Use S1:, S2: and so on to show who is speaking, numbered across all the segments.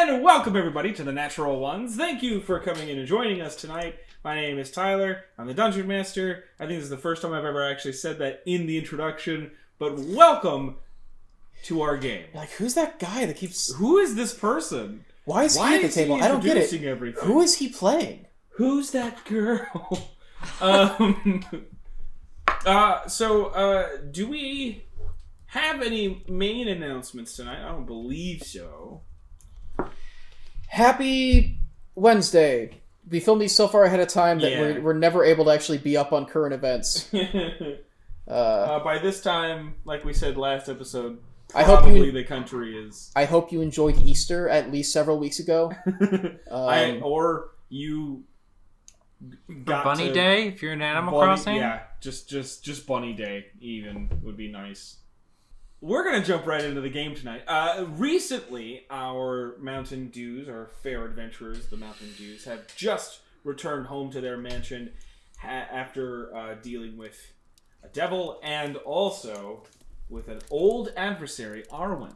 S1: And welcome everybody to the Natural Ones. Thank you for coming in and joining us tonight. My name is Tyler. I'm the Dungeon Master. I think this is the first time I've ever actually said that in the introduction. But welcome to our game.
S2: Like, who's that guy that keeps...
S1: Who is this person?
S2: Why is he at the table? I don't get it.
S1: Everything?
S2: Who is he playing?
S1: Who's that girl? Do we have any main announcements tonight? I don't believe so.
S2: Happy Wednesday. We filmed these so far ahead of time that we're never able to actually be up on current events.
S1: By this time, like we said last episode, the country is...
S2: I hope you enjoyed Easter at least several weeks ago.
S1: Or you got
S3: Bunny Day, if you're in Animal Crossing?
S1: Yeah, just Bunny Day even would be nice. We're going to jump right into the game tonight. Recently, our Mountain Dews, our fair adventurers, the Mountain Dews, have just returned home to their mansion after dealing with a devil and also with an old adversary, Arwen.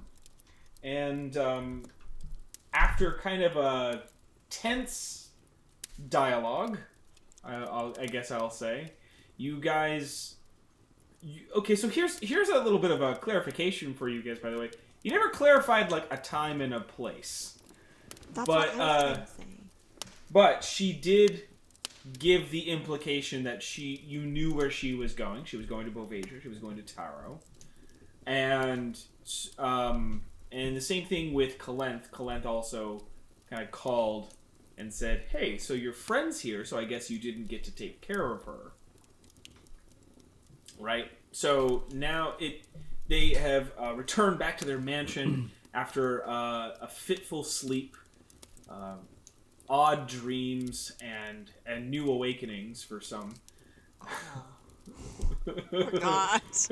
S1: And after kind of a tense dialogue, I guess I'll say, you guys... Okay, so here's a little bit of a clarification for you guys, by the way. You never clarified, like, a time and a place.
S4: That's what I was saying.
S1: But she did give the implication that you knew where she was going. She was going to Bovager. She was going to Taro. And the same thing with Kalenth. Kalenth also kind of called and said, hey, so your friend's here, so I guess you didn't get to take care of her. Right? So now they have returned back to their mansion after a fitful sleep, odd dreams, and new awakenings for some.
S4: Forgot.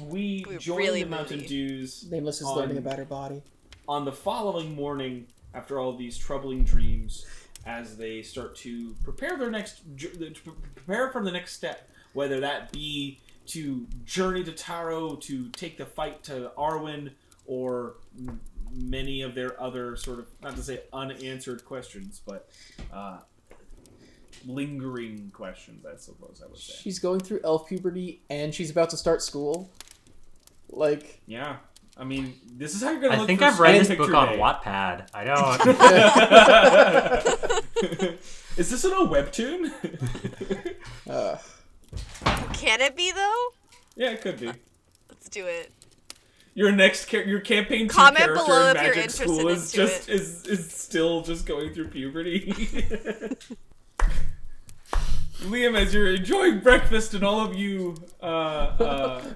S1: We joined
S4: really
S1: the Mountain Dews.
S2: Nameless is learning about her body.
S1: On the following morning, after all these troubling dreams, as they start to prepare for the next step, whether that be to journey to Taro to take the fight to Arwen, or many of their other sort of, not to say unanswered questions, but lingering questions, I suppose I would say.
S2: She's going through elf puberty and she's about to start school. Like...
S1: Yeah. I mean, this is how you're going to look
S3: think
S1: for
S3: I've read this
S1: picture
S3: book on
S1: day.
S3: Wattpad. I don't.
S1: Is this in a webtoon?
S4: Can it be, though?
S1: Yeah, it could be.
S4: Let's do it.
S1: Your campaign 2
S4: Comment
S1: character
S4: below
S1: in
S4: if you're
S1: Magic
S4: interested
S1: School
S4: into
S1: is still just going through puberty. Liam, as you're enjoying breakfast, and all of you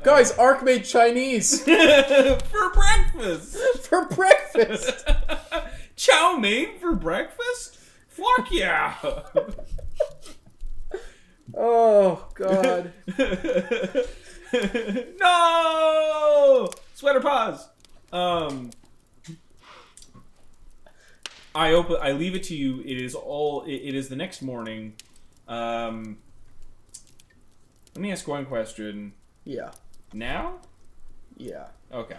S2: Guys, Ark made Chinese
S1: for breakfast.
S2: for breakfast.
S1: Chow mein for breakfast? Fuck yeah!
S2: Oh God.
S1: No! Sweater paws. I leave it to you. It is the next morning. Let me ask one question.
S2: Yeah.
S1: Now?
S2: Yeah.
S1: Okay.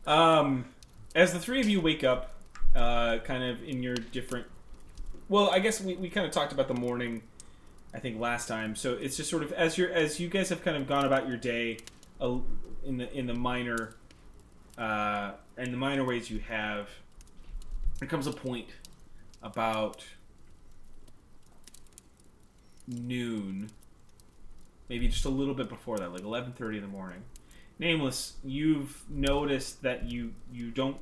S1: As the three of you wake up, kind of in your different... Well, I guess we kind of talked about the morning, I think, last time. So it's just sort of, as you guys have kind of gone about your day in the minor ways you have, there comes a point about noon, maybe just a little bit before that, like 11:30 in the morning. Nameless, you've noticed that you don't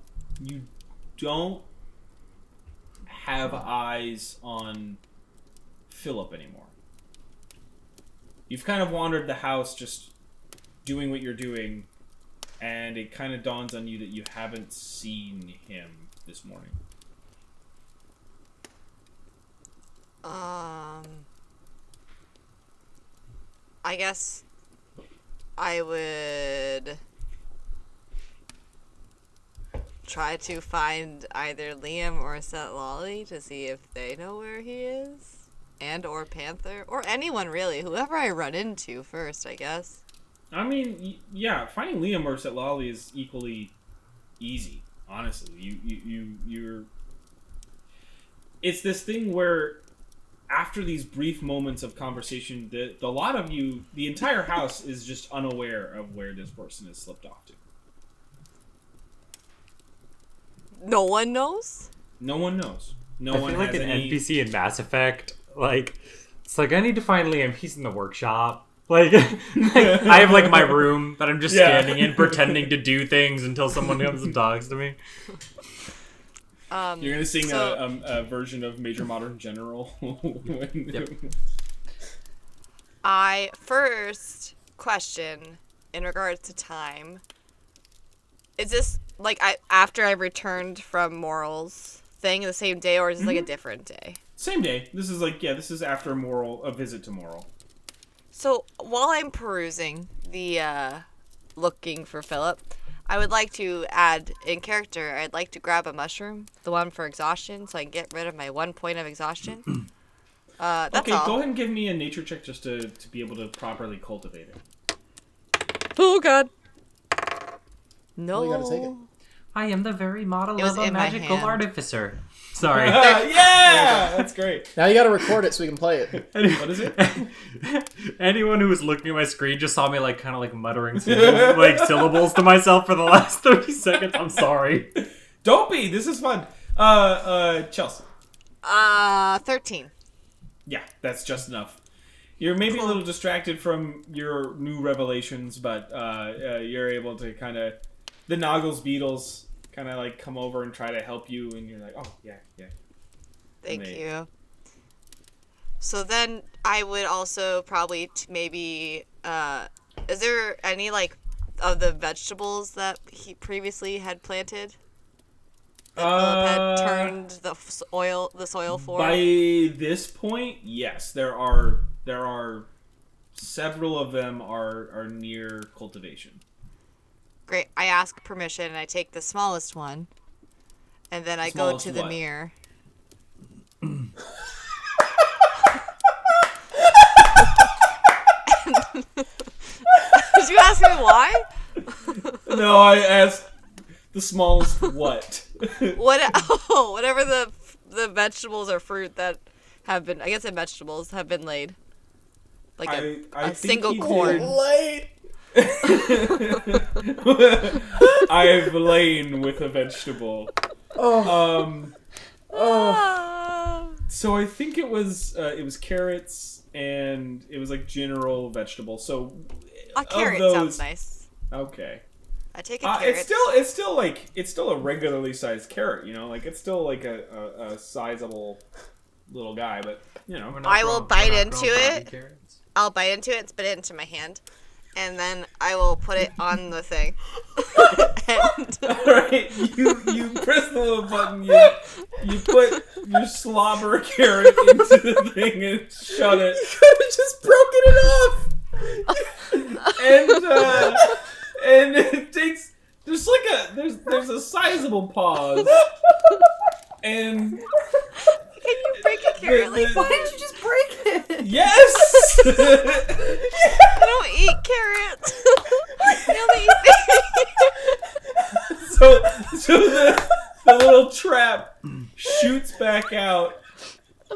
S1: have eyes on Philip anymore. You've kind of wandered the house just doing what you're doing, and it kind of dawns on you that you haven't seen him this morning.
S4: I guess I would try to find either Liam or Set Lolly to see if they know where he is. And or Panther. Or anyone, really. Whoever I run into first, I guess.
S1: I mean, yeah, finding Liam or Set Lolly is equally easy, Honestly, you're. It's this thing where, after these brief moments of conversation, the lot of you, the entire house is just unaware of where this person has slipped off to.
S4: No one knows?
S1: No one knows. No
S3: I
S1: one
S3: feel like
S1: has
S3: an
S1: any...
S3: NPC in Mass Effect, like, it's like, I need to find Liam, he's in the workshop. Like, I have, like, my room that I'm just standing in, pretending to do things until someone comes and talks to me.
S1: You're gonna sing a version of Major Modern General.
S3: Yep.
S4: I first question in regards to time. Is this like after I returned from Moral's thing the same day, or is this like a different day?
S1: Same day. This is like this is after a visit to Moral.
S4: So while I'm perusing the looking for Philip, I would like to add in character. I'd like to grab a mushroom, the one for exhaustion, so I can get rid of my 1 point of exhaustion. That's
S1: okay,
S4: all.
S1: go ahead and give me a nature check just to be able to properly cultivate it.
S4: Oh God. No.
S2: Well, you gotta take it.
S3: I am the very model
S4: It was
S3: of a
S4: in my
S3: magical
S4: hand.
S3: artificer. Sorry.
S1: Yeah, that's great.
S2: Now you gotta record it so we can play it.
S1: What is it?
S3: Anyone who was looking at my screen just saw me like kind of like muttering syllables to myself for the last 30 seconds. I'm sorry.
S1: Don't be. This is fun. Chelsea.
S4: 13.
S1: Yeah, that's just enough. You're maybe a little distracted from your new revelations, but you're able to kind of... The Noggles beetles kind of like come over and try to help you, and you're like, oh, yeah.
S4: Thank you. So then I would also probably maybe... is there any, like, of the vegetables that he previously had planted? That Philip had turned the soil for?
S1: By this point, yes. There are several of them are near cultivation.
S4: Great. I ask permission, and I take the smallest one. And then I go
S1: Smallest
S4: to the
S1: what?
S4: mirror. Did you ask me why?
S1: No, I asked the smallest what.
S4: Whatever the vegetables or fruit that have been, I guess the vegetables have been laid. Like
S1: I
S4: a
S1: think
S4: single
S1: he
S4: corn.
S1: did.
S2: Late.
S1: I've lain with a vegetable. So I think it was carrots and it was like general vegetable. So
S4: A carrot
S1: of those,
S4: sounds nice.
S1: Okay.
S4: I take a carrot.
S1: It's still a regularly sized carrot, you know, like it's still like a sizable little guy, but you know.
S4: I will bite into it. I'll bite into it and spit it into my hand. And then I will put it on the thing.
S1: Alright, you press the little button, you put your slobber carrot into the thing and shut it.
S2: You could have just broken it off.
S1: And it takes there's a sizable pause. And
S4: Can you break a carrot like
S5: Why
S4: that?
S5: didn't you just break it?
S1: yes.
S4: I don't eat carrots. I only eat
S1: So the little trap shoots back out,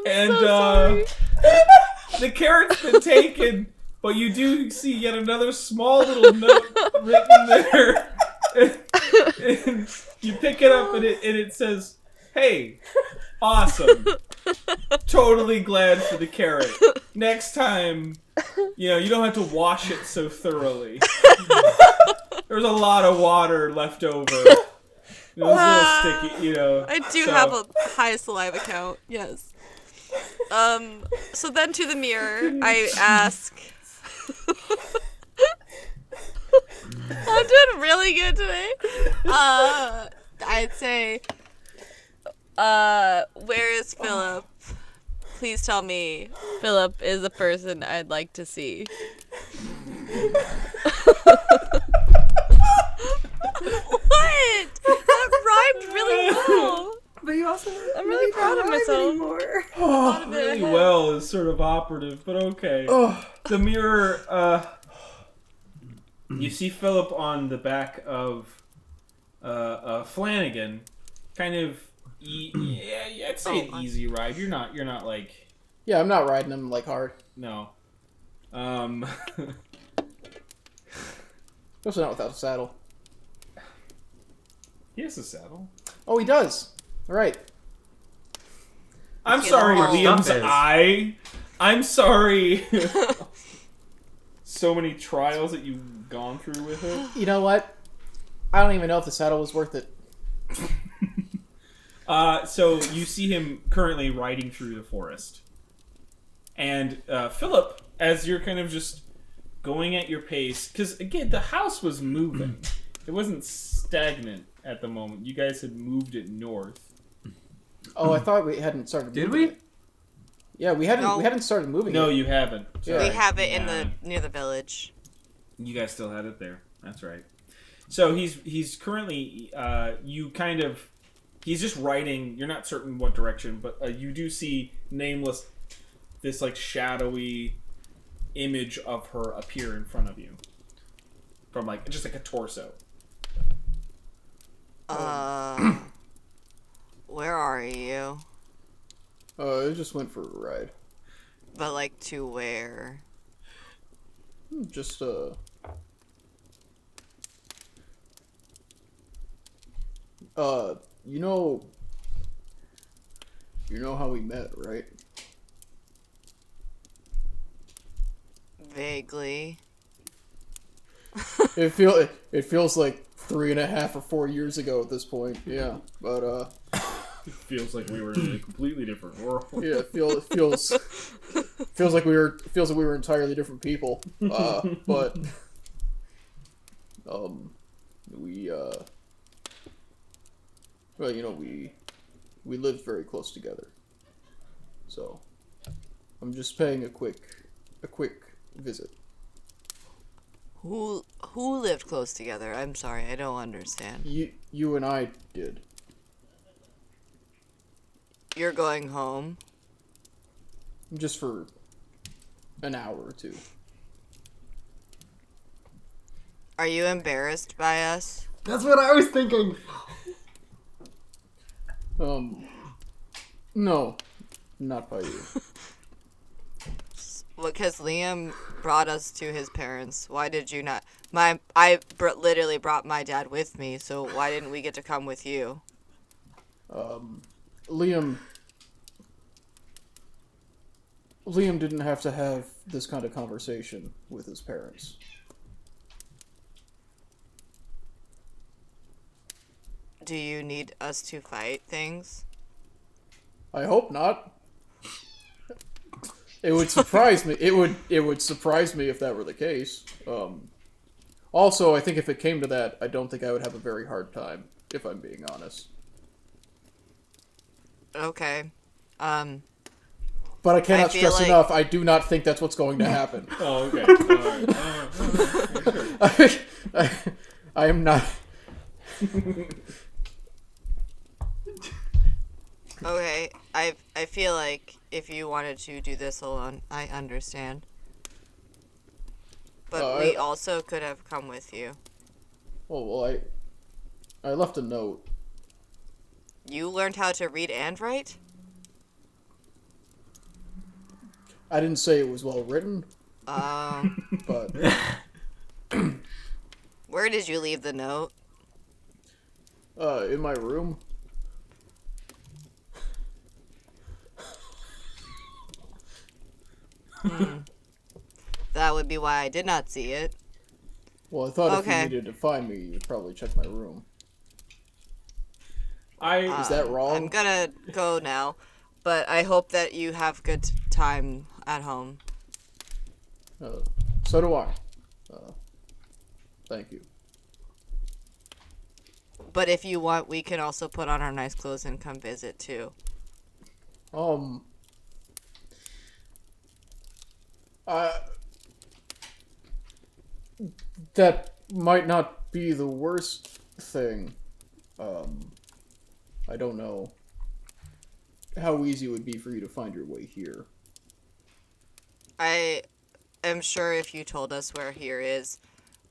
S1: and
S4: so sorry.
S1: the carrot's been taken, but you do see yet another small little note written there. And you pick it up, and it says, "Hey, awesome! Totally glad for the carrot. Next time, you know, you don't have to wash it so thoroughly. There's a lot of water left over. It was a little sticky, you know.
S4: I do have a high saliva count, yes. So then to the mirror, I ask... I'm doing really good today. I'd say, where is Philip? Please tell me Philip is the person I'd like to see. What? That rhymed really well.
S5: But you also
S4: I'm really proud of myself.
S5: anymore.
S1: Oh,
S4: of it.
S1: really well is sort of operative, but okay. The mirror, you see Philip on the back of Flanagan, kind of, yeah, I'd say an easy ride. You're not like,
S2: Yeah, I'm not riding him like hard.
S1: no.
S2: Especially not without a saddle.
S1: He has a saddle.
S2: Oh, he does. All right.
S1: I'm
S4: Okay,
S1: sorry,
S4: the whole
S1: Liam's
S3: stuff is-
S1: eye. I'm sorry. So many trials that you've gone through with it.
S2: You know what? I don't even know if the saddle was worth it.
S1: So you see him currently riding through the forest. And Philip, as you're kind of just going at your pace, because again, the house was moving. It wasn't stagnant at the moment. You guys had moved it north.
S2: Oh, I thought we hadn't started.
S3: Did
S2: moving
S3: we?
S2: it. Yeah, we hadn't.
S4: No.
S2: We hadn't started moving.
S1: No,
S2: it.
S1: you haven't.
S2: Yeah.
S4: We
S1: Sorry.
S4: have it in
S1: Yeah.
S4: near the village.
S1: You guys still had it there. That's right. So he's currently he's just riding. You're not certain what direction, but you do see nameless, this like shadowy image of her appear in front of you from like just like a torso.
S4: Where are you?
S2: I just went for a ride.
S4: But like to where?
S2: Just you know how we met, right?
S4: Vaguely.
S2: It feels like 3.5 or 4 years ago at this point. Yeah, but
S1: It feels like we were in a completely different world.
S2: yeah, it feels like we were entirely different people. But we well, you know, we lived very close together. So I'm just paying a quick visit.
S4: Who lived close together? I'm sorry, I don't understand.
S2: You and I did.
S4: You're going home?
S2: Just for an hour or two.
S4: Are you embarrassed by us?
S3: That's what I was thinking.
S2: No, not by you.
S4: Because Liam brought us to his parents. Why did you not? Literally brought my dad with me, so why didn't we get to come with you?
S2: Liam didn't have to have this kind of conversation with his parents.
S4: Do you need us to fight things?
S2: I hope not. It would surprise me. It would surprise me if that were the case. Also, I think if it came to that, I don't think I would have a very hard time, if I'm being honest.
S4: Okay.
S2: But I cannot
S4: I feel
S2: stress
S4: like-
S2: enough, I do not think that's what's going to happen.
S1: Oh, okay. All right. Sure.
S2: I am not...
S4: Okay. I feel like if you wanted to do this alone, I understand. But we also could have come with you.
S2: Well, I left a note.
S4: You learned how to read and write?
S2: I didn't say it was well written, but
S4: Where did you leave the note?
S2: in my room.
S4: That would be why I did not see it.
S2: Well, I thought
S4: Okay.
S2: if you needed to find me, you'd probably check my room. Is that wrong?
S4: I'm gonna go now, but I hope that you have good time at home.
S2: So do I. Thank you.
S4: But if you want, we can also put on our nice clothes and come visit too.
S2: That might not be the worst thing. I don't know how easy it would be for you to find your way here.
S4: I am sure if you told us where here is,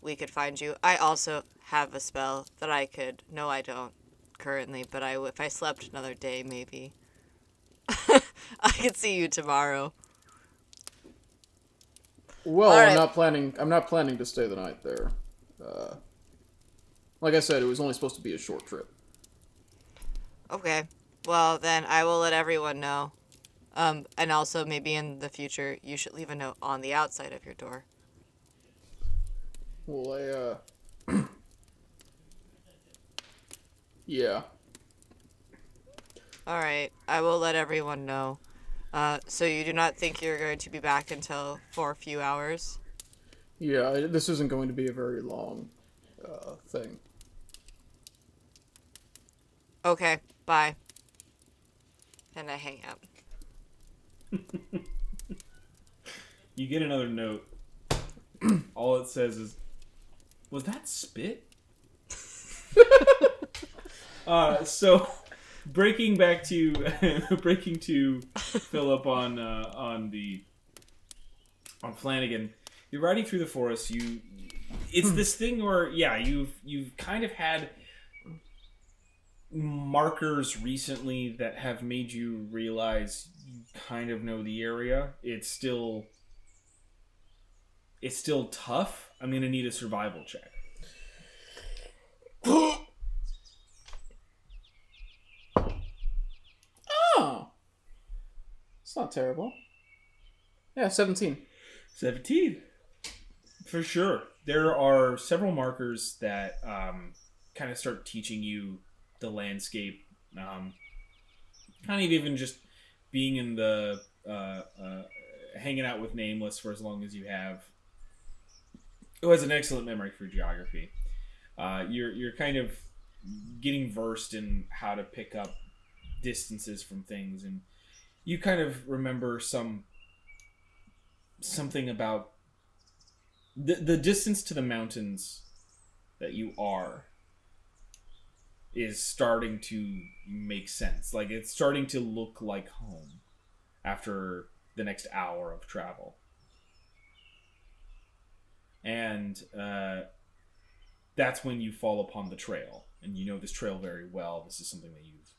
S4: we could find you. I also have a spell that I could. No, I don't currently, but if I slept another day, maybe. I could see you tomorrow.
S2: Well,
S4: All
S2: I'm
S4: right.
S2: not planning. I'm not planning to stay the night there. Like I said, it was only supposed to be a short trip.
S4: Okay. Well, then I will let everyone know. And also maybe in the future, you should leave a note on the outside of your door.
S2: Well, yeah.
S4: All right. I will let everyone know. So you do not think you're going to be back until for a few hours?
S2: Yeah, this isn't going to be a very long thing.
S4: Okay. Bye. And I hang up.
S1: You get another note. All it says is, "Was that spit?" So breaking to Philip on Flanagan. You're riding through the forest. It's this thing where you've kind of had markers recently that have made you realize you kind of know the area. It's still tough. I'm gonna need a survival check.
S2: Oh, it's not terrible. Yeah, 17.
S1: 17. For sure. There are several markers that kind of start teaching you the landscape. Kind of even just being in the hanging out with Nameless for as long as you have. Who has an excellent memory for geography. You're kind of getting versed in how to pick up distances from things, and you kind of remember something about the distance to the mountains that you are is starting to make sense. Like, it's starting to look like home after the next hour of travel. And that's when you fall upon the trail. And you know this trail very well. This is something that you've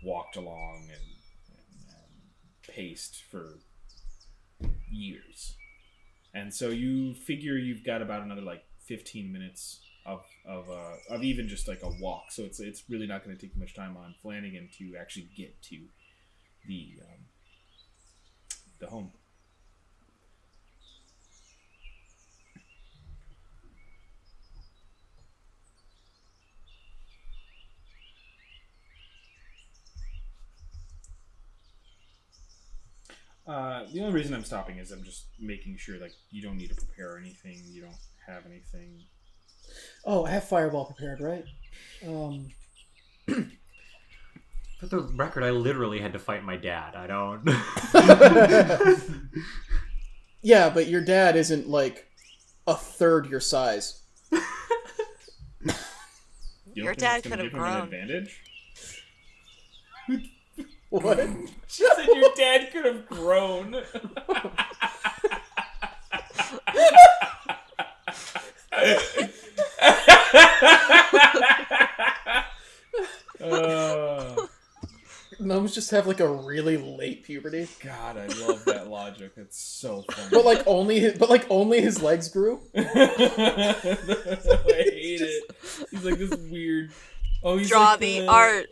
S1: walked along and paced for years. And so you figure you've got about another 15 minutes of even just like a walk. So it's really not going to take much time on Flanagan to actually get to the home. The only reason I'm stopping is I'm just making sure you don't need to prepare anything. You don't have anything.
S2: Oh, I have Fireball prepared, right?
S3: For the record, I literally had to fight my dad. I don't.
S2: Yeah, but your dad isn't a third your size.
S4: Your dad could have
S1: Give him
S4: grown.
S1: an advantage.
S2: What?
S1: She said your dad could have grown.
S2: Gnomes just have a really late puberty.
S1: God, I love that logic. It's so funny.
S2: But only his legs grew.
S1: I hate it. He's like this weird. Oh, he's
S4: Draw
S1: like
S4: the art.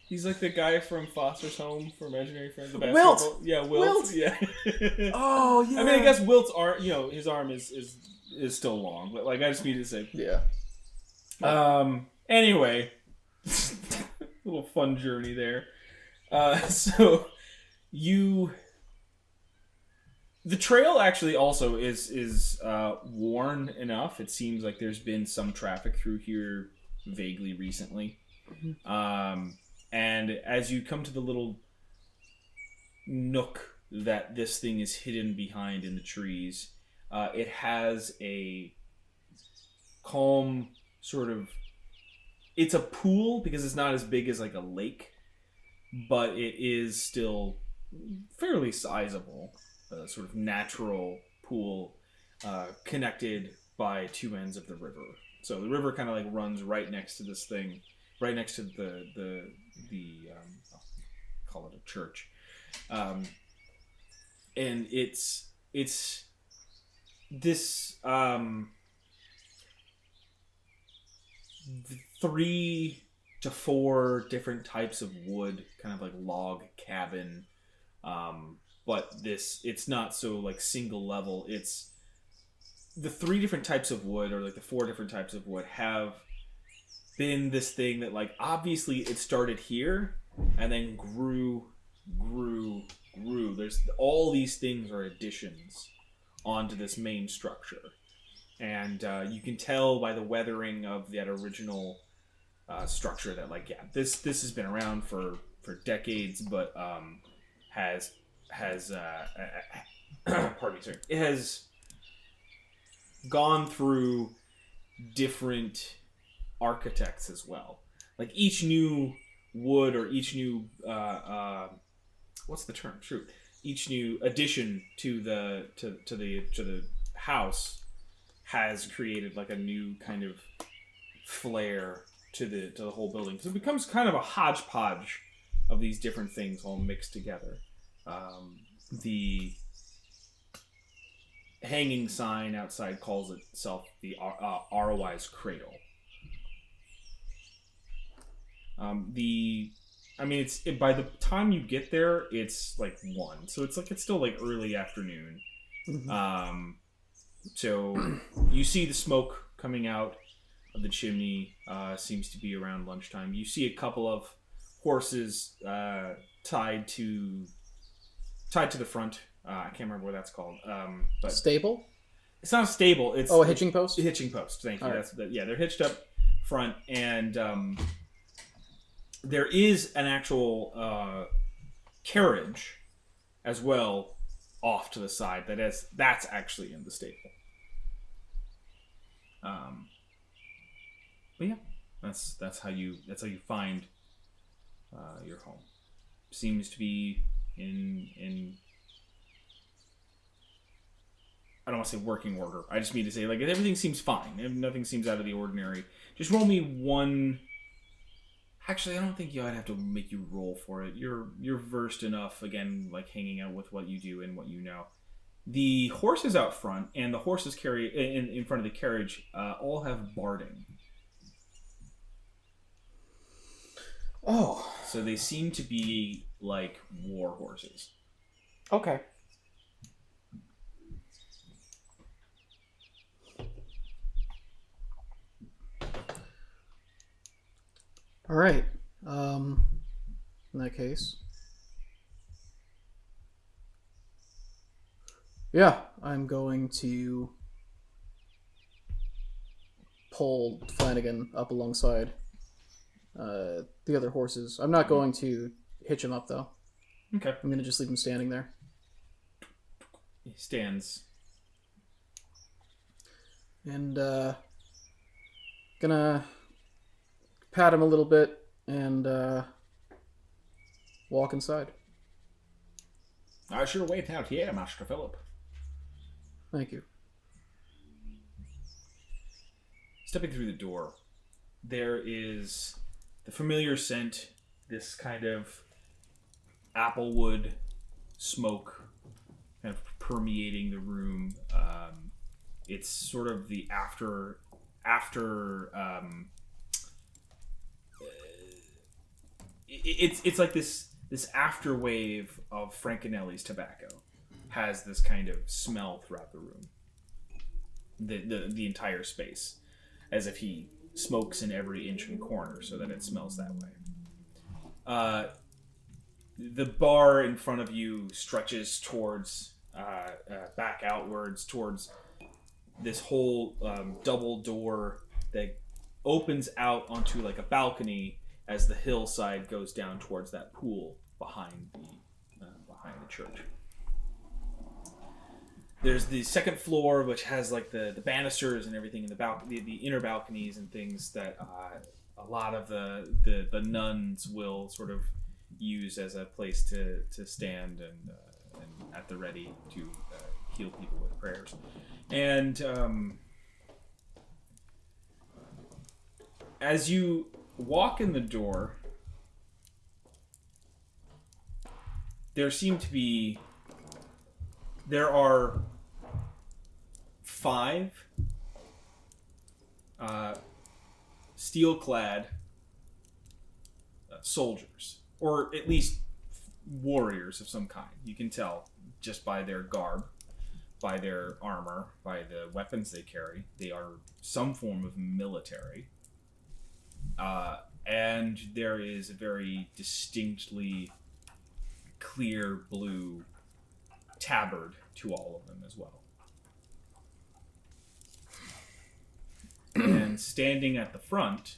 S1: He's like the guy from Foster's Home for Imaginary Friends. The
S2: Wilt!
S1: basketball. Yeah, Wilt. Yeah.
S2: Oh yeah.
S1: I mean, I guess Wilt's arm. His arm is still long, but I just need to say.
S2: Yeah.
S1: Anyway, little fun journey there. So the trail actually also is worn enough. It seems like there's been some traffic through here vaguely recently. And as you come to the little nook that this thing is hidden behind in the trees, it has a calm sort of... It's a pool because it's not as big as a lake, but it is still fairly sizable. Sort of natural pool connected by two ends of the river. So the river kind of like runs right next to this thing, right next to the I'll call it a church, and it's this 3 to 4 different types of wood, kind of like log cabin. But it's not so like single level. It's the 3 different types of wood, or like the 4 different types of wood, have been this thing that like obviously it started here and then grew. There's all these things are additions onto this main structure, and you can tell by the weathering of that original structure that like this has been around for decades, but has pardon me, sorry, it has gone through different architects as well. Like each new wood, or each new what's the term? Shoot. Each new addition to the house has created like a new kind of flair to the whole building. So it becomes kind of a hodgepodge of these different things all mixed together. The hanging sign outside calls itself the ROI's Cradle. By the time you get there, it's like 1, so it's still like early afternoon.
S2: Mm-hmm.
S1: So you see the smoke coming out of the chimney. Seems to be around lunchtime. You see a couple of horses tied to the front. I can't remember what that's called. But
S2: Stable?
S1: it's not a stable. It's
S2: a hitching post?
S1: A hitching post. Thank you.
S2: All right.
S1: They're hitched up front, and there is an actual carriage as well off to the side that's actually in the stable. But yeah, that's how you find your home. Seems to be in I don't want to say working order. I just mean to say like everything seems fine. Nothing seems out of the ordinary. Just roll me one. Actually, I don't think I'd have to make you roll for it. You're versed enough, again, like hanging out with what you do and what you know. The horses out front and the horses in front of the carriage all have barding.
S2: Oh.
S1: So they seem to be like war horses.
S2: Okay. All right. In that case, yeah, I'm going to pull Flanagan up alongside the other horses. I'm not going to hitch him up though.
S1: Okay.
S2: I'm going to just leave him standing there.
S1: He stands.
S2: And gonna pat him a little bit and walk inside.
S1: I shall wait out here, Master Philip.
S2: Thank you.
S1: Stepping through the door, there is the familiar scent, this kind of applewood smoke kind of permeating the room. It's sort of the after it's like this after wave of Francanelli's tobacco has this kind of smell throughout the room, the entire space, as if he smokes in every inch and corner so that it smells that way. The bar in front of you stretches towards back outwards towards this whole double door that opens out onto like a balcony as the hillside goes down towards that pool behind the church. There's the second floor, which has like the banisters and everything in the inner balconies and things that a lot of the nuns will sort of use as a place to stand and at the ready to heal people with prayers. And As you walk in the door, there are 5 steel-clad soldiers, or at least warriors of some kind. You can tell just by their garb, by their armor, by the weapons they carry. They are some form of military. And there is a very distinctly clear blue tabard to all of them as well. And standing at the front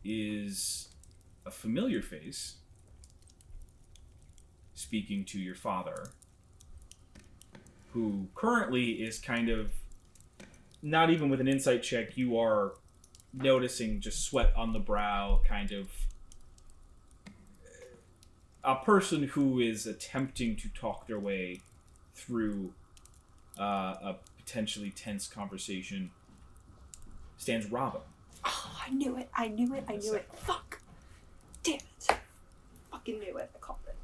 S1: is a familiar face speaking to your father, who currently is kind of, not even with an insight check, you are noticing just sweat on the brow, kind of a person who is attempting to talk their way through a potentially tense conversation. Stands Robin.
S5: Oh, I knew it. I knew it. Fuck. Damn it. Fucking knew it. I called it.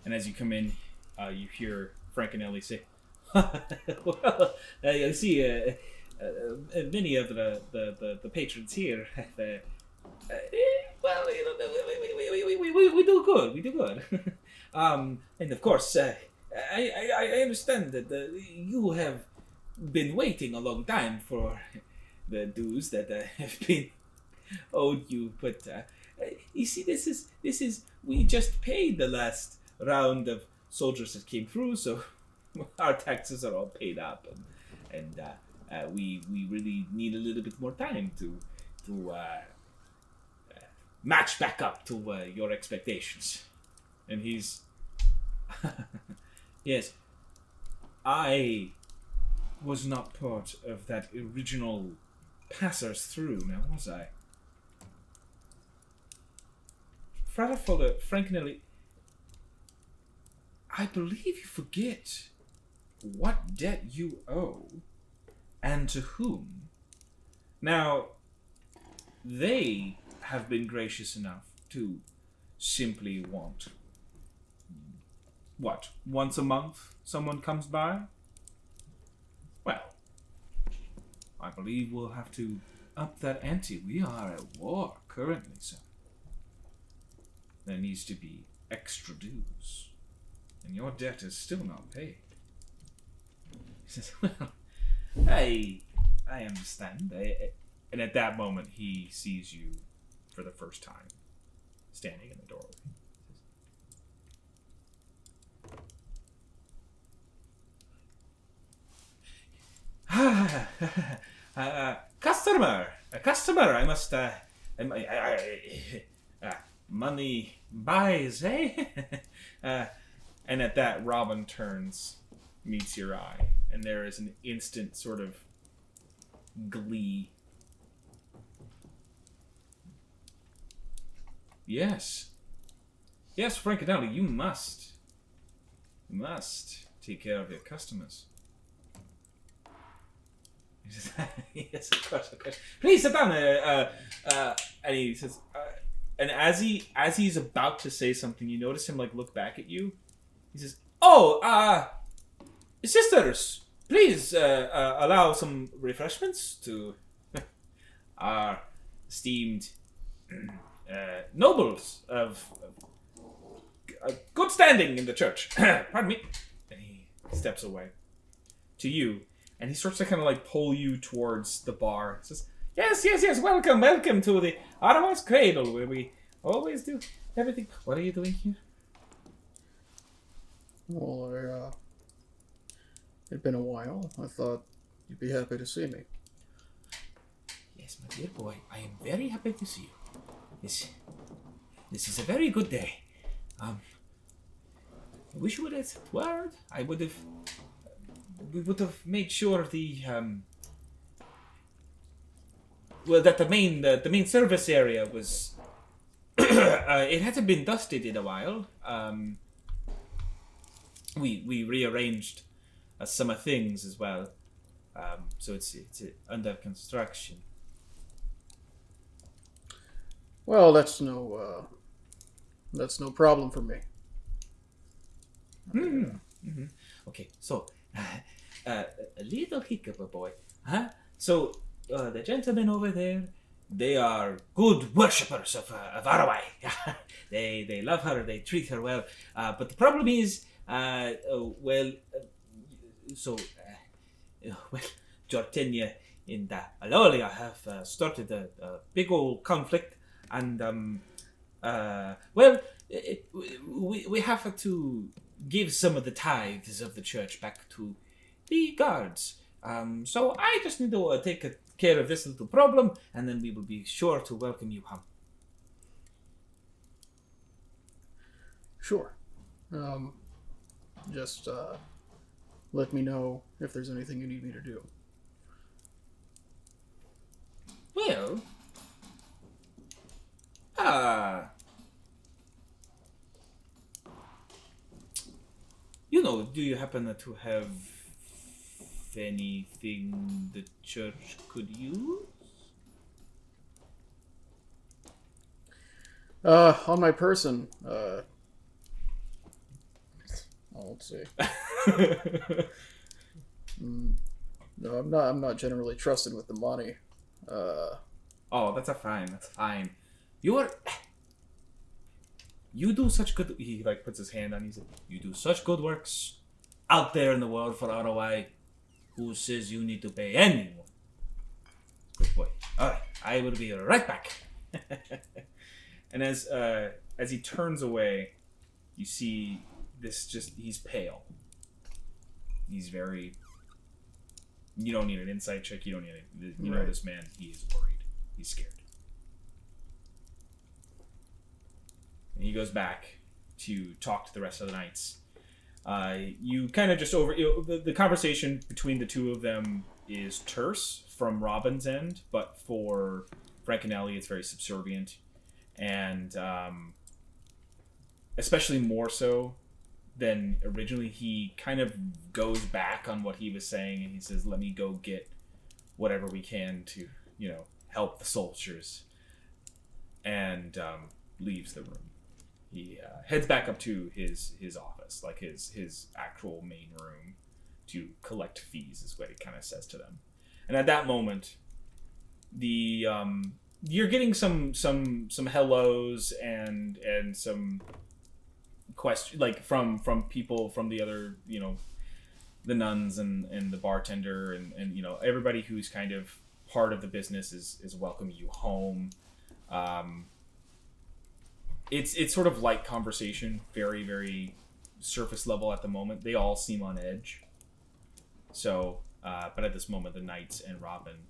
S1: And as you come in, you hear Frank and Ellie say, well, I see many of the patrons here have, well, you know, we do good. We do good. And of course, I understand that you have been waiting a long time for the dues that have been owed you, but you see, this is we just paid the last round of soldiers that came through, so our taxes are all paid up, and we really need a little bit more time to match back up to your expectations. And he's yes, I was not part of that original passers through, now was I? Fraterfolder, Frankenelli, I believe you forget what debt you owe and to whom. Now, they have been gracious enough to simply want, what, once a month someone comes by? Well, I believe we'll have to up that ante. We are at war currently, sir. There needs to be extra dues, and your debt is still not paid. He says, well, I understand. And at that moment, he sees you for the first time, standing in the doorway. Customer, I must, money buys, eh? And at that, Robin turns, meets your eye, and there is an instant sort of glee. Yes, Frankenelli, you must take care of your customers. He says, yes, of course. Please sit down. And he says, and as he's about to say something, you notice him like look back at you. He says, "Oh, sisters, please allow some refreshments to our esteemed nobles of good standing in the church." Pardon me. And he steps away to you. And he starts to kind of like pull you towards the bar. He says, yes, welcome to the Arwen's Cradle, where we always do everything. What are you doing here?
S2: Well, it'd been a while. I thought you'd be happy to see me.
S1: Yes, my dear boy, I am very happy to see you. This is a very good day. I wish you would have said word. We would have made sure that the main service area was it hasn't been dusted in a while. We rearranged some things as well. So it's under construction.
S2: Well, that's no problem for me.
S1: Okay, so a little hiccup, boy. Huh? So the gentlemen over there, they are good worshippers of Arwen. They love her. They treat her well. But the problem is, Jortenia and Alolia have started a big old conflict, and we have to give some of the tithes of the church back to the guards. So I just need to take care of this little problem, and then we will be sure to welcome you home.
S2: Sure. Just let me know if there's anything you need me to do.
S1: Well, do you happen to have anything the church could use?
S2: On my person, let's see. No, I'm not generally trusted with the money.
S1: Oh, that's fine. You do such good. He puts his hand on. He said, "You do such good works out there in the world for ROI. Who says you need to pay anyone?" Good boy. All right, I will be right back. And as he turns away, you see this. He's pale. He's very. You don't need an insight check. You don't need it. You know this man. He is worried. He's scared. And he goes back to talk to the rest of the knights. You kind of just the conversation between the two of them is terse from Robin's end, but for Frank and Ellie, it's very subservient, and especially more so than originally. He kind of goes back on what he was saying, and he says, "Let me go get whatever we can to, help the soldiers," and leaves the room. He heads back up to his office, like his actual main room, to collect fees, is what he kind of says to them. And at that moment, you're getting some hellos and some question from people from the other, the nuns and the bartender and everybody who's kind of part of the business is welcoming you home. It's sort of light conversation, very, very surface level at the moment. They all seem on edge. So, but at this moment, the knights and Robin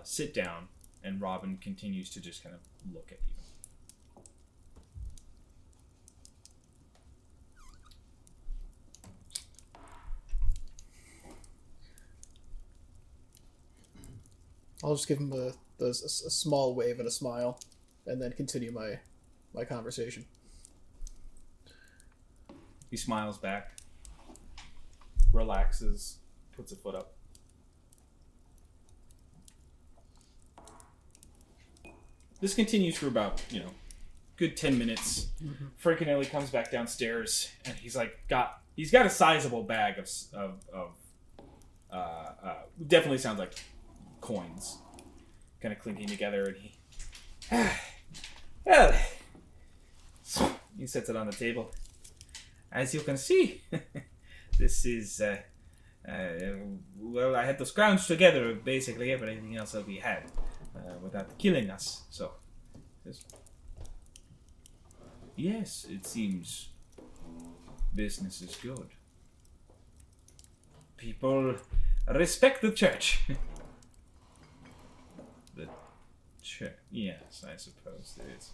S1: sit down, and Robin continues to just kind of look at you.
S2: I'll just give him a small wave and a smile, and then continue my conversation.
S1: He smiles back, relaxes, puts a foot up. This continues for about, good 10 minutes. Mm-hmm. Frank and Ellie comes back downstairs, and he's got a sizable bag of definitely sounds like coins, kind of clinking together, and he sets it on the table. As you can see, this is I had to scrounge together basically everything else that we had without killing us. So, yes, it seems business is good. People respect the church. The church, yes, I suppose it is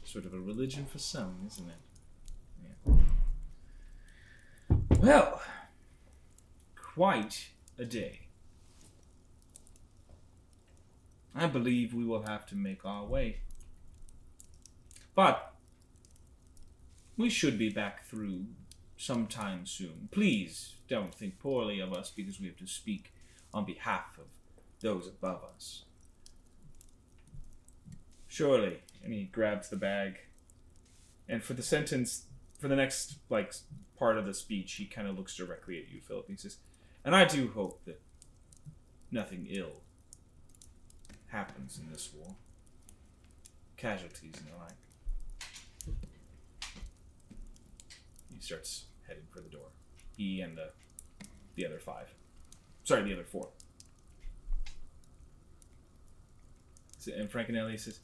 S1: sort of a religion for some, isn't it? Yeah. Well, quite a day. I believe we will have to make our way. But we should be back through sometime soon. Please don't think poorly of us because we have to speak on behalf of those above us. Surely. And he grabs the bag. And for the next, like, part of the speech, he kind of looks directly at you, Philip. He says, and I do hope that nothing ill happens in this war. Casualties and the like. He starts heading for the door. He and the other 5. Sorry, the other 4. And Frankenelli says,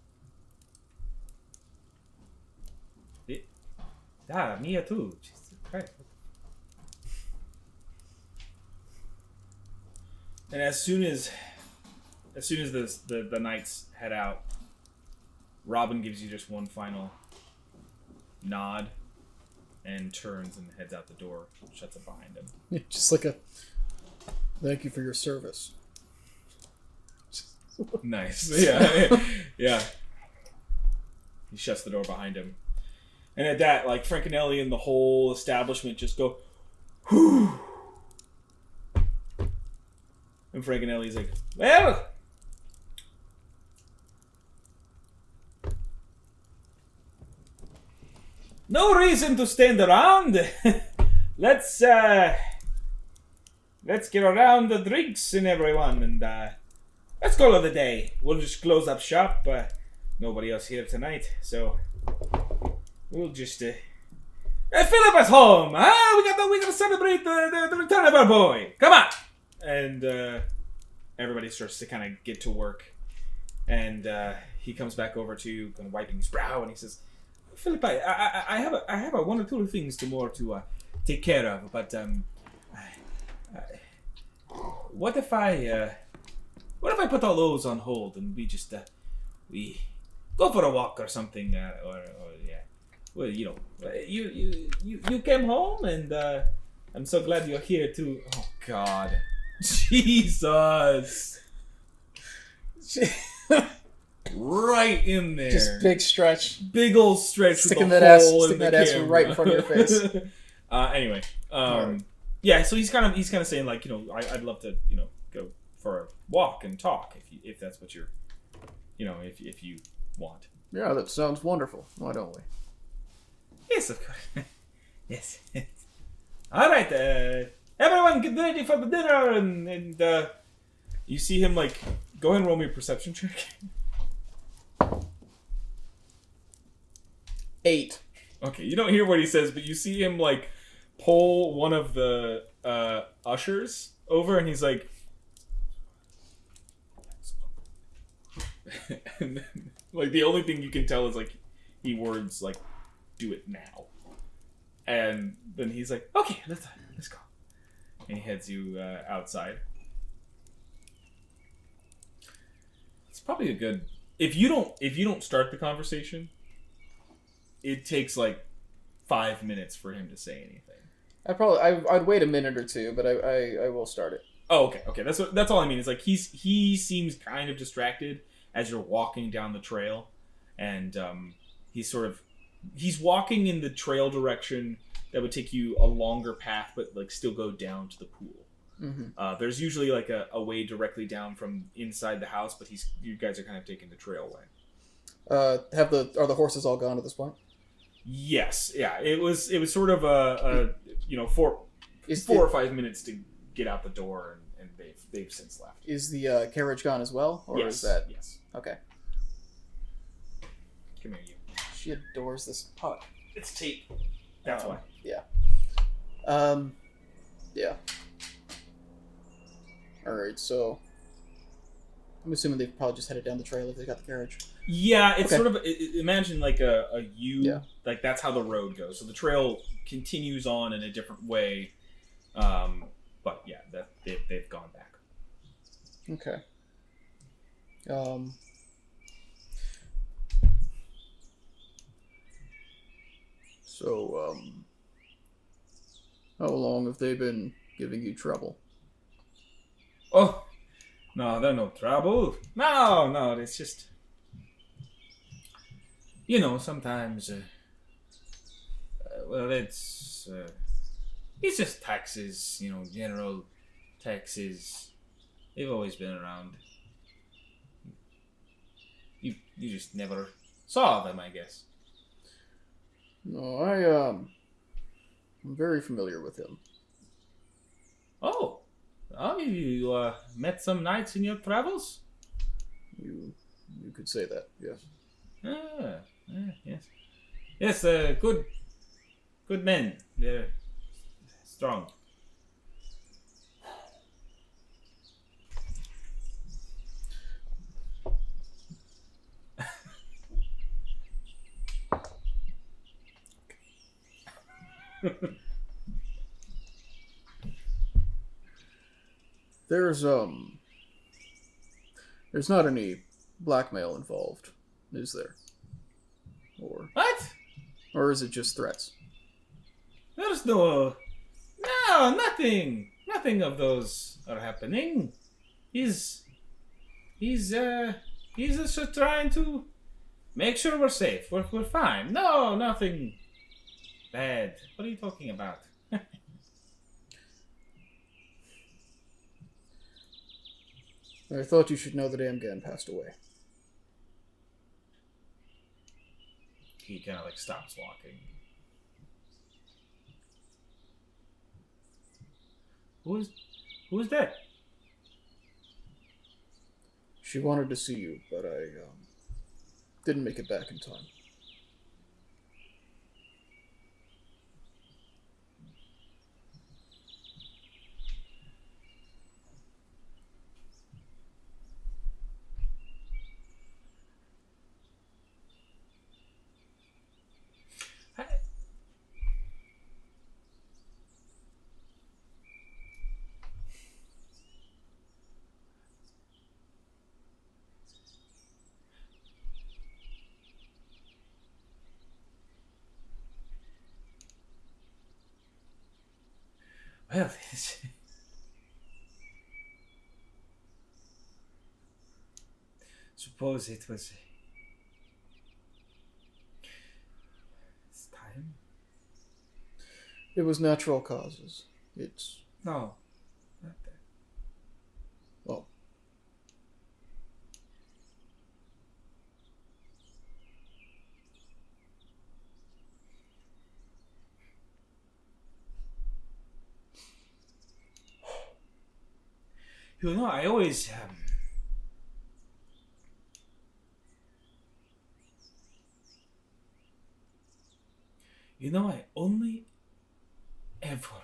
S1: Mia too. Jesus Christ. And as soon as the knights head out, Robin gives you just one final nod and turns and heads out the door, shuts it behind him.
S2: Just like a thank you for your service.
S1: Nice. Yeah. Yeah. He shuts the door behind him. And at that, like, Frankenelli and the whole establishment just go, whew. And Frankenelli's like, well, no reason to stand around. Let's get around the drinks and everyone, and let's call it a day. We'll just close up shop. Nobody else here tonight, so we'll just Philip is home. We gotta celebrate the return of our boy. Come on. And everybody starts to kind of get to work, and he comes back over to you, kind of wiping his brow, and he says, Philip, I have a one or two things to take care of, but what if I put all those on hold and we just we go for a walk or something, or yeah, well, you know, you came home, and I'm so glad you're here too. Oh God, Jesus. Right in there.
S2: Just big stretch.
S1: Big old stretch.
S2: Sticking
S1: with
S2: that
S1: hole
S2: ass,
S1: in the
S2: ass
S1: camera.
S2: right in front of your face.
S1: Anyway, yeah. So he's kind of saying, like, you know, I'd love to, you know, go for a walk and talk if that's what you're, you know, if you want.
S2: Yeah, that sounds wonderful. Why don't we?
S1: Yes, of course. Yes. All right. Everyone, get ready for the dinner, and you see him, like, go ahead and roll me a perception check.
S2: 8.
S1: Okay, you don't hear what he says, but you see him, like, pull one of the ushers over, and he's like, and then, like, the only thing you can tell is, like, he words like, do it now. And then he's like, okay, let's go. And he heads you outside. It's probably a good, if you don't start the conversation, it takes like 5 minutes for him to say anything.
S2: I'd wait a minute or two, but I will start it.
S1: Oh, okay. That's all I mean. Is like he seems kind of distracted as you're walking down the trail, and he's walking in the trail direction that would take you a longer path, but like still go down to the pool. Mm-hmm. There's usually like a way directly down from inside the house, but you guys are kind of taking the trail way.
S2: Are the horses all gone at this point?
S1: Yes, yeah. It was sort of a 4 or 5 minutes to get out the door, and they've since left.
S2: Is the carriage gone as well, or
S1: yes.
S2: is that
S1: yes?
S2: Okay.
S1: Come here, you.
S2: She adores this puck.
S1: It's tape. That's why.
S2: Yeah. Yeah. All right. So I'm assuming they've probably just headed down the trail if they got the carriage.
S1: Yeah, it's
S2: okay.
S1: sort of imagine like a U.
S2: Yeah.
S1: Like that's how the road goes. So the trail continues on in a different way. But yeah, that they've gone back.
S2: Okay. So, how long have they been giving you trouble?
S1: Oh, no, they're no trouble. No, it's just, sometimes, it's just taxes, general taxes, They've always been around. You just never saw them, I guess.
S2: No, I'm very familiar with him.
S1: Oh, you met some knights in your travels?
S2: You could say that, yes.
S1: Yes. Yes, good men. They're strong.
S2: There's not any blackmail involved, is there?
S1: What?
S2: Or is it just threats?
S1: There's nothing. Nothing of those are happening. He's just trying to make sure we're safe. We're fine. No, nothing bad. What are you talking about?
S2: I thought you should know that Amgan passed away.
S1: He kind of like stops walking. Who is that?
S2: She wanted to see you, but I didn't make it back in time.
S1: Well, suppose it was. It's time.
S2: It was natural causes. It's...
S1: No, not that.
S2: Oh.
S1: You know, I always You know, I only ever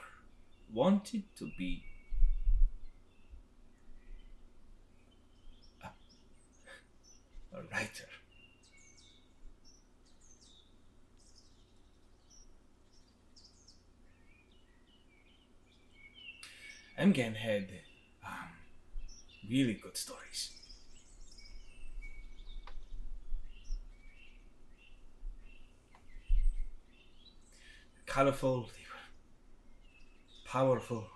S1: wanted to be a writer. Amgan had really good stories. Colorful, they were powerful,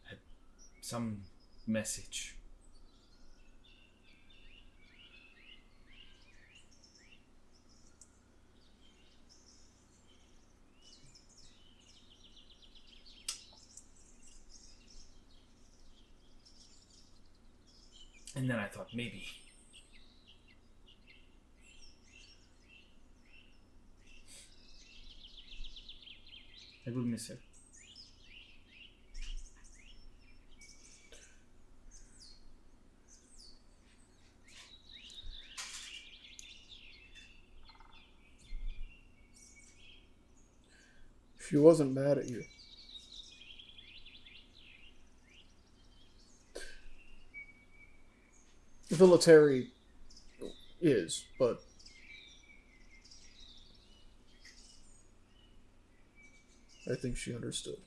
S1: had some message. And then I thought maybe I will miss her.
S2: She wasn't mad at you. Military is, but I think she understood.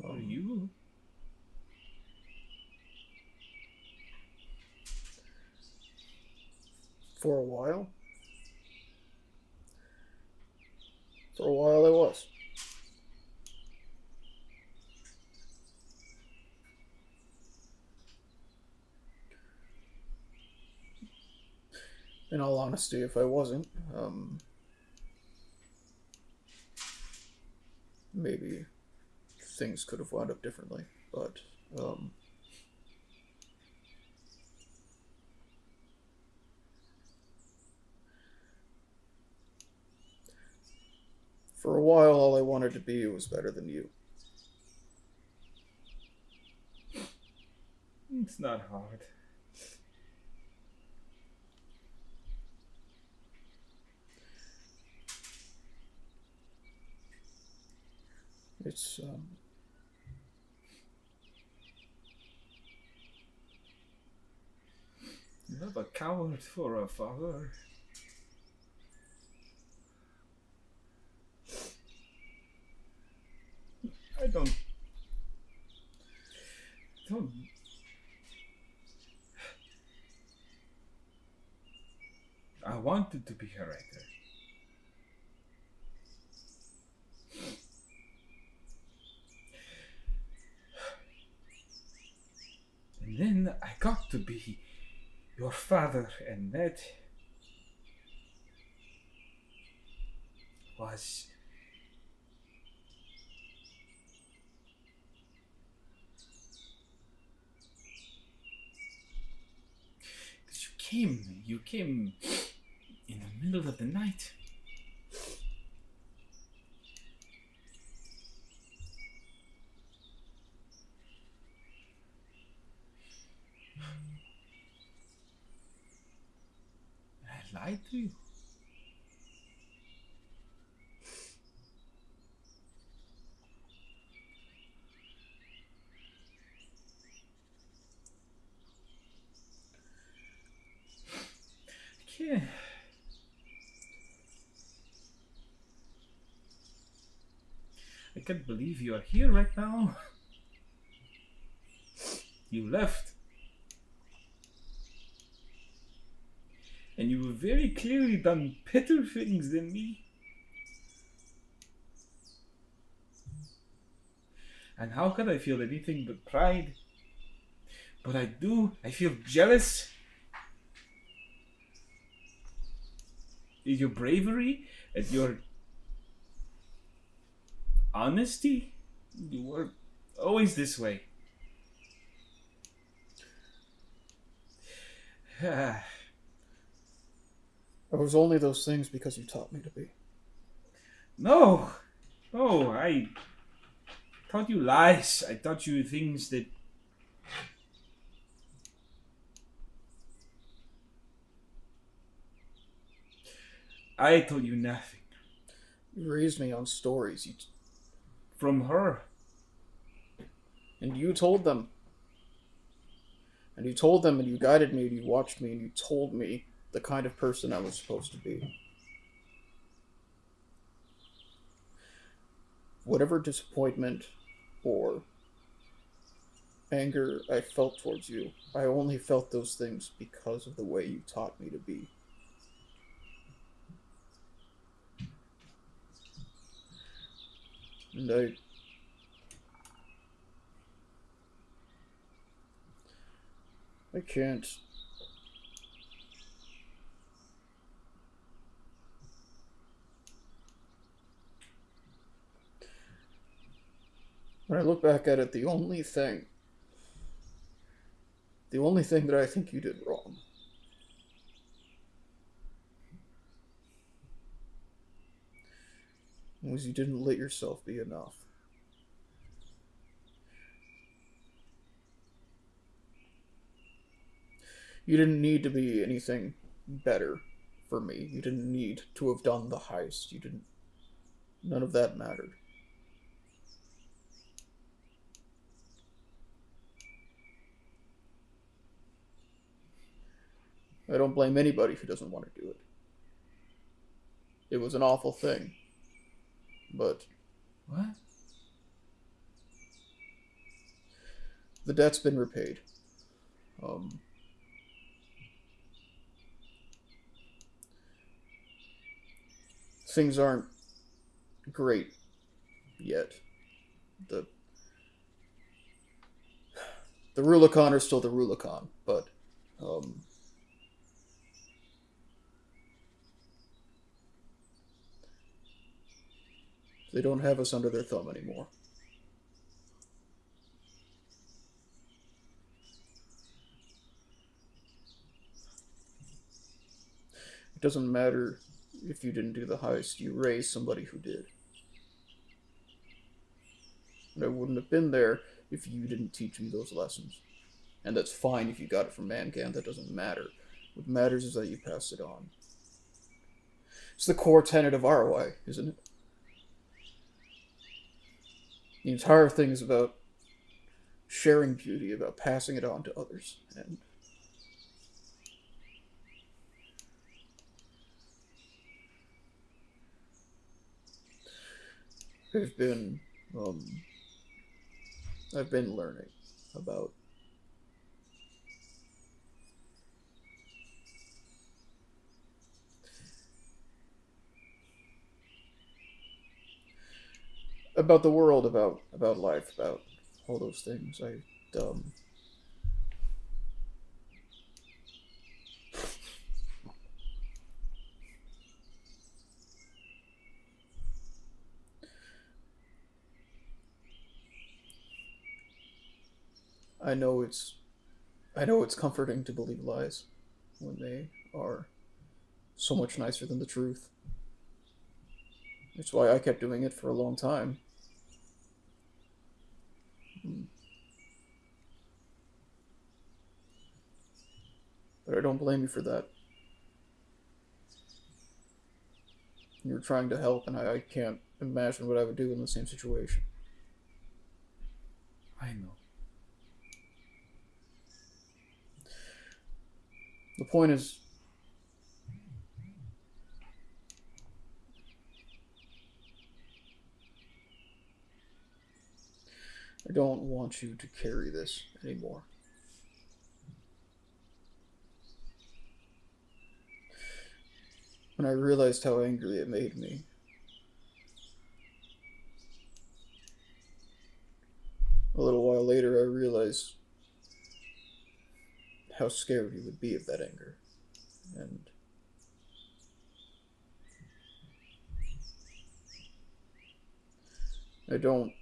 S1: Are you?
S2: For a while? For a while I was. In all honesty, if I wasn't, maybe things could have wound up differently, but for a while, all I wanted to be was better than you.
S1: It's not hard.
S2: It's
S1: You have a coward for a father. I don't. I wanted to be a writer. And then I got to be your father, and that was because you came in the middle of the night. I lied to you. I can't. I can't believe you are here right now. You left. And you have very clearly done better things than me. And how can I feel anything but pride? But I do. I feel jealous. Your bravery and your honesty. You were always this way.
S2: I was only those things because you taught me to be.
S1: No, I taught you lies. I taught you things that I told you nothing.
S2: You raised me on stories.
S1: From her.
S2: And you told them. And you told them, and you guided me, and you watched me, and you told me the kind of person I was supposed to be. Whatever disappointment or anger I felt towards you, I only felt those things because of the way you taught me to be. And I can't. When I look back at it, the only thing that I think you did wrong was you didn't let yourself be enough. You didn't need to be anything better for me. You didn't need to have done the heist. None of that mattered. I don't blame anybody who doesn't want to do it. It was an awful thing. But
S1: What?
S2: the debt's been repaid. Things aren't great yet. The Rubicon are still the Rubicon, but they don't have us under their thumb anymore. It doesn't matter if you didn't do the heist, you raised somebody who did. And I wouldn't have been there if you didn't teach me those lessons. And that's fine if you got it from Mangan, that doesn't matter. What matters is that you pass it on. It's the core tenet of ROI, isn't it? The entire thing is about sharing beauty, about passing it on to others. And I've been learning about the world, about life, about all those things. I know it's comforting to believe lies when they are so much nicer than the truth. It's why I kept doing it for a long time. But I don't blame you for that. You're trying to help, and I can't imagine what I would do in the same situation.
S1: I know.
S2: The point is, I don't want you to carry this anymore. When I realized how angry it made me, a little while later I realized how scared you would be of that anger. And I don't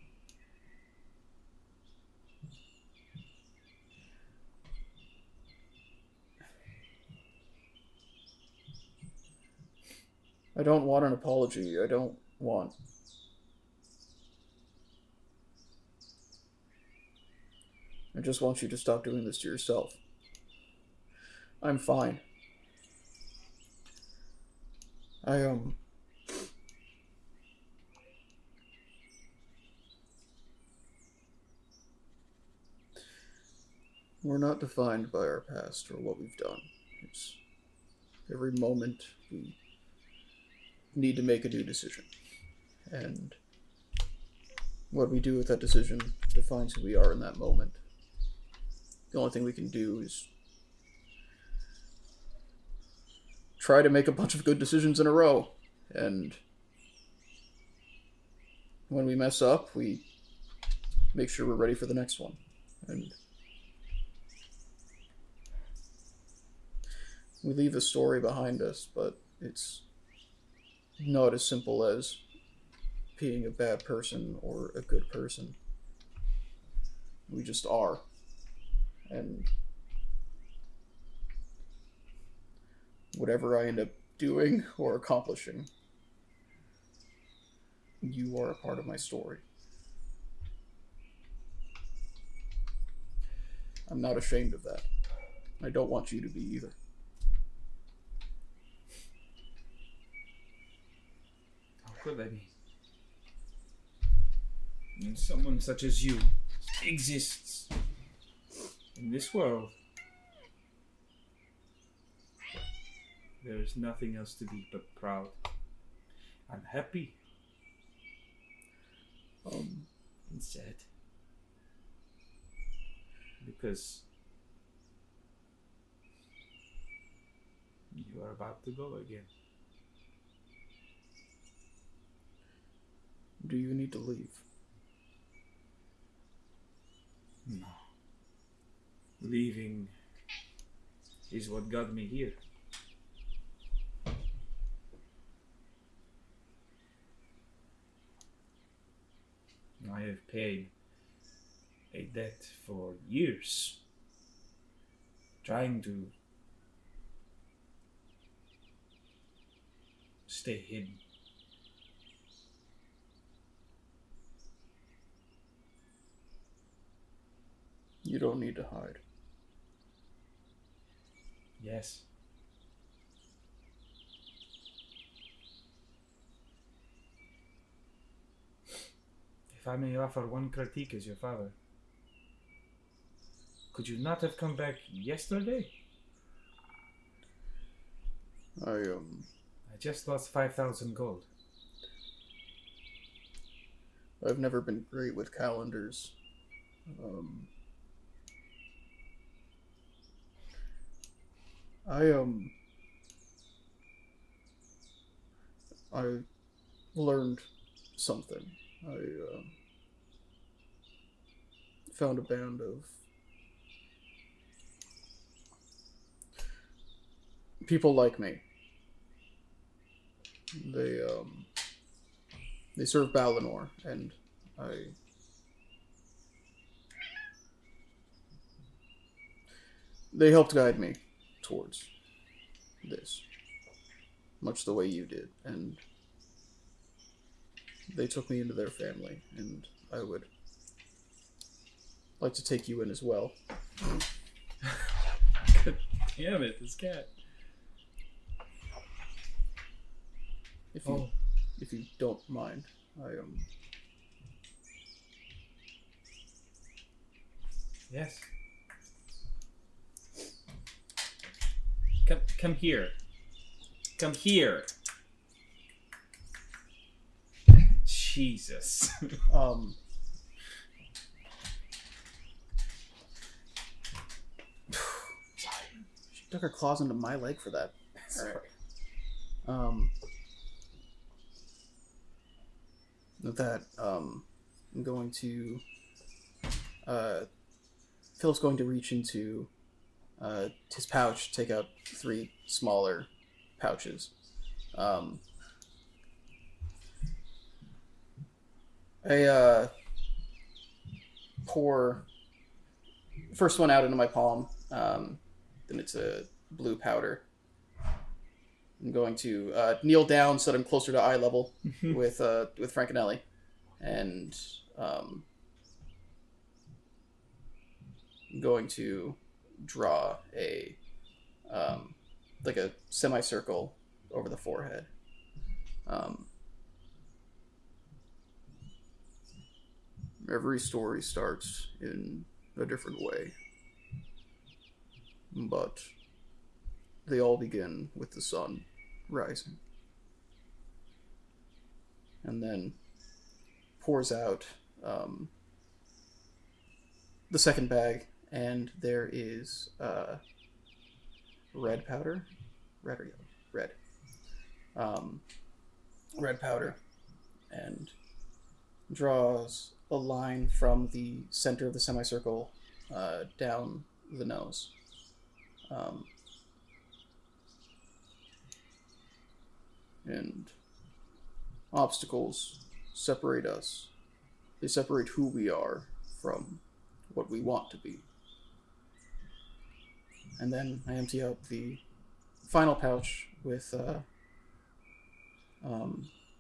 S2: want an apology. I just want you to stop doing this to yourself. I'm fine. We're not defined by our past or what we've done. It's every moment we need to make a new decision. And what we do with that decision defines who we are in that moment. The only thing we can do is try to make a bunch of good decisions in a row. And when we mess up, we make sure we're ready for the next one. And we leave a story behind us, but it's not as simple as being a bad person or a good person. We just are. And whatever I end up doing or accomplishing, you are a part of my story. I'm not ashamed of that. I don't want you to be either.
S1: How could I be? And someone such as you exists in this world. There is nothing else to be but proud. I'm happy. And sad. Because you are about to go again.
S2: Do you need to leave?
S1: No. Leaving is what got me here. I have paid a debt for years, trying to stay hidden.
S2: You don't need to hide.
S1: Yes. If I may offer one critique as your father, could you not have come back yesterday?
S2: I
S1: just lost 5,000 gold.
S2: I've never been great with calendars. I learned something. I found a band of people like me. They serve Balinor, and they helped guide me towards this, much the way you did, and they took me into their family, and I would like to take you in as well.
S1: Damn it, this cat.
S2: If you don't mind,
S1: Yes. Come here. Come here. Jesus.
S2: She took her claws into my leg for that.
S1: Sorry.
S2: With that, I'm going to Phil's going to reach into his pouch, take out 3 smaller pouches. I pour first one out into my palm. Then it's a blue powder. I'm going to kneel down so that I'm closer to eye level with Frankenelli, and I'm going to draw a like a semicircle over the forehead. Every story starts in a different way, but they all begin with the sun rising. And then pours out the second bag, and there is red powder. Red or yellow? Red. Red powder. And draws a line from the center of the semicircle down the nose. And obstacles separate us. They separate who we are from what we want to be. And then I empty out the final pouch with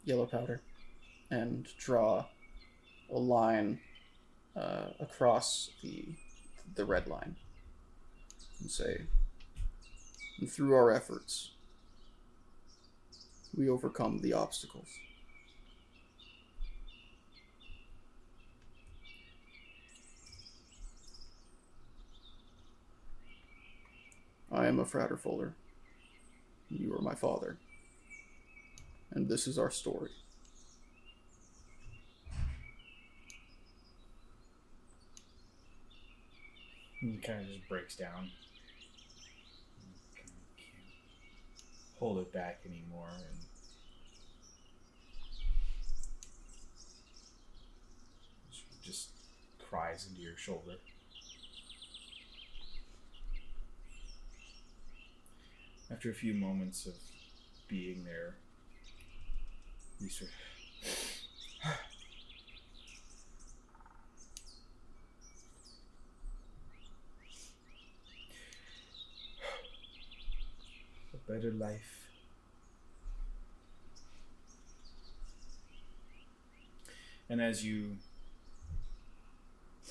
S2: yellow powder and draw a line across the red line and say, and through our efforts, we overcome the obstacles. I am a Frater Fuller. You are my father. And this is our story.
S1: He kind of just breaks down. Can't hold it back anymore, and just cries into your shoulder. After a few moments of being there, you sort of a better life. And as you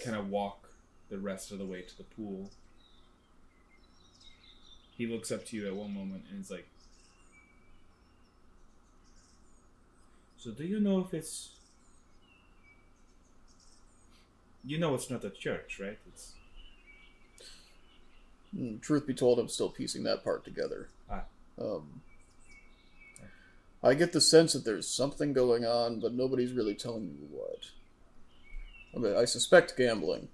S1: kind of walk the rest of the way to the pool, he looks up to you at one moment and is like, so do you know if it's... You know it's not a church, right? It's...
S2: Truth be told, I'm still piecing that part together.
S1: Ah.
S2: I get the sense that there's something going on, but nobody's really telling me what. I mean, I suspect gambling.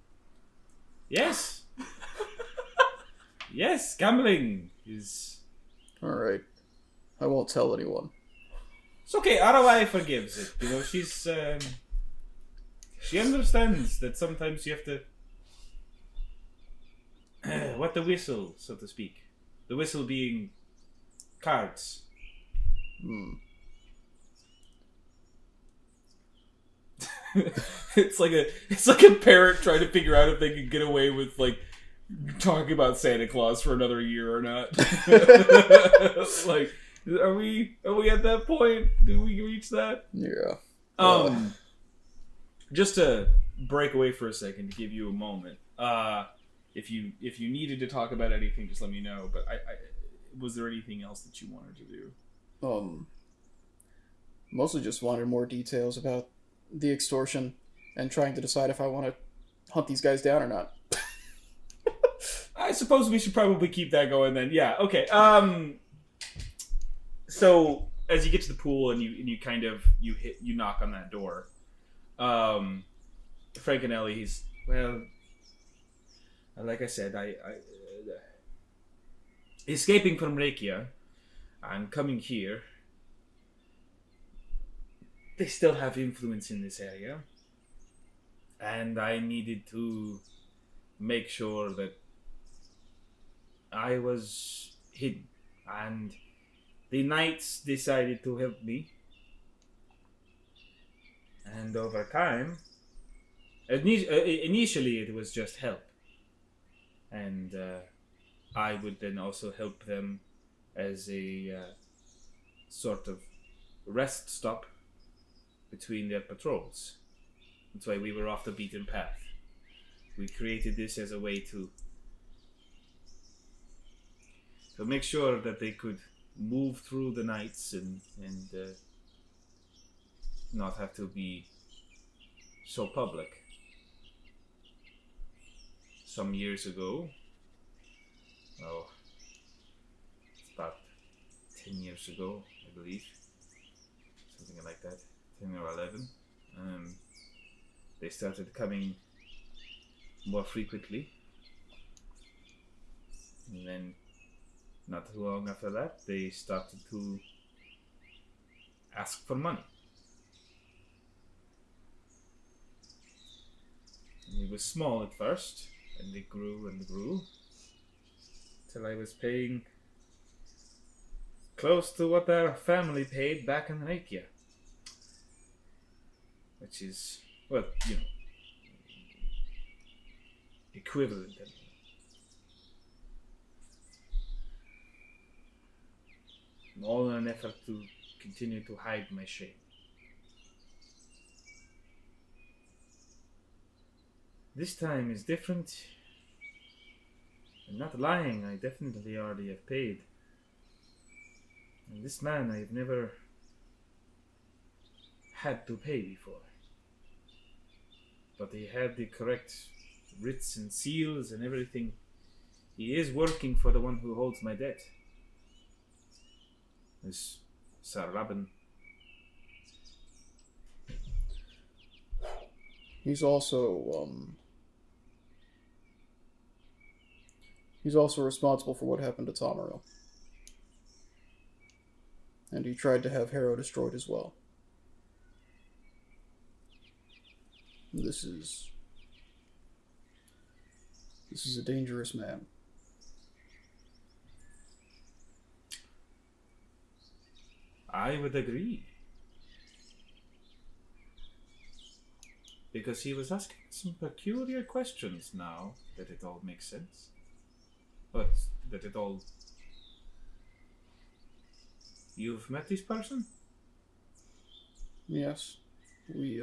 S1: Yes! Yes, gambling is...
S2: Alright. I won't tell anyone.
S1: It's okay, Arwen forgives it. You know, she's... she understands that sometimes you have to... wet the whistle, so to speak. The whistle being cards. It's like a parent trying to figure out if they can get away with like talking about Santa Claus for another year or not. Like, are we at that point? Did we reach that?
S2: Yeah.
S1: Just to break away for a second to give you a moment. If you needed to talk about anything, just let me know. But I was there anything else that you wanted to do?
S2: Mostly just wanted more details about the extortion and trying to decide if I want to hunt these guys down or not.
S1: I suppose we should probably keep that going then. Yeah, okay. So as you get to the pool and you knock on that door, Frank and Ellie, he's, well, like I said, I escaping from Rekia and coming here, they still have influence in this area, and I needed to make sure that I was hidden, and the knights decided to help me, and over time, initially it was just help, and I would then also help them as a sort of rest stop between their patrols. That's why we were off the beaten path. We created this as a way to make sure that they could move through the nights and not have to be so public. Some years ago, it's about 10 years ago, I believe, something like that, 10 or 11, they started coming more frequently, and then not too long after that they started to ask for money. And it was small at first, and they grew and grew till I was paying close to what our family paid back in Rekia, which is, well, you know, equivalent. All in an effort to continue to hide my shame. This time is different. I'm not lying, I definitely already have paid. And this man I've never had to pay before. But he had the correct writs and seals and everything. He is working for the one who holds my debt. This Sir Rabin.
S2: He's also responsible for what happened to Tomaril. And he tried to have Harrow destroyed as well. This is a dangerous man.
S1: I would agree. Because he was asking some peculiar questions now that it all makes sense. But that it all... You've met this person?
S2: Yes. We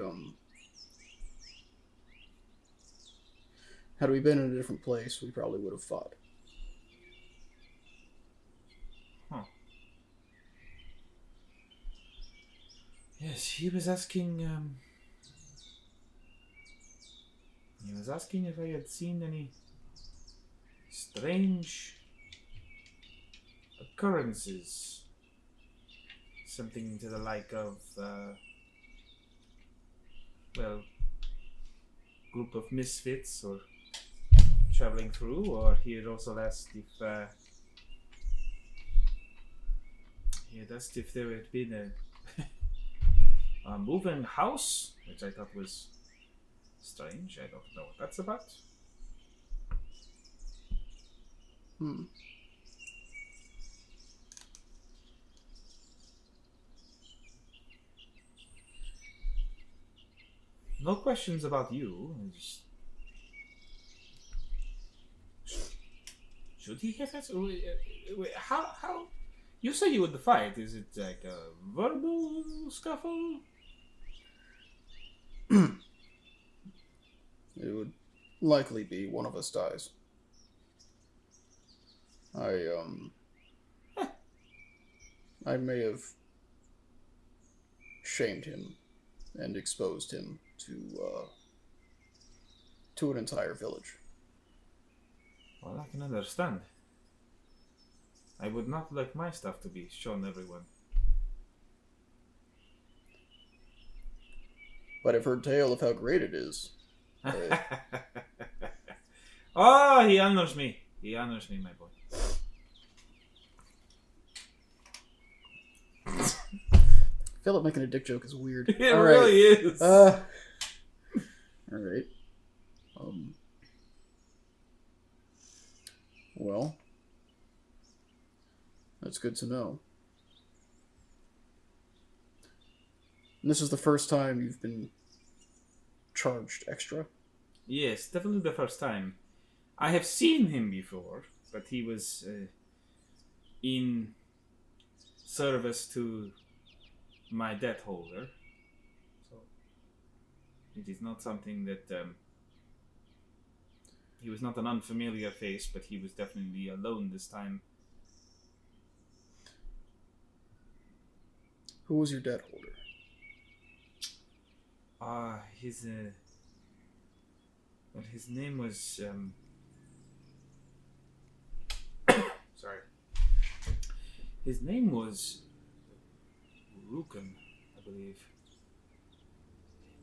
S2: Had we been in a different place, we probably would have fought.
S1: Huh. Yes, he was asking. He was asking if I had seen any strange occurrences. Something to the like of, well, group of misfits or traveling through, or he had also asked if, there had been a moving house, which I thought was strange. I don't know what that's about. No questions about you. Should he have asked? Wait, how? You say you would fight. Is it like a verbal scuffle?
S2: It would likely be one of us dies. I may have shamed him and exposed him to an entire village.
S1: Well, I can understand. I would not like my stuff to be shown everyone.
S2: But I've heard tale of how great it is.
S1: Oh, he honors me. He honors me, my boy.
S2: I feel like making a dick joke is weird.
S1: It really is.
S2: All right. Well, that's good to know. And this is the first time you've been charged extra?
S1: Yes, definitely the first time. I have seen him before, but he was in service to my debt holder. So it is not something that he was not an unfamiliar face, but he was definitely alone this time.
S2: Who was your debt holder?
S1: His name was sorry. His name was Rukan, I believe.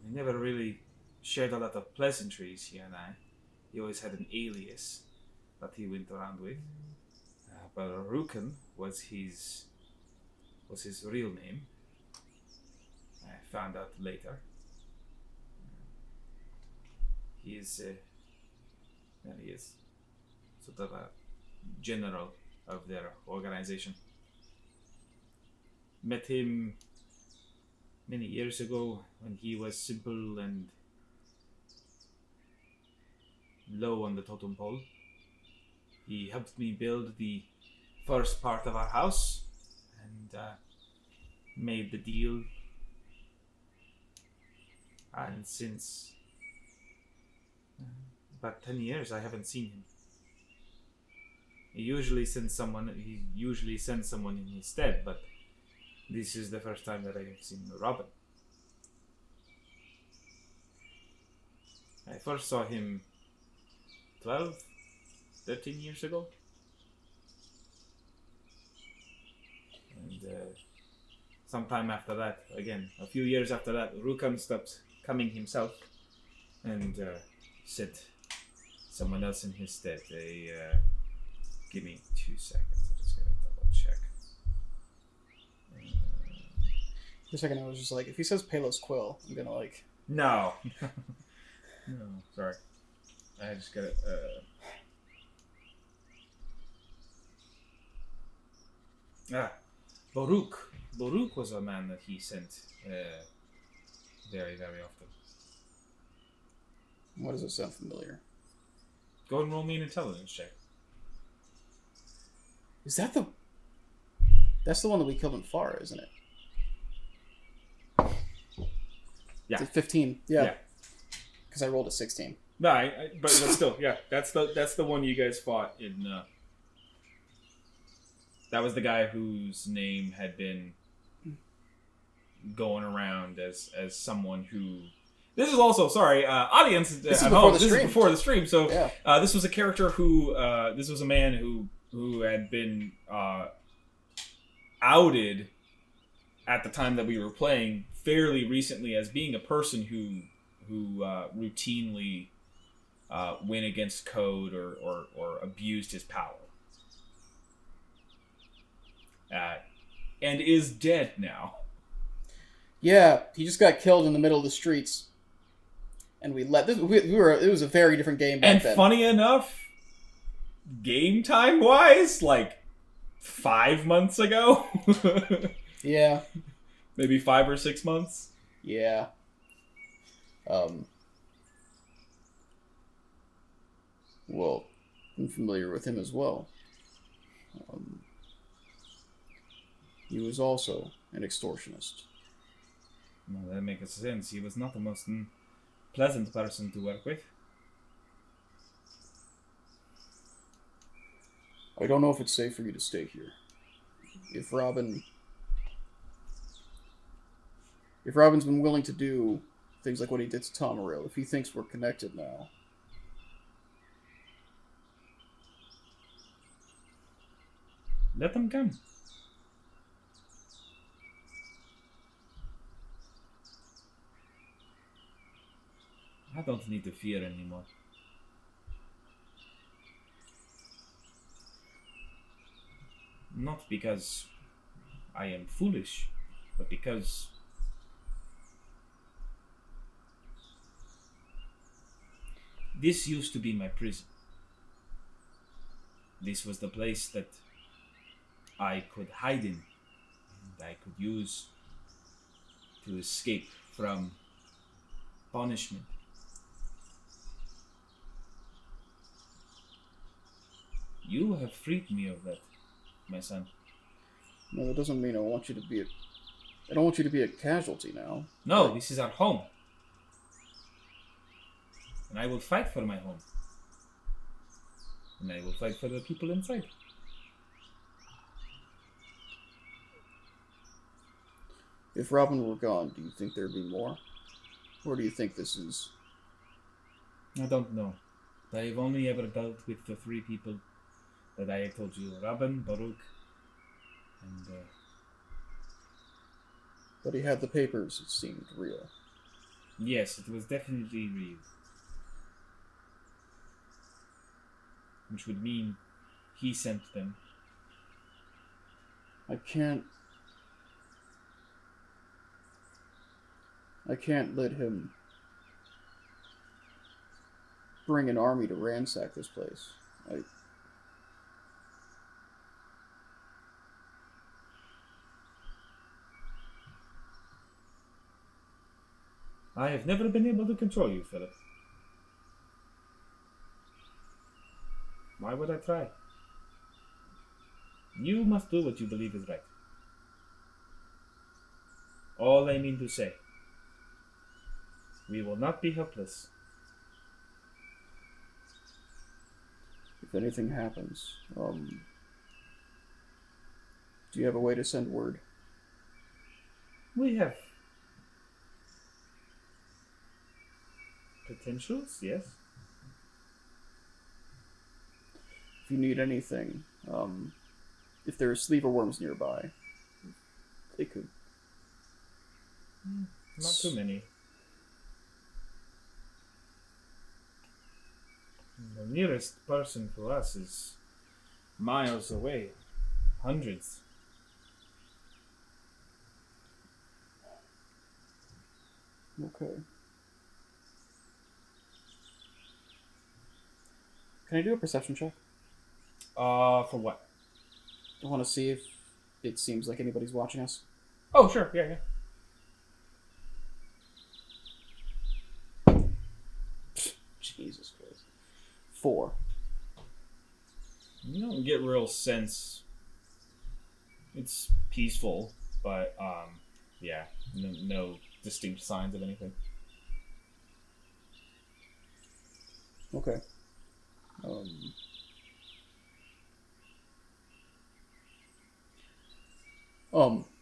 S1: We never really shared a lot of pleasantries, he and I. He always had an alias that he went around with. But Rukan was his real name. I found out later. He is sort of a general of their organization. Met him many years ago when he was simple and low on the totem pole. He helped me build the first part of our house and made the deal. And since about 10 years, I haven't seen him. He usually sends someone in his stead, but this is the first time that I have seen Robin. I first saw him 12, 13 years ago. And sometime after that, again, a few years after that, Rukan stopped coming himself and sent someone else in his stead. Give me 2 seconds. I just gotta double check.
S2: For a second, I was just like, if he says Palos Quill, I'm gonna like.
S1: No. No, sorry. I just gotta. Boruk. Boruk was a man that he sent very, very often.
S2: Why does it sound familiar?
S1: Go and roll me an intelligence check.
S2: Is that the... That's the one that we killed in Far, isn't it?
S1: Yeah.
S2: It's 15. Yeah.
S1: Yeah.
S2: Because I rolled a 16.
S1: No, but still, yeah, that's the one you guys fought in. That was the guy whose name had been going around as someone who. This is also audience.
S2: This is
S1: at
S2: before
S1: home.
S2: the
S1: This
S2: stream.
S1: is before the stream. So
S2: Yeah.
S1: this was a character who. This was a man who had been outed at the time that we were playing fairly recently as being a person who routinely went against code or abused his power. And is dead now.
S2: Yeah, he just got killed in the middle of the streets. And we let this. It was a very different game back
S1: And
S2: then.
S1: funny enough, game time wise, like 5 months ago,
S2: Yeah.
S1: maybe 5 or 6 months.
S2: Yeah. Well, I'm familiar with him as well. He was also an extortionist.
S1: Well, that makes sense. He was not the most pleasant person to work with.
S2: I don't know if it's safe for you to stay here. If Robin's been willing to do things like what he did to Tomaril, if he thinks we're connected now,
S1: Let them come. I don't need to fear anymore. Not because I am foolish, but because this used to be my prison. This was the place that I could hide in, and I could use to escape from punishment. You have freed me of that, my son.
S2: no, that doesn't mean I want you to be I don't want you to be a casualty now.
S1: No, this is our home. And I will fight for my home. And I will fight for the people inside.
S2: If Robin were gone, do you think there'd be more? Or do you think this is...
S1: I don't know. I have only ever dealt with the 3 people that I have told you. Robin, Baruch, and...
S2: But he had the papers, it seemed real.
S1: Yes, it was definitely real. Which would mean he sent them.
S2: I can't let him bring an army to ransack this place.
S1: I have never been able to control you, Philip. Why would I try? You must do what you believe is right. All I mean to say, we will not be helpless.
S2: If anything happens, do you have a way to send word?
S1: We have potentials, yes.
S2: If you need anything, if there are sleeper worms nearby, they could...
S1: Not too many. The nearest person to us is miles away. Hundreds.
S2: Okay. Can I do a perception check?
S1: For what?
S2: I want to see if it seems like anybody's watching us.
S1: Oh, sure. Yeah.
S2: Jesus Christ. 4.
S1: You don't get real sense. It's peaceful, but yeah, no distinct signs of anything.
S2: Okay.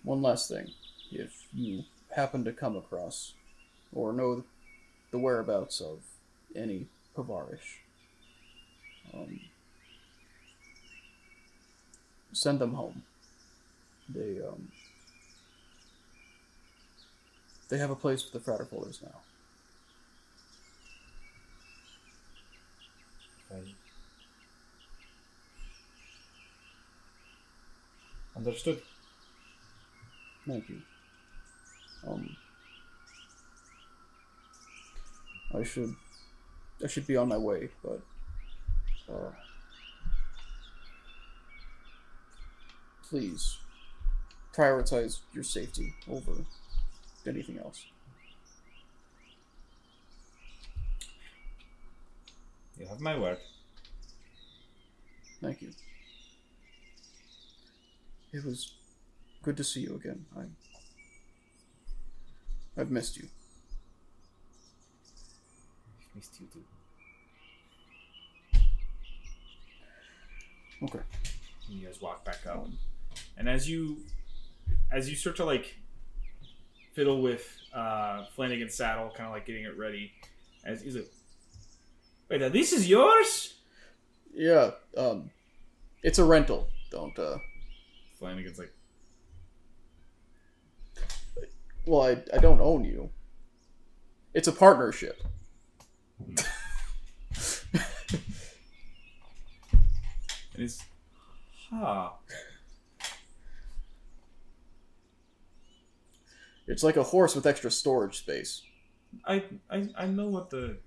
S2: One last thing. If you happen to come across or know the whereabouts of any Pavarish, send them home. They have a place with the Fratterfolders now.
S1: Understood.
S2: Thank you. I should be on my way, but please prioritize your safety over anything else.
S1: You have my word.
S2: Thank you. It was good to see you again. I've missed you.
S1: Missed you too.
S2: Okay.
S1: And you guys walk back up, and as you start to like fiddle with Flanagan's saddle, kind of like getting it ready, as he's like, "Wait, now this is yours?"
S2: Yeah. It's a rental. Don't.
S1: Flanagan's like,
S2: Well, I don't own you. It's a partnership.
S1: and he's, "Huh."
S2: It's like a horse with extra storage space.
S1: I know what the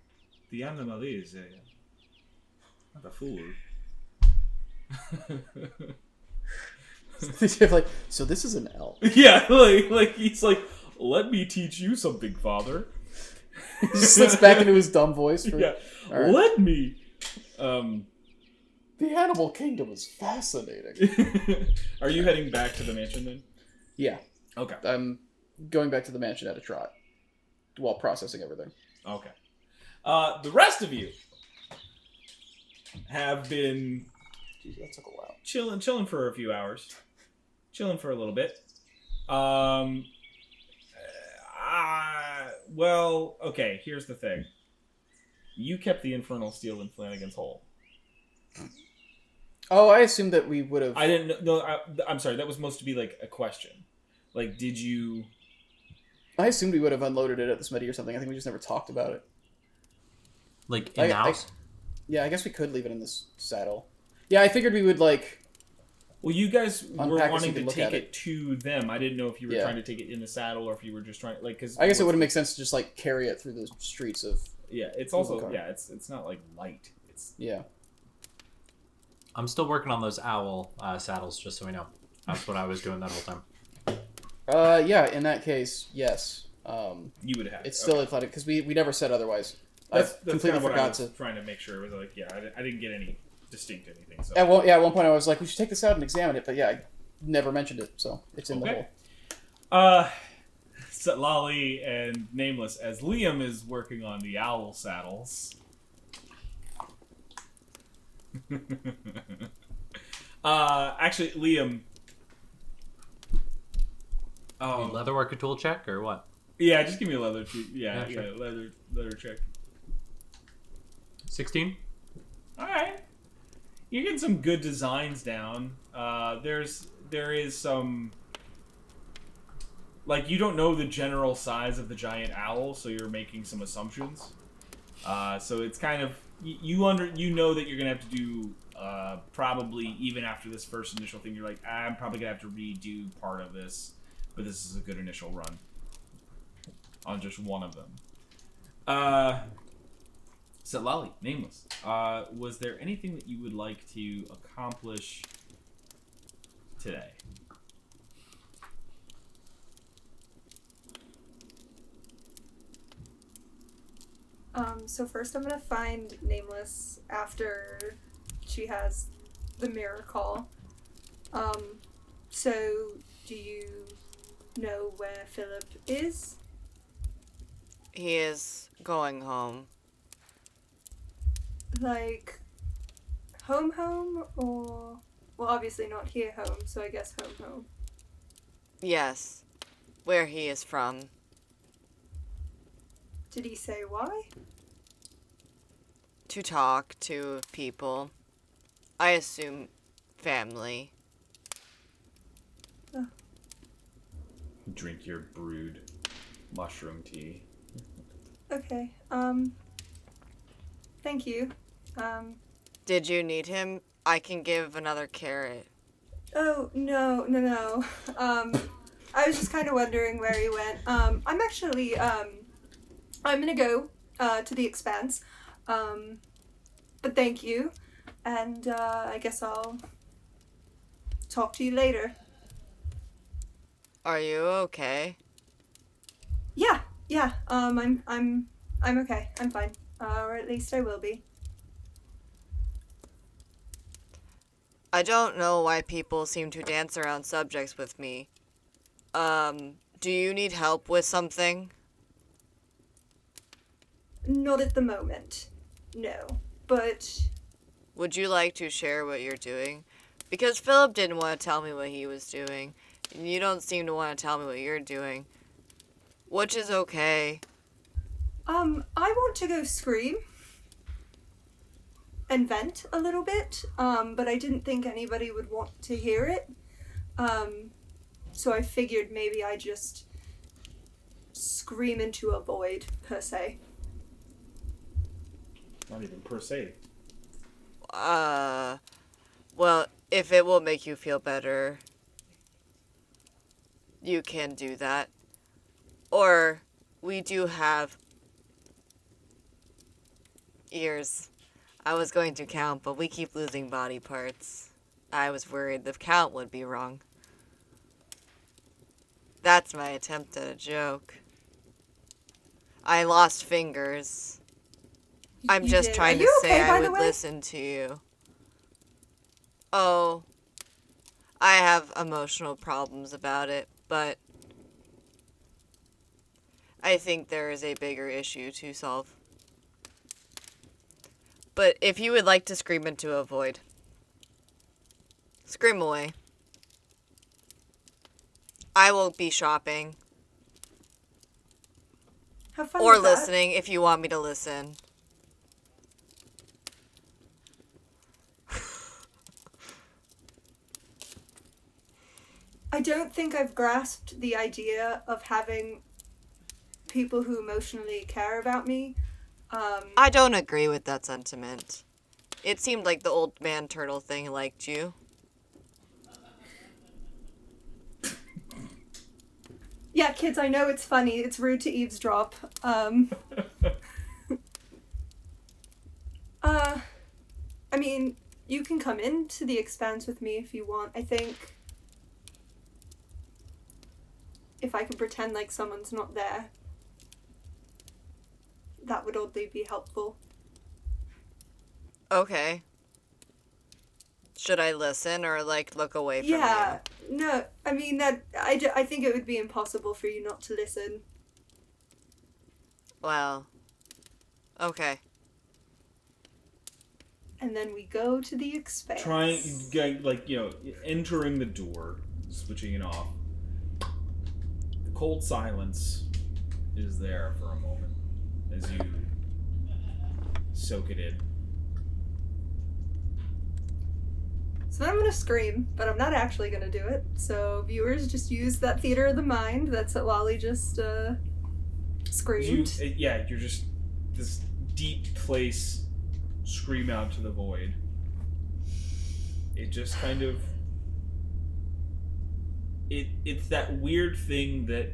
S1: animal is. Not a fool.
S2: Like, so this is an elk.
S1: Yeah, like he's like, "Let me teach you something, father."
S2: He just slips back into his dumb voice.
S1: Yeah,
S2: All right.
S1: let me.
S2: The animal kingdom is fascinating.
S1: Are you heading back to the mansion then?
S2: Yeah.
S1: Okay.
S2: I'm going back to the mansion at a trot while processing everything.
S1: Okay. The rest of you have been
S2: Jeez, that took a while.
S1: chilling for a few hours, chilling for a little bit. Well, okay. Here's the thing. You kept the infernal steel in Flanagan's hole.
S2: Oh, I assumed that we would have.
S1: I didn't know. I'm sorry. That was supposed to be like a question. Like, did you?
S2: I assumed we would have unloaded it at the smithy or something. I think we just never talked about it.
S3: Like in the house?
S2: Yeah, I guess we could leave it in this saddle. Yeah, I figured we would like.
S1: Well, you guys were
S2: Unpack it so
S1: wanting
S2: you
S1: to
S2: can look
S1: take
S2: at
S1: it to them. I didn't know if you were
S2: Yeah.
S1: trying to take it in the saddle or if you were just trying, like, because
S2: I guess it would make sense to just like carry it through the streets of.
S1: Yeah, it's also
S2: Okay.
S1: yeah, it's not like light. It's
S2: Yeah.
S3: I'm still working on those owl saddles, just so we know. That's what I was doing that whole time.
S2: Yeah. In that case, yes.
S1: you would have.
S2: It's still athletic because we never said otherwise.
S1: That's
S2: I completely
S1: kind of what I
S2: forgot
S1: was
S2: to.
S1: trying to make sure. It was like, yeah, I didn't get any distinct anything. So
S2: At one point I was like, we should take this out and examine it, but yeah, I never mentioned it, so it's in the
S1: Okay.
S2: hole.
S1: Lolly and Nameless, as Liam is working on the owl saddles. Actually, Liam. Oh,
S3: Leatherworker tool check or what?
S1: yeah, just give me a leather. Yeah,
S3: Yeah, sure.
S1: leather check.
S3: 16?
S1: All right, you're getting some good designs down. There is some. Like, you don't know the general size of the giant owl, so you're making some assumptions. So it's kind of you know that you're gonna have to do probably even after this first initial thing. You're like, I'm probably gonna have to redo part of this, but this is a good initial run on just one of them. So Lolly, Nameless, was there anything that you would like to accomplish today?
S5: So first I'm gonna find Nameless after she has the mirror call. So do you know where Philip is?
S4: He is going home.
S5: Like, home, or... Well, obviously not here home, so I guess home.
S4: Yes. Where he is from.
S5: Did he say why?
S4: To talk to people. I assume family.
S5: Oh.
S1: Drink your brewed mushroom tea.
S5: Okay, thank you.
S4: Did you need him? I can give another carrot.
S5: Oh, no. I was just kind of wondering where he went. I'm actually, I'm gonna go, to the Expanse. But thank you. And, I guess I'll talk to you later.
S4: Are you okay?
S5: Yeah, I'm okay. I'm fine. Or at least I will be.
S4: I don't know why people seem to dance around subjects with me. Do you need help with something?
S5: Not at the moment. No. But...
S4: Would you like to share what you're doing? Because Philip didn't want to tell me what he was doing. And you don't seem to want to tell me what you're doing. Which is okay.
S5: I want to go scream. And vent a little bit. But I didn't think anybody would want to hear it. So I figured maybe I just scream into a void, per se.
S1: Not even per se.
S4: Well, if it will make you feel better, you can do that. Or, we do have ears. I was going to count, but we keep losing body parts. I was worried the count would be wrong. That's my attempt at a joke. I lost fingers. I'm
S5: You
S4: just
S5: did.
S4: trying
S5: Are
S4: to
S5: you
S4: say
S5: okay, by
S4: I
S5: the
S4: would
S5: way?
S4: listen to you. Oh, I have emotional problems about it, but I think there is a bigger issue to solve. But if you would like to scream into a void, scream away. I will be shopping.
S5: Have fun
S4: Or
S5: with that.
S4: listening if you want me to listen.
S5: I don't think I've grasped the idea of having people who emotionally care about me.
S4: I don't agree with that sentiment. It seemed like the old man turtle thing liked you.
S5: Yeah, kids, I know it's funny. It's rude to eavesdrop. I mean, you can come into the Expanse with me if you want. I think if I can pretend like someone's not there, that would oddly be helpful.
S4: Okay. Should I listen or, look away from
S5: Yeah, no, I mean, I think it would be impossible for you not to listen.
S4: you? Well, okay.
S5: And then we go to the Expanse.
S1: Entering the door, switching it off. The cold silence is there for a moment as you soak it in.
S5: So then I'm gonna scream, but I'm not actually gonna do it. So viewers, just use that theater of the mind. That's what Lolly just screamed.
S1: You're just this deep place, scream out to the void. It just kind of it's that weird thing that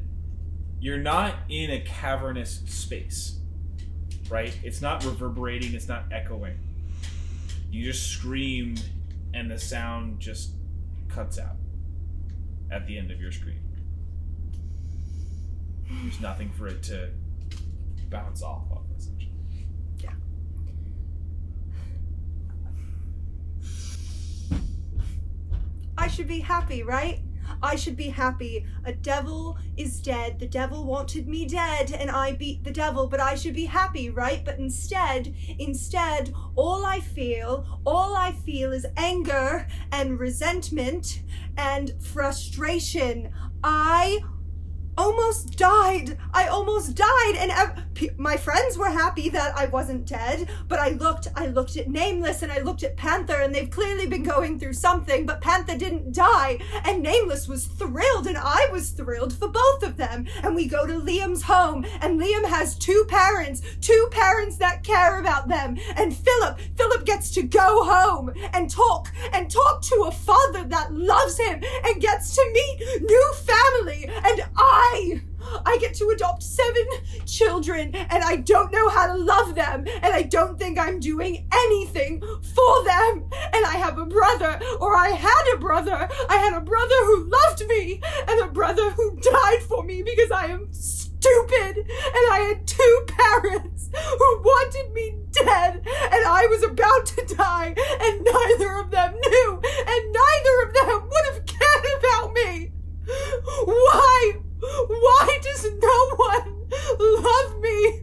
S1: you're not in a cavernous space, right? It's not reverberating, it's not echoing. You just scream and the sound just cuts out at the end of your scream. There's nothing for it to bounce off of, essentially.
S5: Yeah. I should be happy, right? I should be happy. A devil is dead. The devil wanted me dead, and I beat the devil, but I should be happy, right? But instead, all I feel is anger and resentment and frustration. I almost died, and my friends were happy that I wasn't dead, but I looked at Nameless and I looked at Panther, and they've clearly been going through something, but Panther didn't die, and Nameless was thrilled, and I was thrilled for both of them. And we go to Liam's home, and Liam has two parents that care about them, and Philip gets to go home and talk to a father that loves him and gets to meet new family, and I get to adopt 7 children, and I don't know how to love them, and I don't think I'm doing anything for them. And I have a brother, or I had a brother. I had a brother who loved me, and a brother who died for me because I am stupid. And I had 2 parents who wanted me dead, and I was about to die, and neither of them knew, and neither of them would have cared about me. Why does no one love me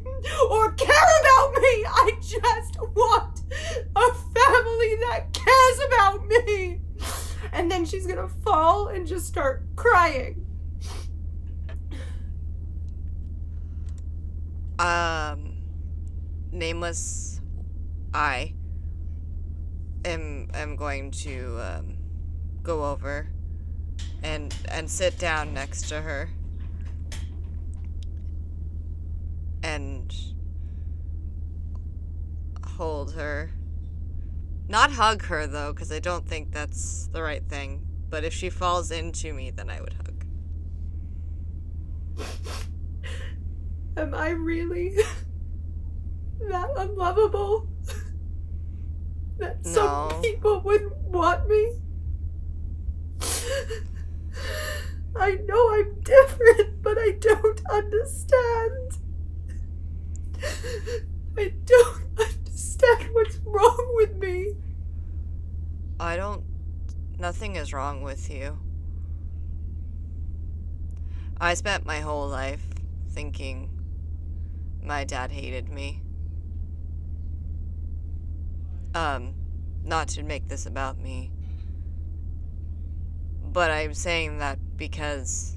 S5: or care about me? I just want a family that cares about me. And then she's gonna fall and just start crying.
S4: Nameless, I am going to go over and sit down next to her and hold her. Not hug her, though, because I don't think that's the right thing. But if she falls into me, then I would hug.
S5: Am I really that unlovable that some people wouldn't want me? I know I'm different, but I don't understand. I don't understand what's wrong with me.
S4: Nothing is wrong with you. I spent my whole life thinking my dad hated me. Not to make this about me, but I'm saying that because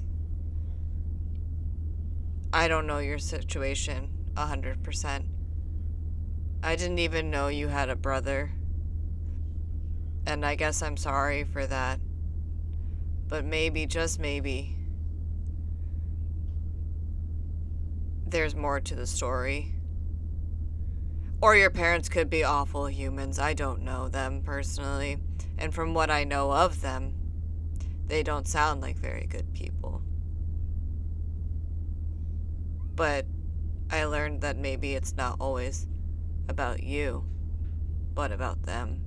S4: I don't know your situation 100%. I didn't even know you had a brother, and I guess I'm sorry for that. But maybe, just maybe, there's more to the story. Or your parents could be awful humans. I don't know them personally. And from what I know of them, they don't sound like very good people. But I learned that maybe it's not always about you, but about them.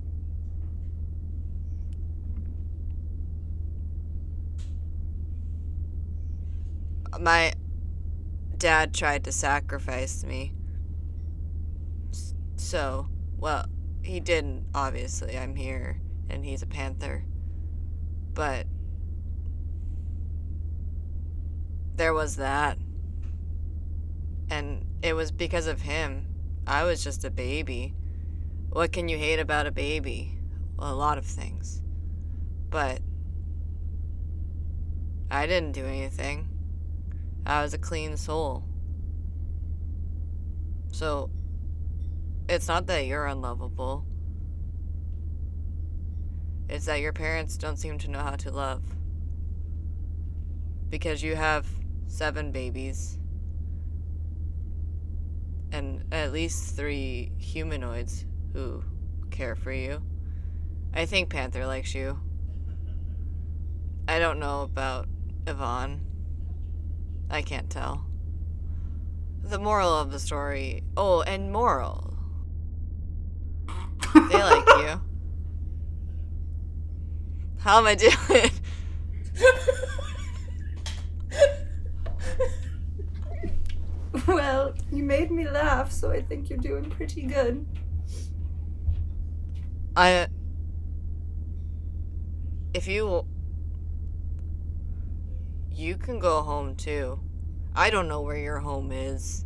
S4: My dad tried to sacrifice me. So, well, he didn't, obviously. I'm here, and he's a panther. But there was that. And it was because of him. I was just a baby. What can you hate about a baby? Well, a lot of things. But I didn't do anything. I was a clean soul. So, it's not that you're unlovable. It's that your parents don't seem to know how to love. Because you have 7 babies. And at least 3 humanoids who care for you. I think Panther likes you. I don't know about Yvonne. I can't tell. The moral of the story... Oh, and moral. They like you. How am I doing?
S5: Well, you made me laugh, so I think you're doing pretty good.
S4: If you you can go home too. I don't know where your home is.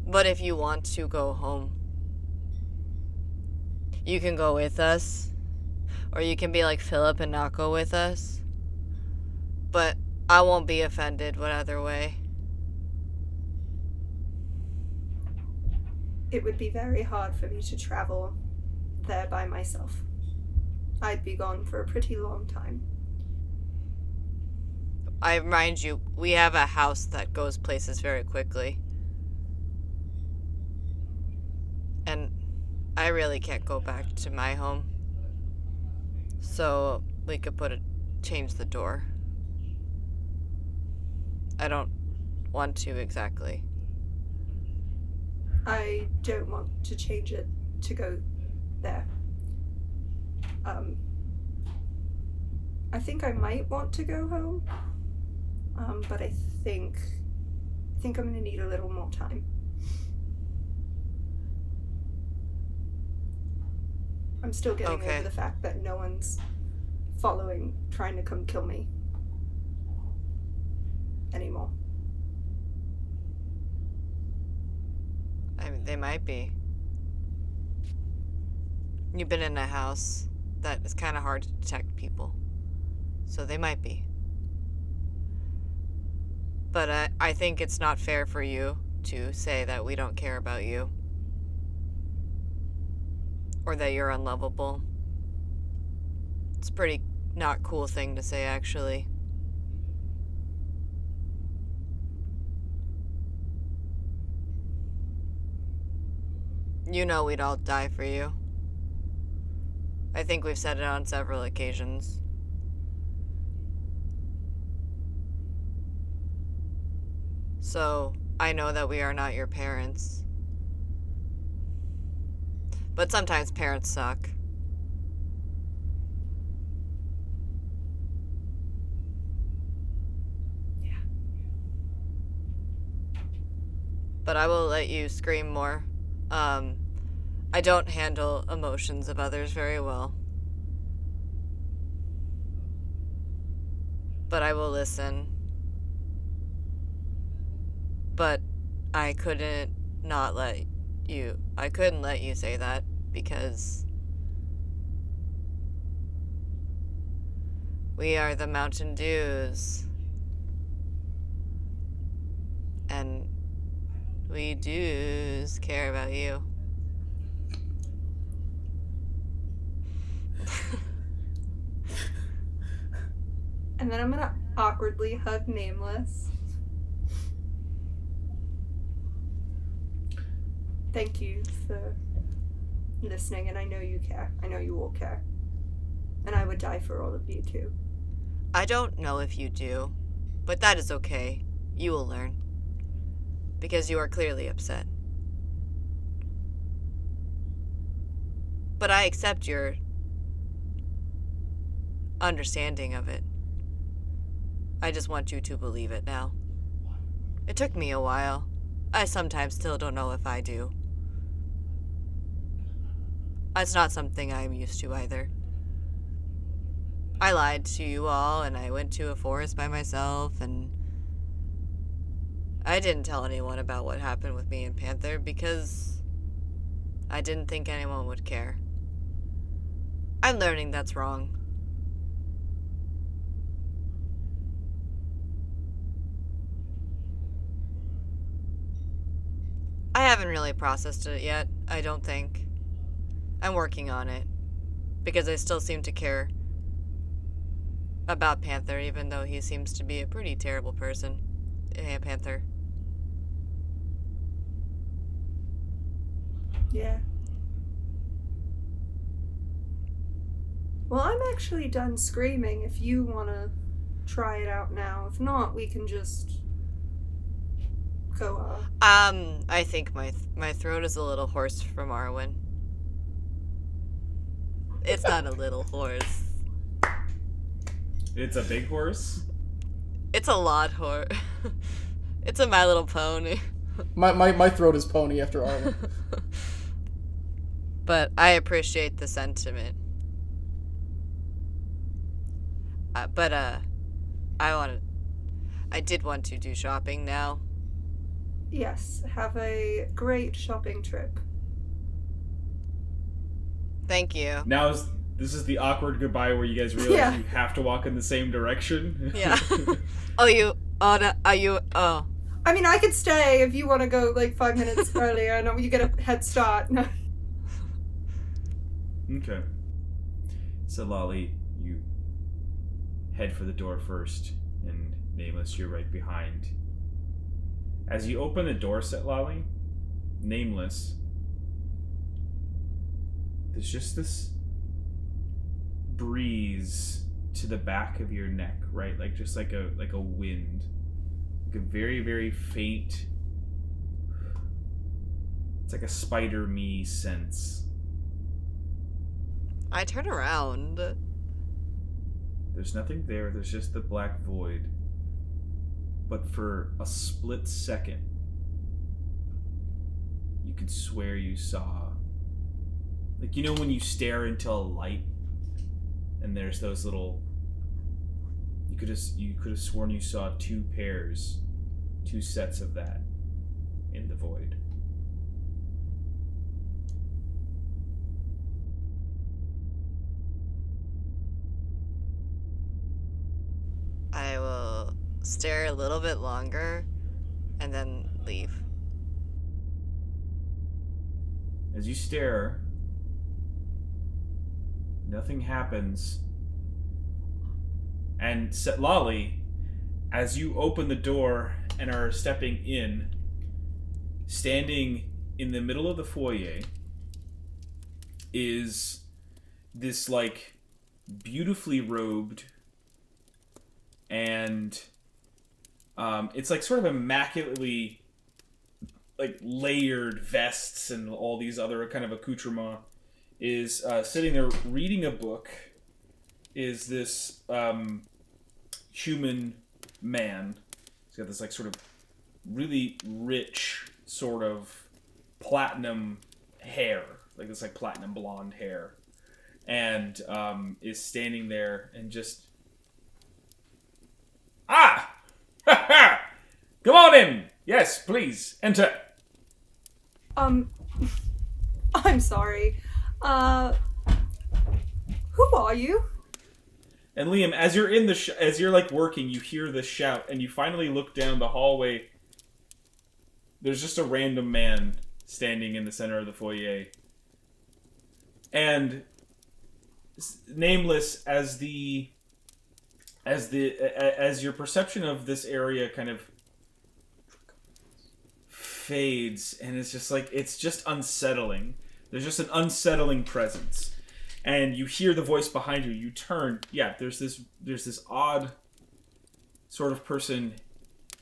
S4: But if you want to go home, you can go with us. Or you can be like Philip and not go with us. But I won't be offended whatever way.
S5: It would be very hard for me to travel there by myself. I'd be gone for a pretty long time.
S4: I remind you, we have a house that goes places very quickly. And I really can't go back to my home. So we could change the door. I don't want to exactly.
S5: I don't want to change it to go there. I think I might want to go home. But I think I'm gonna need a little more time. I'm still getting over the fact that no one's trying to come kill me anymore.
S4: I mean, they might be. You've been in a house that is kind of hard to detect people. So they might be. But I think it's not fair for you to say that we don't care about you. Or that you're unlovable. It's a pretty not cool thing to say, actually. You know we'd all die for you. I think we've said it on several occasions. So, I know that we are not your parents. But sometimes parents suck.
S5: Yeah.
S4: But I will let you scream more. I don't handle emotions of others very well. But I will listen. But I couldn't let you say that because we are the Mountain Dews. And we do's care about you.
S5: And then I'm gonna awkwardly hug Nameless. Thank you for listening, and I know you care. I know you all care. And I would die for all of you too.
S4: I don't know if you do, but that is okay. You will learn. Because you are clearly upset. But I accept your understanding of it. I just want you to believe it now. It took me a while. I sometimes still don't know if I do. It's not something I'm used to either. I lied to you all, and I went to a forest by myself, and I didn't tell anyone about what happened with me and Panther because I didn't think anyone would care. I'm learning that's wrong. I haven't really processed it yet, I don't think. I'm working on it, because I still seem to care about Panther, even though he seems to be a pretty terrible person. Yeah, Panther.
S5: Yeah. Well, I'm actually done screaming if you want to try it out now. If not, we can just go off.
S4: I think my throat is a little hoarse from Arwen. It's not a little hoarse.
S1: It's a big horse.
S4: It's a lot hoarse. It's a My Little Pony.
S2: My throat is pony after Arwen.
S4: But I appreciate the sentiment. But I did want to do shopping now.
S5: Yes, have a great shopping trip.
S4: Thank you.
S1: Now this is the awkward goodbye where you guys realize
S5: Yeah.
S1: you have to walk in the same direction.
S4: Yeah. Are you? Oh.
S5: I mean, I could stay if you want to go like 5 minutes earlier and you get a head start. No.
S1: Okay. So Lolly, you head for the door first, and Nameless, you're right behind. As you open the door set, Lolly, Nameless, there's just this breeze to the back of your neck, right? Like just like a wind. Like a very, very faint, it's like a spider-me sense.
S4: I turn around.
S1: There's nothing there, there's just the black void. But for a split second, you could swear you saw, like, you know when you stare into a light and there's those little, you could have sworn you saw two sets of that in the void.
S4: I will stare a little bit longer and then leave.
S1: As you stare, nothing happens. And Lolly, as you open the door and are stepping in, standing in the middle of the foyer is this, like, beautifully robed and it's like sort of immaculately like layered vests and all these other kind of accoutrements, is sitting there reading a book, is this human man. He's got this like sort of really rich sort of platinum hair, like this like platinum blonde hair, and is standing there and just come on in. Yes, please enter.
S5: I'm sorry. Who are you?
S1: And Liam, as you're in the as you're like working, you hear this shout, and you finally look down the hallway. There's just a random man standing in the center of the foyer, and Nameless, as your perception of this area kind of fades, and it's just unsettling. There's just an unsettling presence. And you hear the voice behind you. You turn. Yeah, there's this odd sort of person.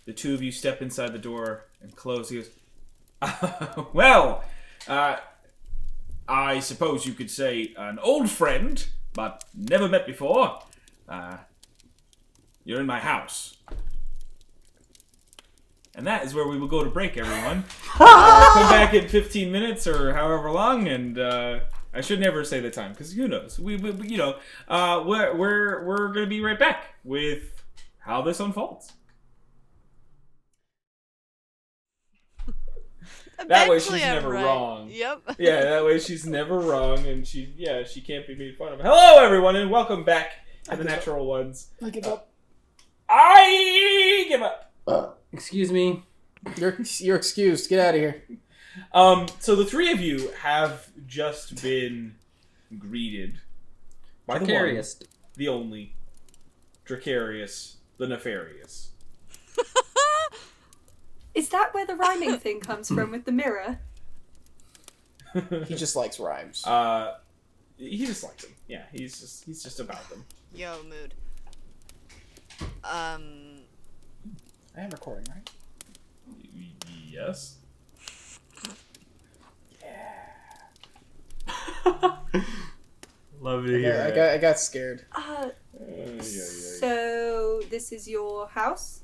S1: The two of you step inside the door and close. He goes, well, I suppose you could say an old friend, but never met before. You're in my house. And that is where we will go to break, everyone. Come back in 15 minutes or however long, and I should never say the time because who knows? We're gonna be right back with how this unfolds. That way she's
S4: Eventually I'm
S1: never
S4: right.
S1: wrong.
S4: Yep.
S1: Yeah, that way she's never wrong, and she can't be made fun of. Hello, everyone, and welcome back to the Natural Ones.
S2: I give up.
S1: I give up.
S3: Excuse me.
S2: You're excused. Get out of here.
S1: So the three of you have just been greeted by the one, the only, Dracarius, the nefarious.
S5: Is that where the rhyming thing comes from with the mirror?
S2: He just likes rhymes.
S1: He just likes them. Yeah, he's just about them.
S4: Yo, mood.
S2: I am recording, right?
S1: Yes.
S3: Love to hear it.
S2: I got scared.
S5: So this is your house?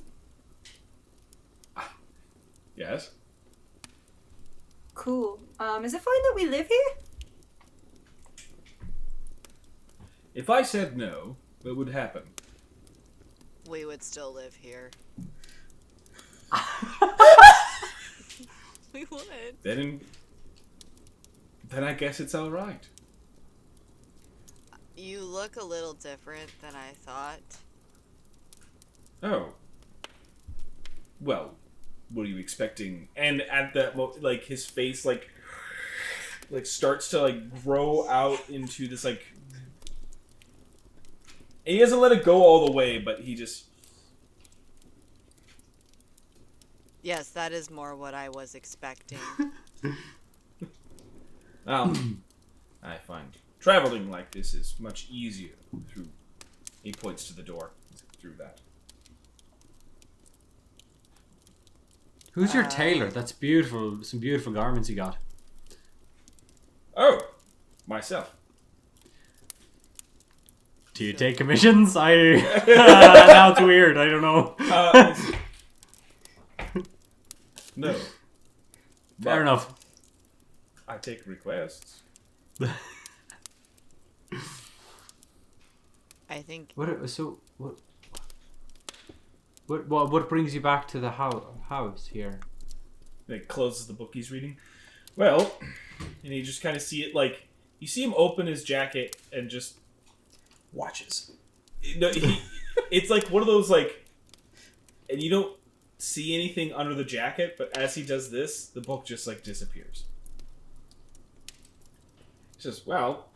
S1: Yes.
S5: Cool. Is it fine that we live here?
S1: If I said no, what would happen?
S4: we would still live here. We would.
S1: Then I guess it's all right.
S4: You look a little different than I thought.
S1: Oh. Well, what are you expecting? And at that moment, like, his face, like starts to, like, grow out into this, like... And he doesn't let it go all the way, but he just...
S4: Yes, that is more what I was expecting.
S1: Well, I find traveling like this is much easier through... He points to the door. Through that.
S3: Who's your tailor? That's beautiful. Some beautiful garments you got.
S1: Oh! Myself.
S3: Do you take commissions? Now it's weird. I don't know.
S1: No.
S3: Fair enough.
S1: I take requests.
S4: I think
S3: What brings you back to the house here?
S1: It closes the book he's reading. Well, and you just kind of see it, like, you see him open his jacket and just watches. No, it's like one of those, like, and you don't see anything under the jacket, but as he does this, the book just, like, disappears. He says, well,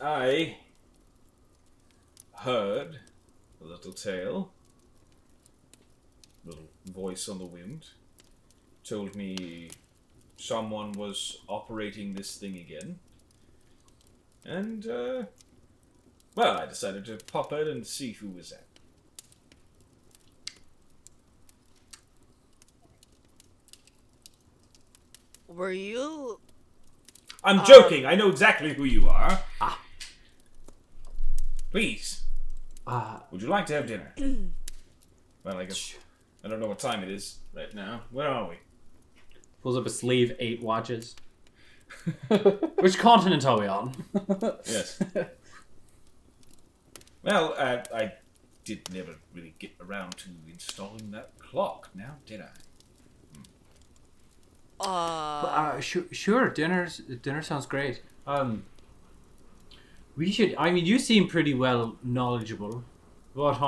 S1: I heard a little tale, little voice on the wind, told me someone was operating this thing again. And, well, I decided to pop in and see who was at.
S4: Were you...
S1: I'm joking. I know exactly who you are. Please. Would you like to have dinner? Well, I guess... I don't know what time it is right now. Where are we?
S3: Pulls up a sleeve, 8 watches. Which continent are we on?
S1: Yes. Well, I did never really get around to installing that clock now, did I?
S3: Sure. Dinner sounds great. We should. I mean, you seem pretty well knowledgeable, but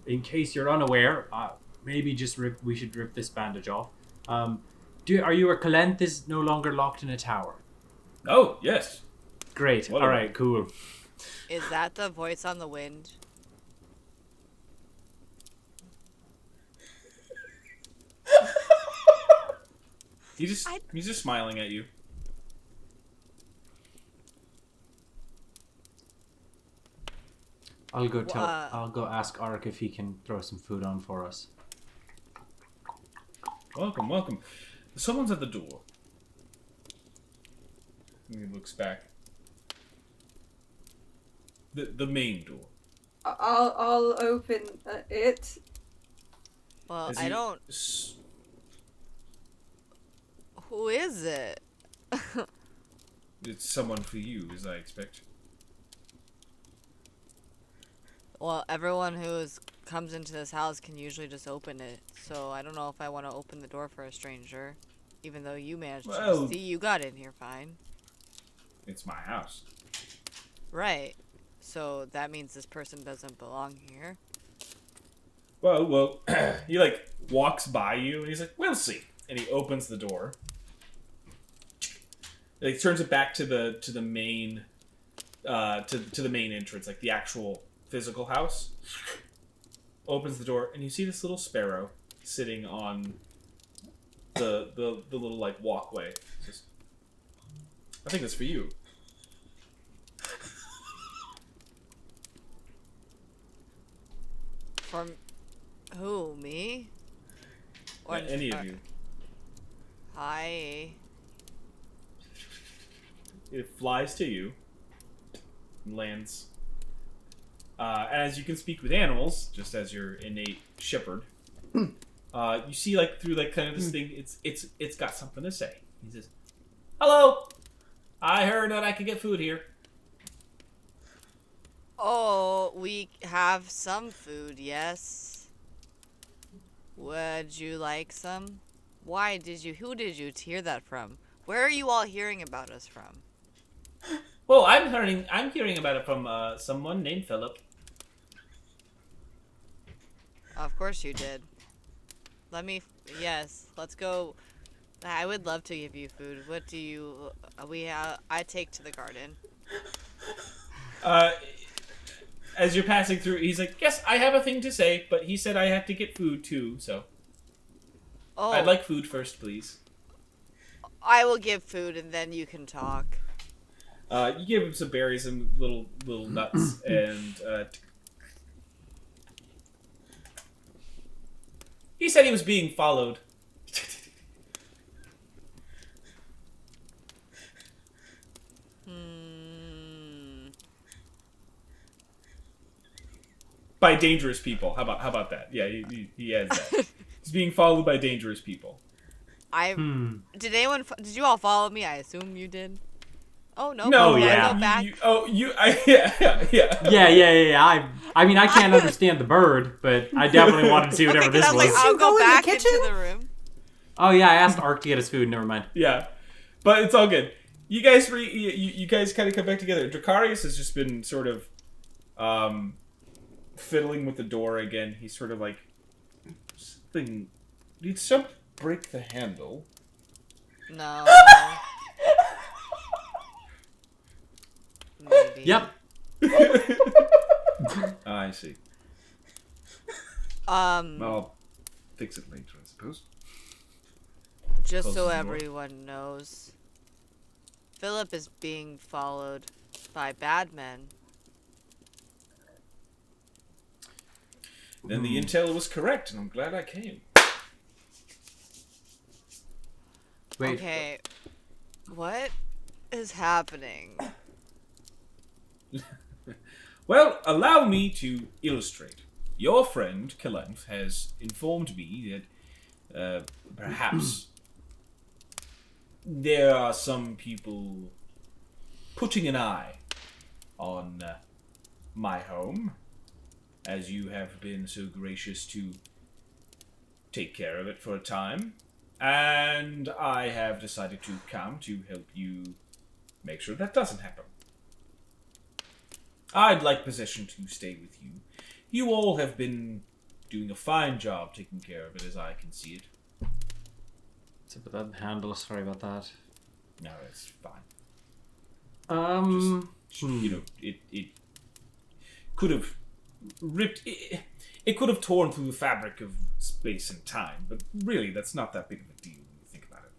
S3: in case you're unaware, maybe we should rip this bandage off. Are you a Calenthis no longer locked in a tower?
S1: Oh, yes.
S3: Great. All right. Cool.
S4: Is that the voice on the wind?
S1: He's just smiling at you.
S3: I'll go ask Ark if he can throw some food on for us.
S1: Welcome. Someone's at the door. And he looks back. The main door.
S5: I'll open it.
S4: Well, I don't... Who is it?
S1: It's someone for you, as I expect.
S4: Well, everyone who comes into this house can usually just open it, so I don't know if I want to open the door for a stranger, even though you managed to see you got in here fine.
S1: It's my house.
S4: Right. So that means this person doesn't belong here.
S1: Well, he like walks by you and he's like, "We'll see," and he opens the door. He turns it back to the main to the main entrance, like the actual physical house. Opens the door and you see this little sparrow sitting on the little like walkway. Says, "I think that's for you."
S4: From who? Me? Or
S1: Any of you.
S4: Hi.
S1: It flies to you and lands. And as you can speak with animals, just as your innate shepherd, you see like through like kind of this thing, it's got something to say. He says, "Hello, I heard that I could get food here."
S4: Oh, we have some food, yes. Would you like some? Who did you hear that from? Where are you all hearing about us from?
S1: Well, I'm hearing about it from someone named Philip.
S4: Of course you did. Yes, let's go. I would love to give you food. What do you, I take to the garden.
S1: As you're passing through, he's like, yes, I have a thing to say, but he said I have to get food too, so.
S4: Oh,
S1: I'd like food first, please.
S4: I will give food and then you can talk.
S1: You give him some berries and little nuts, and he said he was being followed. By dangerous people. How about that? Yeah, he adds that. He's being followed by dangerous people.
S4: Did you all follow me? I assume you did. Oh no!
S1: No,
S4: Can I
S3: yeah.
S4: go back?
S3: Yeah. I mean, I can't understand the bird, but I definitely wanted to see whatever
S4: Okay,
S3: this
S4: I was
S3: was.
S4: like, I'll
S5: Go
S4: go
S5: in the
S4: back
S5: kitchen?
S4: into the room.
S3: Oh yeah, I asked Ark to get his food. Never mind.
S1: Yeah, but it's all good. You guys, you guys kind of come back together. Dracarius has just been sort of, fiddling with the door again. He's sort of like, something. Did some break the handle?
S4: No. Maybe.
S3: Yep.
S1: I see. I'll fix it later, I suppose.
S4: Just
S1: Close
S4: so
S1: the door.
S4: everyone knows, Philip is being followed by bad men.
S1: Then the intel was correct, and I'm glad I came.
S3: Wait.
S4: Okay, what is happening?
S1: Well, allow me to illustrate. Your friend, Kalenf, has informed me that perhaps there are some people putting an eye on my home, as you have been so gracious to take care of it for a time. And I have decided to come to help you make sure that doesn't happen. I'd like possession to stay with you. You all have been doing a fine job taking care of it, as I can see it.
S3: It's a bit of that handle. Sorry about that.
S1: No, it's fine. You know, it could have ripped. It could have torn through the fabric of space and time, but really, that's not that big of a deal when you think about it.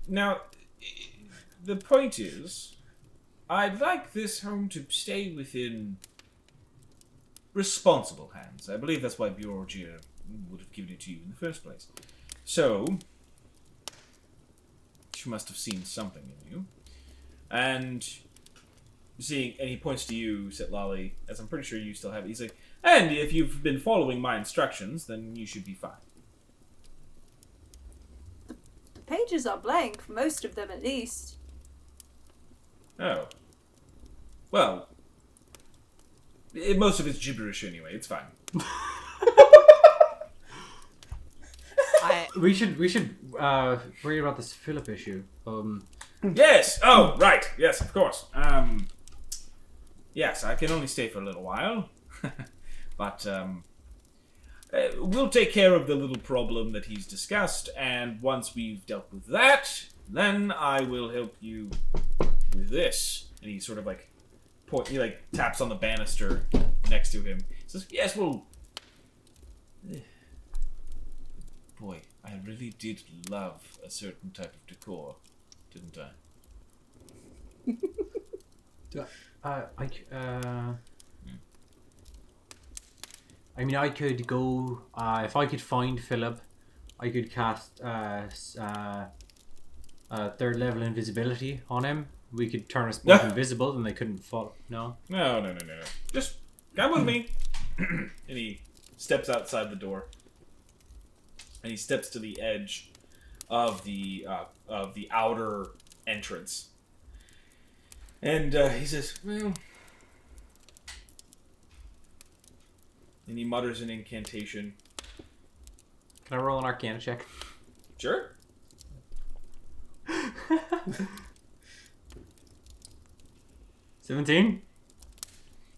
S1: Now, the point is, I'd like this home to stay within responsible hands. I believe that's why Bjorgia would have given it to you in the first place. So, she must have seen something in you. And he points to you, Sitlali, as I'm pretty sure you still have it. He's like, and if you've been following my instructions, then you should be fine.
S5: The pages are blank, most of them at least.
S1: Oh. Well, most of it's gibberish anyway. It's fine.
S3: We should worry about this Philip issue.
S1: Yes. Oh, right. Yes, of course. Yes, I can only stay for a little while, but we'll take care of the little problem that he's discussed, and once we've dealt with that, then I will help you with this. And he sort of like taps on the banister next to him. He says, "Yes, well." Boy, I really did love a certain type of decor, didn't I?
S3: I mean, I could go. If I could find Philip, I could cast third level invisibility on him. We could turn us both invisible, and they couldn't follow. No.
S1: No. Just come with me. And he steps outside the door, and he steps to the edge of the outer entrance. And he says, "Well," and he mutters an incantation.
S3: Can I roll an Arcana check?
S1: Sure.
S3: 17?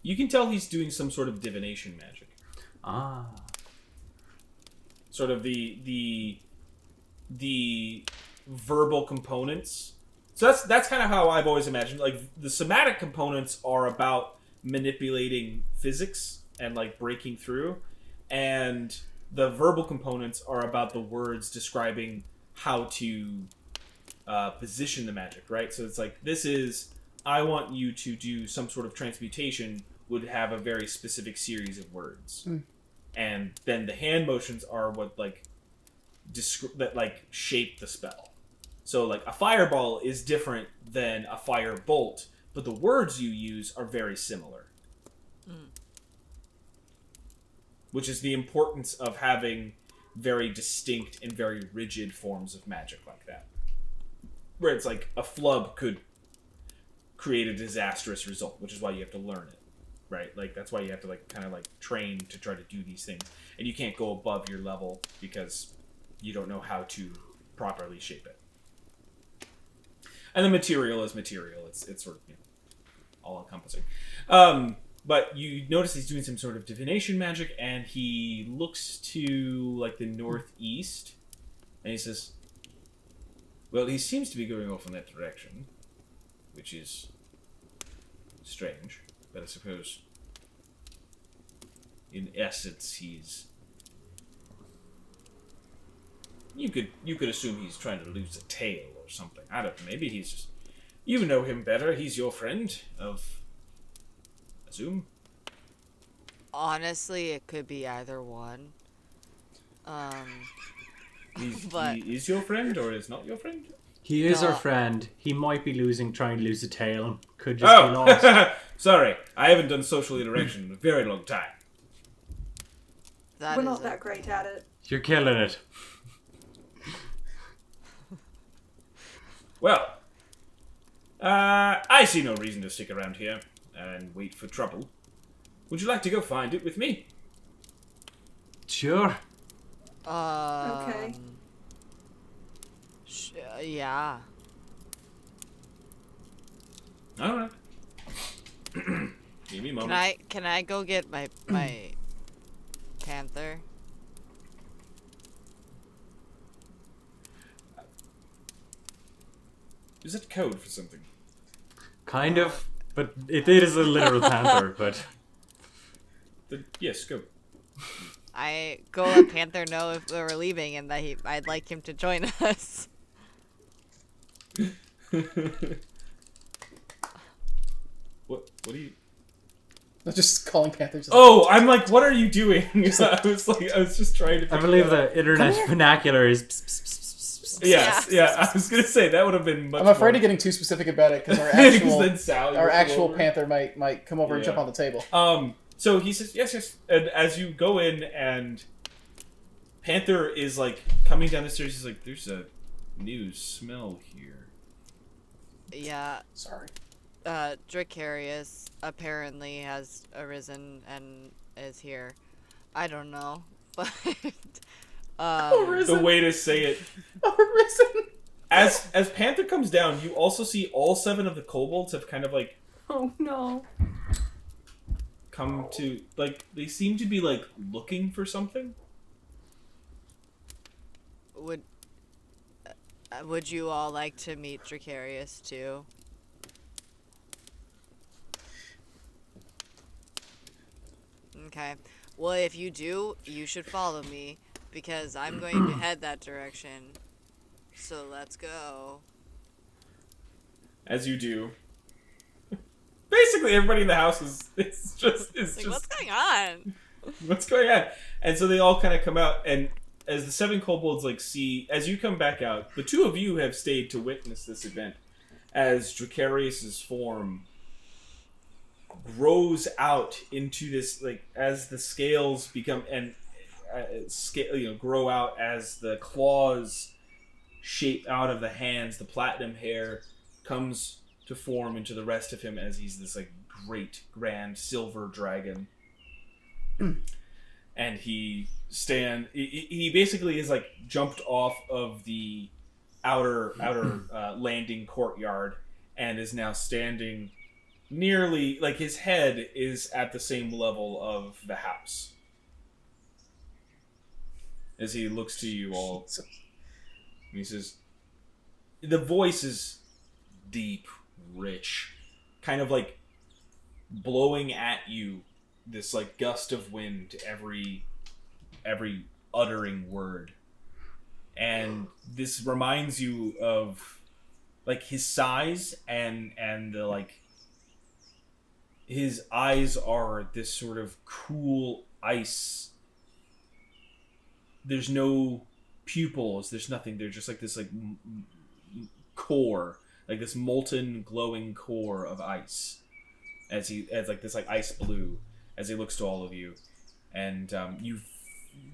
S1: You can tell he's doing some sort of divination magic.
S3: Ah.
S1: Sort of the verbal components. So that's kind of how I've always imagined. Like, the somatic components are about manipulating physics and like breaking through, and the verbal components are about the words describing how to position the magic, right? So it's like, this is, I want you to do some sort of transmutation, would have a very specific series of words. And then the hand motions are what like that like shape the spell. So like a fireball is different than a fire bolt, but the words you use are very similar. Which is the importance of having very distinct and very rigid forms of magic like that. Where it's like a flub could create a disastrous result, which is why you have to learn it. Right? Like, that's why you have to like kind of like train to try to do these things. And you can't go above your level because you don't know how to properly shape it. And the material is material. It's sort of, all encompassing. But you notice he's doing some sort of divination magic, and he looks to like the northeast, and he says, well, he seems to be going off in that direction, which is strange. But I suppose, in essence, he's... You could assume he's trying to lose a tail or something. I don't know. Maybe he's just... You know him better. He's your friend of... Assume?
S4: Honestly, it could be either one. But...
S1: He is your friend or is not your friend?
S3: He is
S4: No.
S3: our friend. He might be trying to lose a tail. Could just be lost.
S1: Sorry. I haven't done social interaction in a very long time.
S4: That
S5: We're
S4: is
S5: not that great at it.
S3: You're killing it.
S1: Well, I see no reason to stick around here and wait for trouble. Would you like to go find it with me?
S3: Sure.
S5: Okay.
S4: Yeah.
S1: All right. Give me a moment.
S4: Can I go get my panther?
S1: Is that code for something?
S3: Kind of. But it is a literal panther, but...
S1: Yes, go.
S4: I go let Panther know if we're leaving and that I'd like him to join us.
S1: What are you...
S2: I'm just calling Panthers.
S1: Oh, I'm like, what are you doing? I was just trying to...
S3: I believe the internet vernacular is...
S1: Yes, yeah. I was gonna say that would have been much
S2: I'm afraid
S1: more...
S2: of getting too specific about it because
S1: Then Sally
S2: our
S1: will come
S2: actual
S1: over.
S2: panther might come over and
S1: Yeah.
S2: jump on the table.
S1: So he says, yes. And as you go in and Panther is like coming down the stairs, he's like, there's a new smell here.
S4: Yeah.
S2: Sorry.
S4: Dracarius apparently has arisen and is here. I don't know, but
S1: The way to say it.
S2: Arisen.
S1: As Panther comes down, you also see all 7 of the kobolds have kind of like
S5: Oh no.
S1: come to, like, they seem to be like looking for something.
S4: would you all like to meet Dracarius too? Okay. Well, if you do, you should follow me because I'm going to head that direction. So let's go.
S1: As you do. Basically, everybody in the house is just
S4: What's going on?
S1: what's going on? And so they all kind of come out, and as the 7 kobolds like see, as you come back out, the 2 of you have stayed to witness this event, as Dracarius's form grows out into this, like, as the scales become and grow out, as the claws shape out of the hands, the platinum hair comes to form into the rest of him as he's this like great grand silver dragon. and he basically is like jumped off of the outer landing courtyard and is now standing nearly, like, his head is at the same level of the house as he looks to you all. And he says, the voice is deep, rich, kind of like blowing at you, this like gust of wind every uttering word. And this reminds you of like his size and the like, his eyes are this sort of cool ice. There's no pupils, there's nothing. They're just like this like core, like this molten glowing core of ice as like this like ice blue as he looks to all of you. And you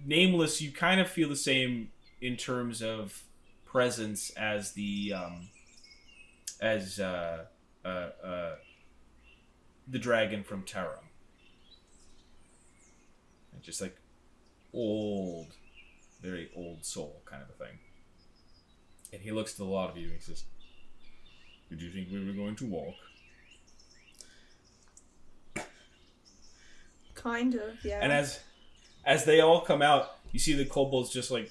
S1: Nameless, you kind of feel the same in terms of presence as the dragon from Terra. And just like old, very old soul kind of a thing. And he looks to a lot of you and he says, "Did you think we were going to walk?"
S5: Kind of, yeah.
S1: And as they all come out, you see the kobolds just like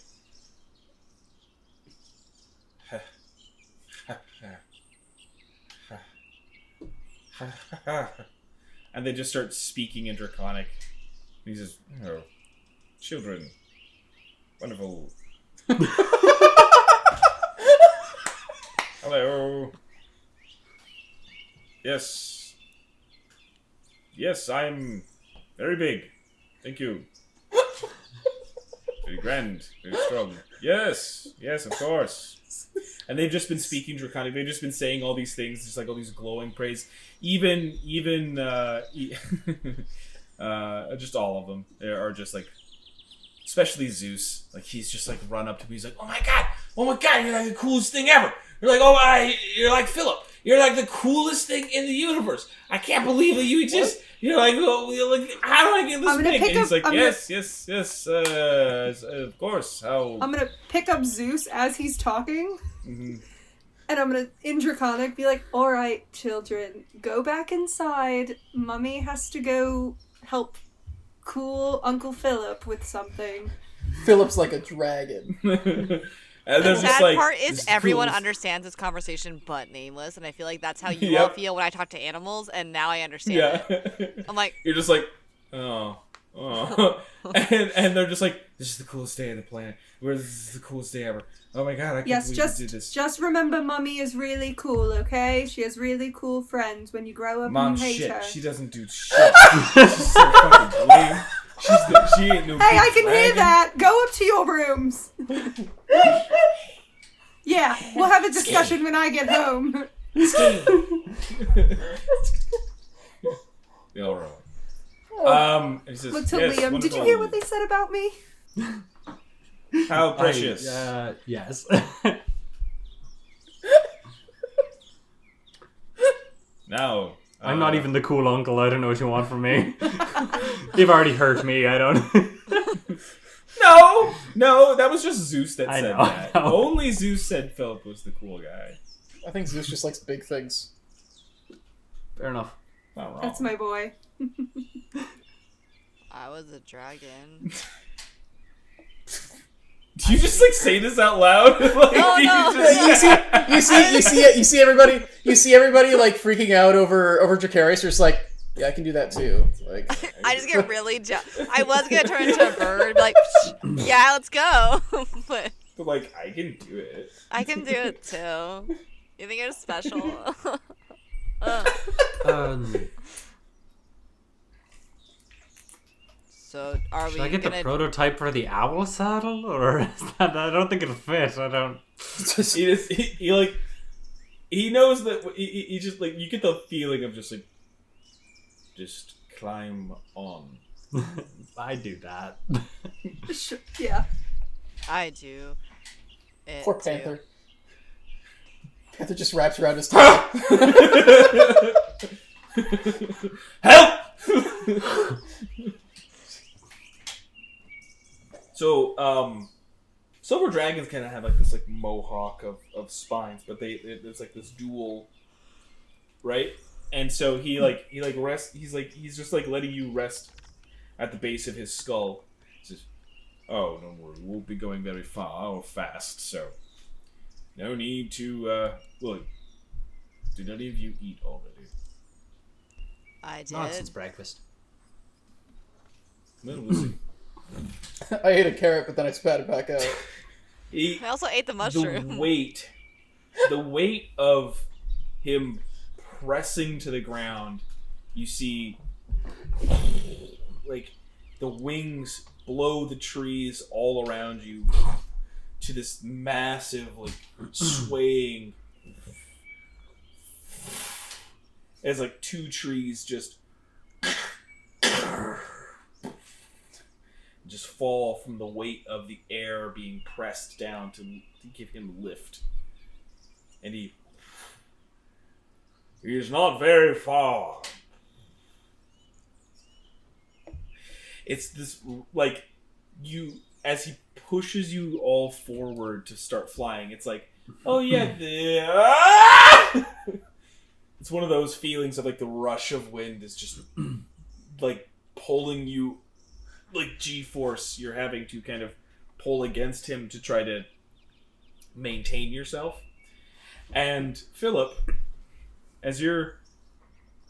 S1: and they just start speaking in Draconic. And he says, "Oh, children, wonderful. Hello. Yes, I'm very big. Thank you. Very grand, very strong. Yes, of course." And they've just been speaking Draconic. They've just been saying all these things, just like all these glowing praise. Even just all of them are just like, especially Zeus. Like, he's just like run up to me. He's like, "Oh my god, you're like the coolest thing ever. You're like, you're like Philip. You're like the coolest thing in the universe. I can't believe that you exist. You're like, how do I get this big?" And he's like, yes, of course. How?
S5: I'm gonna pick up Zeus as he's talking, and I'm gonna, in Draconic, be like, "All right, children, go back inside. Mummy has to go help cool Uncle Philip with something."
S2: Philip's like a dragon.
S1: And
S4: The
S1: there's just
S4: sad
S1: like,
S4: part is
S1: this
S4: everyone
S1: cool-
S4: understands this conversation but Nameless, and I feel like that's how you all feel when I talk to animals, and now I understand it. I'm like...
S1: You're just like, oh. and they're just like, "This is the coolest day on the planet. This is the coolest day ever. Oh my god, I can't believe you did this."
S5: Just remember, Mummy is really cool, okay? She has really cool friends. When you grow up,
S1: Mom,
S5: you hate
S1: shit,
S5: her.
S1: she doesn't do shit. She's so fucking lame. She ain't no
S5: Hey,
S1: big
S5: I can hear
S1: dragon.
S5: that. Go up to your rooms. Yeah, we'll have a discussion when I get home.
S1: They all roll. He says,
S5: Look to
S1: "Yes,
S5: Liam. Did you
S1: wonderful.
S5: hear what they said about me?
S1: How precious."
S3: Yes.
S1: Now,
S3: I'm not even the cool uncle. I don't know what you want from me. You've already hurt me. I don't.
S1: No, that was just Zeus that
S3: I
S1: said
S3: know,
S1: that.
S3: I know.
S1: Only Zeus said Philip was the cool guy.
S2: I think Zeus just likes big things.
S3: Fair enough.
S1: Not wrong.
S5: That's my boy.
S4: I was a dragon.
S1: Do you just like say this out loud? Like,
S4: No,
S1: do
S4: no.
S2: You see everybody like freaking out over Dracarys. You're just like, yeah, I can do that too. Like,
S4: I just get really I was gonna turn into a bird, be like, "Yeah, let's go," but
S1: But like, I can do it.
S4: I can do it too. You think you're special? So are
S3: Should
S4: we
S3: I get the
S4: gonna?
S3: prototype for the owl saddle, or is that? I don't think it'll fit. I don't.
S1: He knows that he just like, you get the feeling of just like, just climb on.
S3: I do that.
S5: Yeah.
S4: I do. It
S2: poor
S4: too.
S2: Panther. Panther just wraps around his tail.
S1: Help! So, silver dragons kind of have like this like mohawk of spines, but it's like this dual, right? And so he rests. He's just like letting you rest at the base of his skull. He says, "Oh, don't worry, we won't be going very far or fast, so no need to. Look, did any of you eat already?"
S4: I did.
S3: Not since breakfast.
S1: Well, we'll see.
S2: I ate a carrot, but then I spat it back out.
S4: I also ate the mushroom.
S1: The weight of him pressing to the ground, you see like the wings blow the trees all around you to this massive like swaying as like two trees just fall from the weight of the air being pressed down to give him lift. And he is not very far. It's this, like, you, as he pushes you all forward to start flying, it's like, oh yeah, it's one of those feelings of like the rush of wind is just like pulling you, like G-force, you're having to kind of pull against him to try to maintain yourself. And Philip, as you're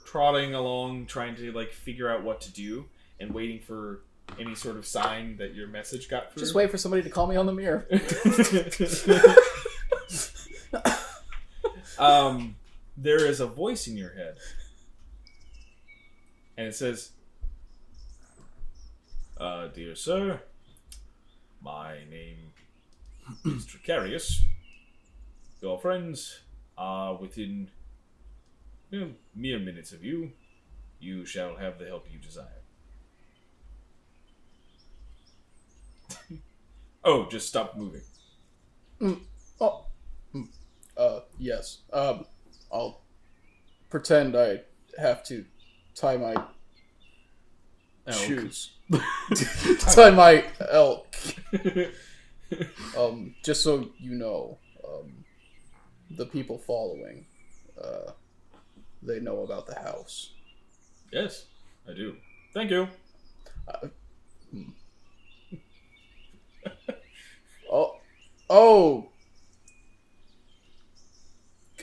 S1: trotting along trying to like figure out what to do and waiting for any sort of sign that your message got through.
S2: Just wait for somebody to call me on the mirror.
S1: There is a voice in your head. And it says, "Dear sir, my name is Tricarius. Your friends are within mere minutes of you. You shall have the help you desire." Oh, just stop moving.
S2: Yes. I'll pretend I have to tie my shoes. Tie my elk. Just so you know, the people following, they know about the house.
S1: Yes, I do. Thank you.
S2: Oh!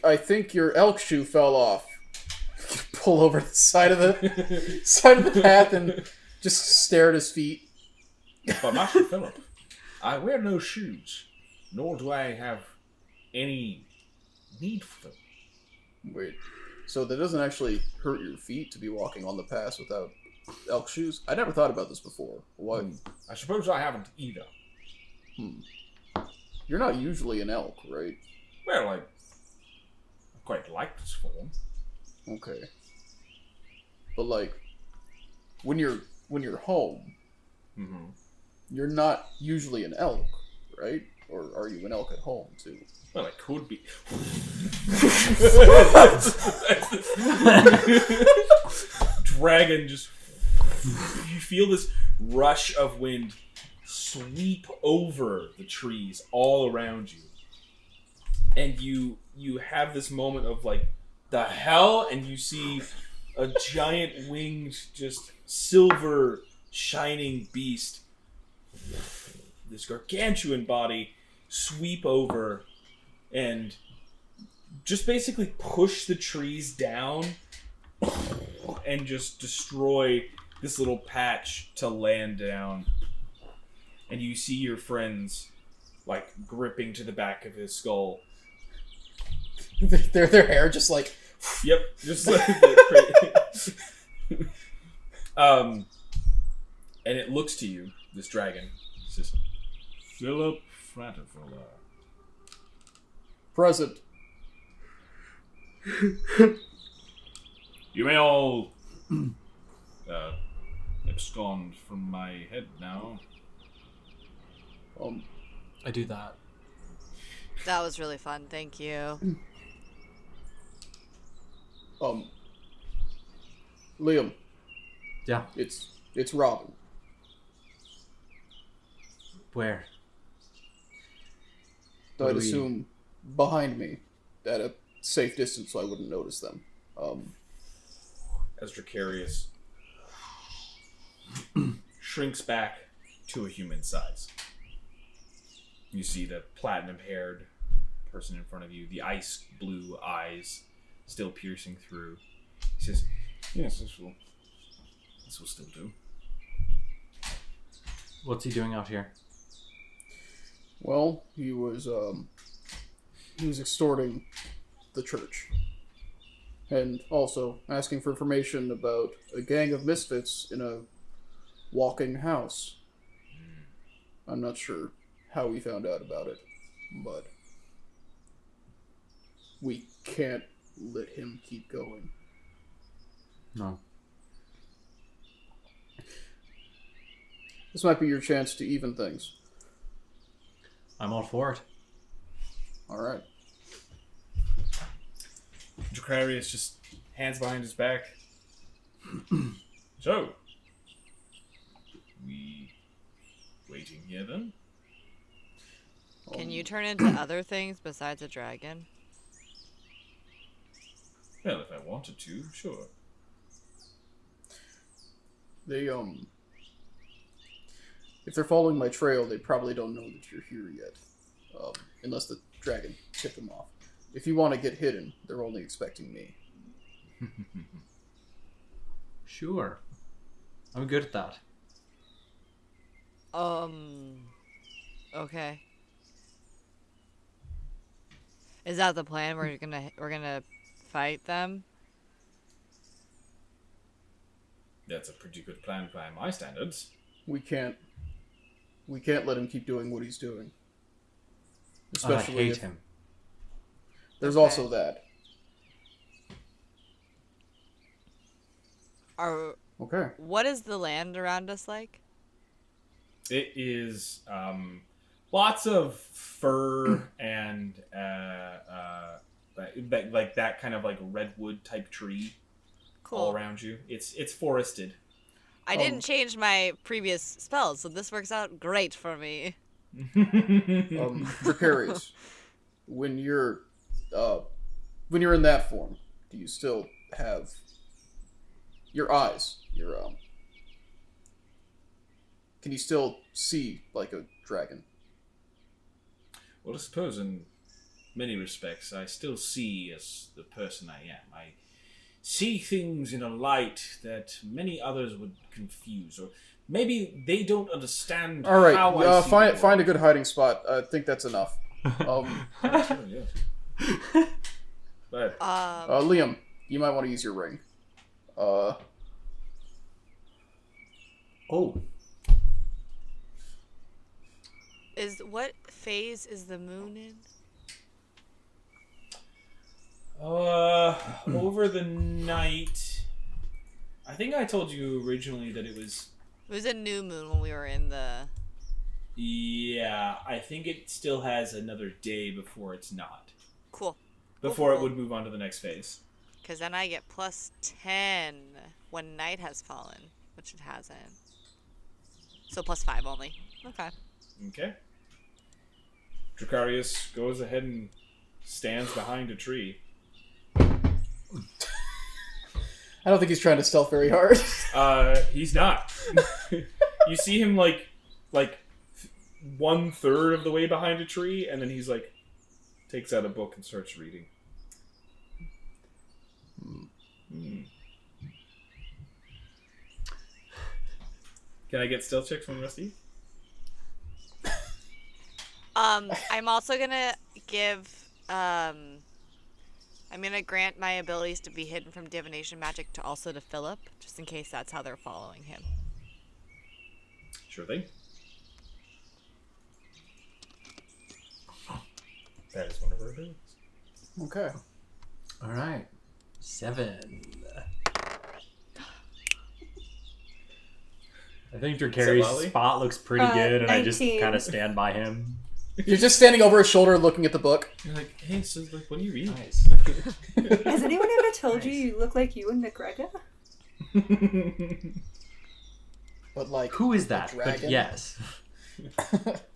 S2: I think your elk shoe fell off. Pull over the side of the path and just stare at his feet.
S1: But Master Philip, I wear no shoes, nor do I have any need for them.
S2: Wait, so that doesn't actually hurt your feet to be walking on the path without elk shoes? I never thought about this before. What?
S1: I suppose I haven't either.
S2: You're not usually an elk, right?
S1: Well, I quite like this form.
S2: Okay. But like, when you're home, you're not usually an elk, right? Or are you an elk at home too?
S1: Well, I could be. Dragon just... You feel this rush of wind sweep over the trees all around you. And you have this moment of like, the hell? And you see a giant winged, just silver shining beast, this gargantuan body, sweep over and just basically push the trees down and just destroy this little patch to land down. And you see your friends like gripping to the back of his skull.
S2: their hair just like...
S1: Yep, just like... and it looks to you, this dragon. It says, "Philip Fraterfella."
S2: Present.
S1: You may all abscond from my head now.
S3: I do that.
S4: That was really fun. Thank you.
S2: Liam.
S3: Yeah.
S2: It's Robin.
S3: Where?
S2: Though I'd assume behind me, at a safe distance, so I wouldn't notice them.
S1: As Dracarius shrinks back to a human size. You see the platinum-haired person in front of you, the ice blue eyes still piercing through. He says, "Yes, this will still do."
S3: What's he doing out here?
S2: Well, he was extorting the church. And also asking for information about a gang of misfits in a walking house. I'm not sure how we found out about it, but we can't let him keep going.
S3: No.
S2: This might be your chance to even things.
S3: I'm all for it.
S2: All right.
S1: Dracarius just hands behind his back. So, we waiting here then?
S4: Can you turn into other things besides a dragon?
S1: Well, if I wanted to, sure.
S2: They, if they're following my trail, they probably don't know that you're here yet. Unless the dragon tipped them off. If you want to get hidden, they're only expecting me.
S3: Sure. I'm good at that.
S4: Okay. Is that the plan? We're gonna fight them?
S1: That's a pretty good plan by my standards.
S2: We can't let him keep doing what he's doing.
S3: I hate him.
S2: There's
S4: Okay.
S2: also that. Okay.
S4: What is the land around us like?
S1: It is lots of fur and like that kind of like redwood type tree
S4: Cool.
S1: all around you. It's forested.
S4: I didn't change my previous spells, so this works out great for me.
S2: Dracarius, when you're in that form, do you still have your eyes? Can you still see like a dragon?
S1: Well, I suppose in many respects, I still see as the person I am. I see things in a light that many others would confuse, or maybe they don't understand.
S2: All right,
S1: how I see
S2: find a good hiding spot. I think that's enough.
S1: Oh, yeah. But
S2: Liam, you might want to use your ring.
S3: Oh.
S4: What phase is the moon in?
S1: over the night, I think I told you originally that it was.
S4: It was a new moon when we were in the.
S1: Yeah, I think it still has another day before it's not.
S4: Cool.
S1: Before
S4: Cool.
S1: it would move on to the next phase.
S4: Because then I get plus 10 when night has fallen, which it hasn't. So plus 5 only. Okay.
S1: Okay. Dracarius goes ahead and stands behind a tree.
S2: I don't think he's trying to stealth very hard.
S1: He's not. You see him like 1/3 of the way behind a tree, and then he's like takes out a book and starts reading. Can I get stealth checks from the rest of you?
S4: I'm also gonna give, I'm gonna grant my abilities to be hidden from divination magic to also to Philip, just in case that's how they're following him.
S1: Sure thing. That is one of her abilities.
S2: Okay.
S3: All right. 7. I think Dracarius'
S1: Lolly?
S3: spot looks pretty good, and I just
S5: 19.
S3: kind of stand by him.
S2: You're just standing over his shoulder looking at the book.
S1: You're like, hey, so like, what do you read?
S3: Nice.
S5: Has anyone ever told you you look like you and McGregor?
S2: But like,
S3: Who is that?
S2: dragon?
S3: But yes.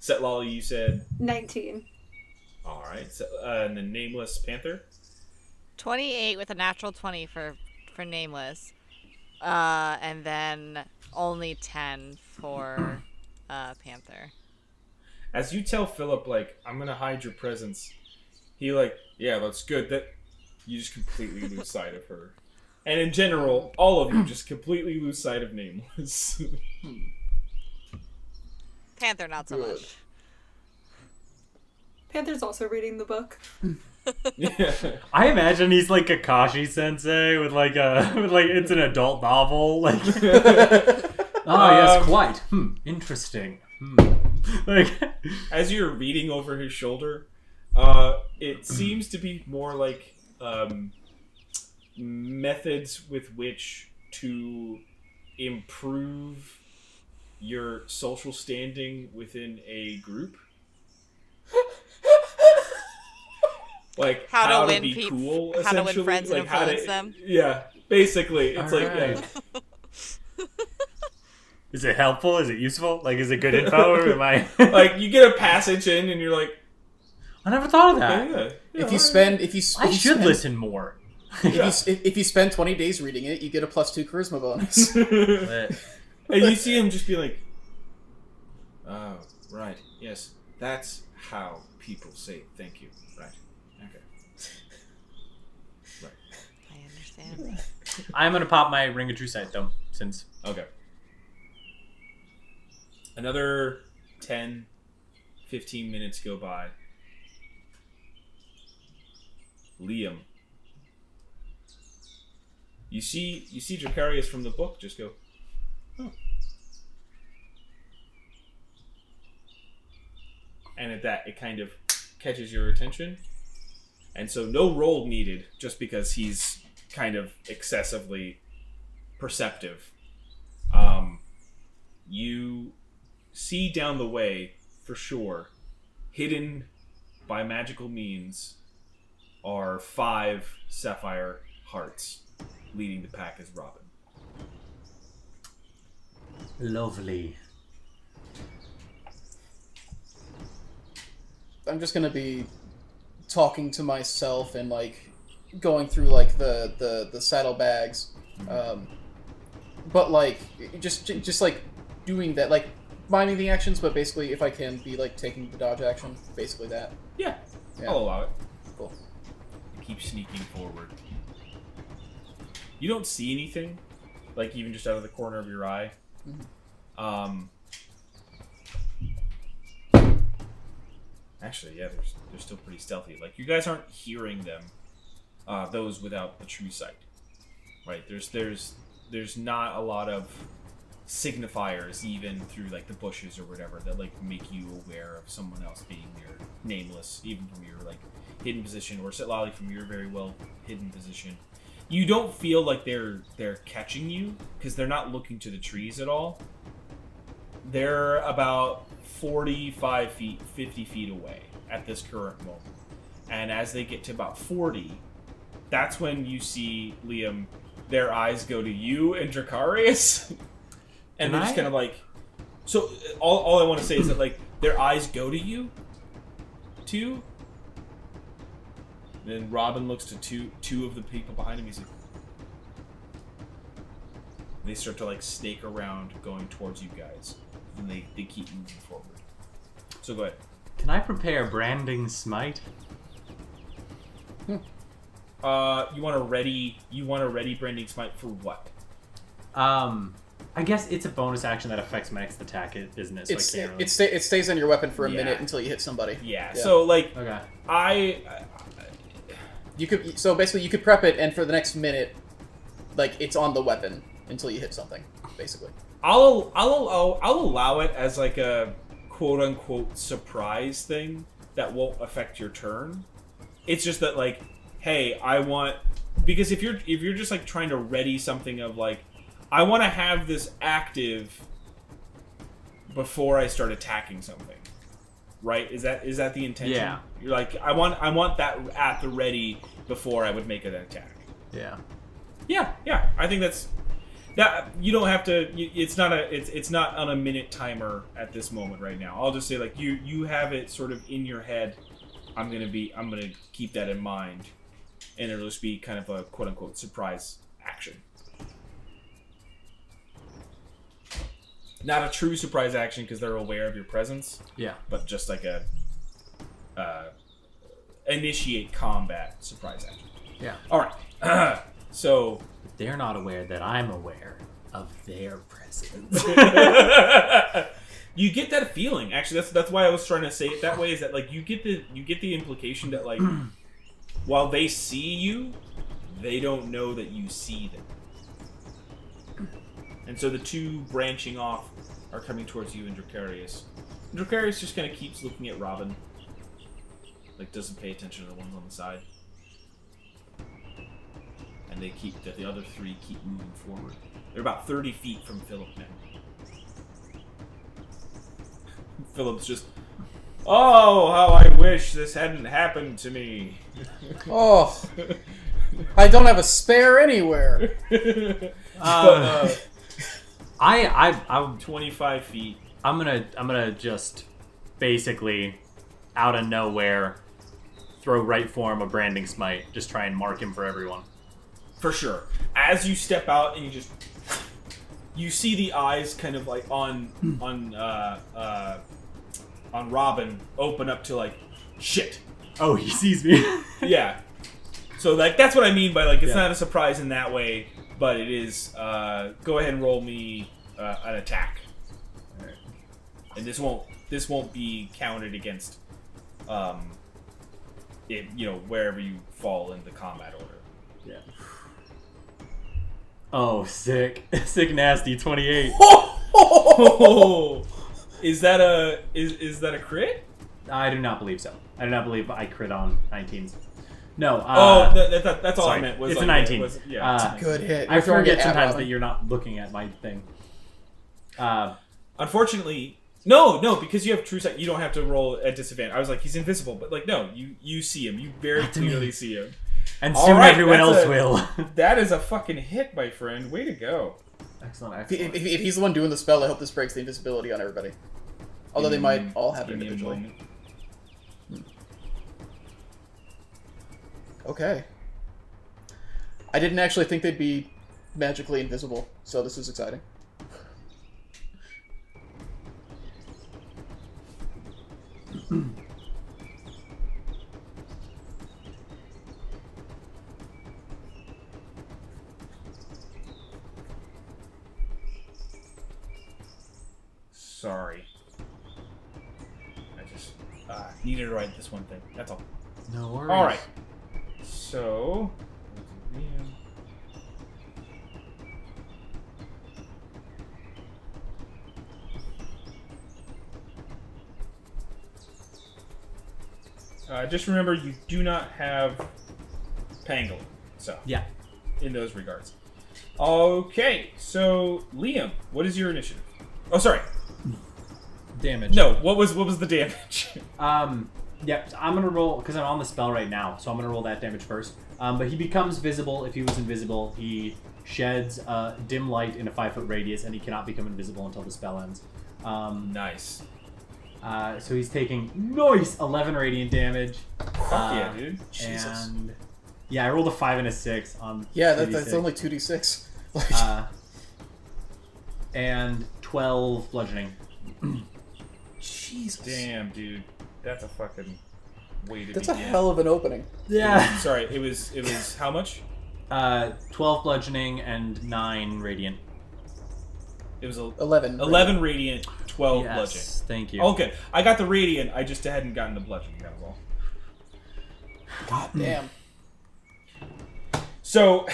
S1: Setlali, you said
S5: 19.
S1: all right. So, and the nameless panther.
S4: 28 with a natural 20 for nameless. And then only 10 for panther.
S1: As you tell Philip, like, I'm gonna hide your presence, he like, yeah, that's good. That you just completely lose sight of her, and in general, all of you just completely lose sight of Nameless.
S4: Panther, not so
S2: Good.
S4: much.
S5: Panther's also reading the book.
S1: Yeah.
S3: I imagine he's like Kakashi Sensei with like it's an adult novel. Like, yes, quite. Interesting. Like,
S1: As you're reading over his shoulder, it seems to be more like methods with which to improve your social standing within a group. Like
S4: How to
S1: to
S4: win
S1: be
S4: peop-
S1: cool,
S4: how to win
S1: essentially.
S4: friends and
S1: Like how
S4: influence
S1: to,
S4: them.
S1: Yeah, basically, it's like
S3: Alright.
S1: yeah.
S3: is it helpful? Is it useful? Like, is it good info? Or am I?
S1: Like you get a passage in, and you're like,
S3: I never thought of that.
S1: yeah.
S2: If you spend, if you
S3: I should listen more.
S2: if you spend 20 days reading it, you get a +2 charisma bonus.
S1: And you see him just be like, oh, right, yes, that's how people say thank you, right, okay. Right,
S4: I understand.
S3: I'm gonna pop my Ring of True Sight though, since
S1: okay. Another 10, 15 minutes go by. Liam. You see Dracarius from the book just go, oh. And at that, it kind of catches your attention. And so no roll needed, just because he's kind of excessively perceptive. You see down the way, for sure, hidden by magical means, are 5 sapphire hearts. Leading the pack is Robin.
S3: lovely.
S2: I'm just gonna be talking to myself and like going through like the saddlebags, but like just like doing that, like miming the actions, but basically if I can be like taking the dodge action, basically that.
S1: Yeah,
S2: Yeah.
S1: I'll allow it.
S2: Cool.
S1: Keep sneaking forward. You don't see anything, like even just out of the corner of your eye. Actually, yeah, they're still pretty stealthy. Like you guys aren't hearing them. Those without the true sight, right? There's not a lot of signifiers even through like the bushes or whatever that like make you aware of someone else being near, nameless, even from your like hidden position, or Setlali from your very well hidden position. You don't feel like they're catching you because they're not looking to the trees at all. They're about 45 feet, 50 feet away at this current moment. And as they get to about 40, that's when you see, Liam, their eyes go to you and Dracarius. And they're just kind of like... So, all I want to say is that, like, their eyes go to you, too. Then Robin looks to two of the people behind him. He's like... They start to, like, snake around going towards you guys. And they keep moving forward. So go ahead.
S3: Can I prepare branding smite?
S1: You want to ready branding smite for what?
S3: I guess it's a bonus action that affects my next attack, isn't it? So I can't really...
S2: It stays on your weapon for a
S1: Yeah.
S2: minute until you hit somebody.
S1: Yeah. So like
S3: Okay.
S2: You could basically you could prep it, and for the next minute, like it's on the weapon until you hit something, basically.
S1: I'll allow it as like a quote unquote surprise thing that won't affect your turn. It's just that like, hey, because if you're just like trying to ready something of like, I want to have this active before I start attacking something, right? Is that the intention?
S3: Yeah.
S1: You're like, I want that at the ready before I would make an attack.
S3: Yeah.
S1: Yeah. I think That you don't have to. It's not on a minute timer at this moment right now. I'll just say like you have it sort of in your head. I'm gonna keep that in mind, and it'll just be kind of a quote unquote surprise action. Not a true surprise action because they're aware of your presence.
S3: Yeah.
S1: But just like a initiate combat surprise action.
S3: Yeah.
S1: All right. So
S3: they're not aware that I'm aware of their presence.
S1: you get that feeling. Actually, that's why I was trying to say it that way. Is that like you get the implication that like while they see you, they don't know that you see them. And so the two branching off are coming towards you and Dracarius. Dracarius just kind of keeps looking at Robin. Like, doesn't pay attention to the ones on the side. And the other three keep moving forward. They're about 30 feet from Philip now. Philip's just, oh, how I wish this hadn't happened to me.
S2: Oh, I don't have a spare anywhere.
S3: I'm
S1: 25 feet.
S3: I'm gonna just basically out of nowhere throw right for him a branding smite. Just try and mark him for everyone.
S1: For sure. As you step out and you see the eyes kind of like on Robin open up to like shit.
S3: Oh, he sees me.
S1: Yeah. So like that's what I mean by like it's not a surprise in that way, but it is. Go ahead and roll me an attack. All right. And this won't be counted against wherever you fall in the combat order.
S3: Yeah. Oh, sick. Sick nasty 28.
S1: Oh! Is that a crit?
S3: I do not believe so. I do not believe I crit on 19s. No.
S1: That's all
S3: sorry.
S1: I meant. Was
S3: It's
S1: like,
S3: a 19.
S1: It's
S2: a good hit.
S3: I
S2: You're throwing
S3: forget
S2: it at
S3: sometimes
S2: Robin.
S3: that you're not looking at my thing.
S1: Unfortunately, no, because you have true sight, you don't have to roll at disadvantage. I was like, he's invisible, but like, no, you see him. You very clearly see him.
S3: And
S1: All
S3: soon
S1: right,
S3: everyone
S1: that's
S3: else
S1: a-
S3: will.
S1: That is a fucking hit, my friend. Way to go.
S3: Excellent.
S2: If he's the one doing the spell, I hope this breaks the invisibility on everybody. Although they might all have it
S1: Give me a
S2: individually.
S1: moment.
S2: Okay. I didn't actually think they'd be magically invisible, so this is exciting.
S1: Sorry. I just needed to write this one thing. That's all.
S3: No worries.
S1: All right. So. Just remember, you do not have Pangolin. So.
S3: Yeah.
S1: In those regards. Okay, so Liam, what is your initiative? Oh, sorry.
S3: Damage.
S1: No, what was the damage?
S3: Yep, I'm gonna roll because I'm on the spell right now, so I'm gonna roll that damage first. But he becomes visible. If he was invisible, he sheds dim light in a 5-foot radius, and he cannot become invisible until the spell ends.
S1: Nice.
S3: So he's taking 11 radiant damage.
S1: Fuck yeah, dude.
S2: Jesus.
S3: And yeah, I rolled a 5 and a 6 on.
S2: Yeah,
S3: 2d6.
S2: that's only 2d6.
S3: And 12 bludgeoning.
S2: Jesus.
S1: Damn, dude. That's a fucking way to
S2: That's a
S1: begin.
S2: hell of an opening.
S3: Yeah.
S1: Sorry, it was how much?
S3: 12 bludgeoning and 9 radiant.
S1: It was
S2: 11.
S1: 11 radiant, 12
S3: Yes,
S1: bludgeoning.
S3: thank you.
S1: Okay, I got the radiant. I just hadn't gotten the bludgeoning. That was all.
S2: God damn.
S1: So,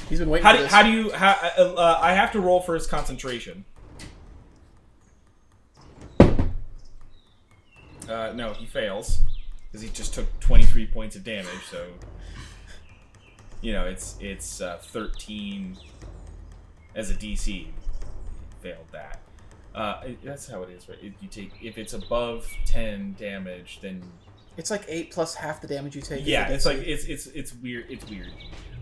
S2: He's been waiting for this.
S1: I have to roll for his concentration. No, he fails because he just took 23 points of damage. So, it's 13 as a DC. He failed that. That's how it is, right? You take if it's above 10 damage, then
S2: It's like 8 plus half the damage you take.
S1: Yeah, it's
S2: DC.
S1: like it's weird. It's weird.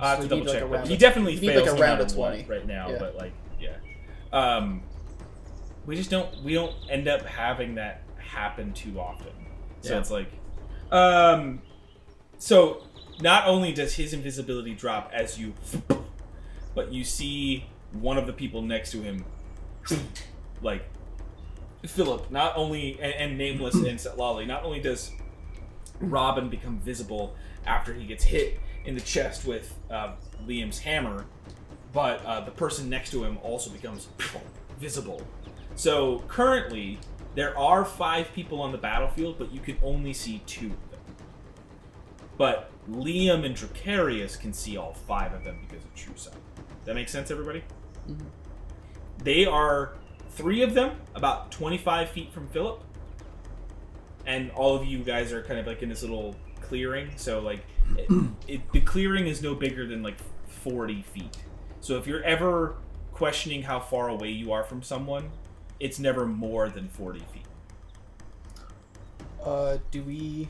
S1: I have
S2: So
S1: to
S2: you need,
S1: double
S2: like,
S1: check.
S2: a
S1: But
S2: round
S1: he
S2: of-
S1: definitely
S2: you need,
S1: fails
S2: like, a
S1: no
S2: round
S1: matter
S2: of
S1: what
S2: 20.
S1: right now.
S2: Yeah.
S1: But like, yeah, we just don't end up having that happen too often. So
S2: Yeah.
S1: it's like, so not only does his invisibility drop as you, but you see one of the people next to him, like Philip, not only and Nameless and Setlali, not only does Robin become visible after he gets hit in the chest with Liam's hammer, but the person next to him also becomes visible. So currently, there are 5 people on the battlefield, but you can only see 2 of them. But Liam and Dracarius can see all 5 of them because of True Sight. That makes sense, everybody?
S2: Mhm.
S1: They are 3 of them, about 25 feet from Philip. And all of you guys are kind of like in this little clearing. So like, the clearing is no bigger than like 40 feet. So if you're ever questioning how far away you are from someone, it's never more than 40 feet.
S2: Do we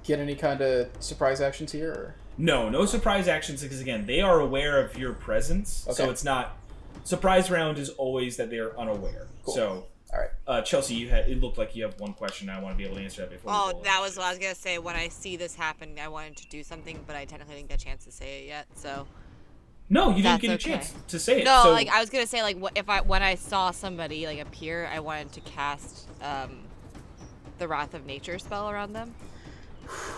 S2: get any kind of surprise actions here? Or?
S1: No surprise actions because again, they are aware of your presence. So
S2: Okay.
S1: it's not surprise round is always that they are unaware.
S2: Cool.
S1: So
S2: All right.
S1: Chelsea, it looked like you have one question. I want to be able to answer that before. we
S4: Oh,
S1: roll
S4: that was
S1: initiative.
S4: what I was gonna say. When I see this happen, I wanted to do something, but I technically didn't get a chance to say it yet. So
S1: No, you didn't
S4: That's
S1: get a
S4: okay.
S1: chance to say it.
S4: no,
S1: so,
S4: like I was gonna say, like when I saw somebody like appear, I wanted to cast the Wrath of Nature spell around them.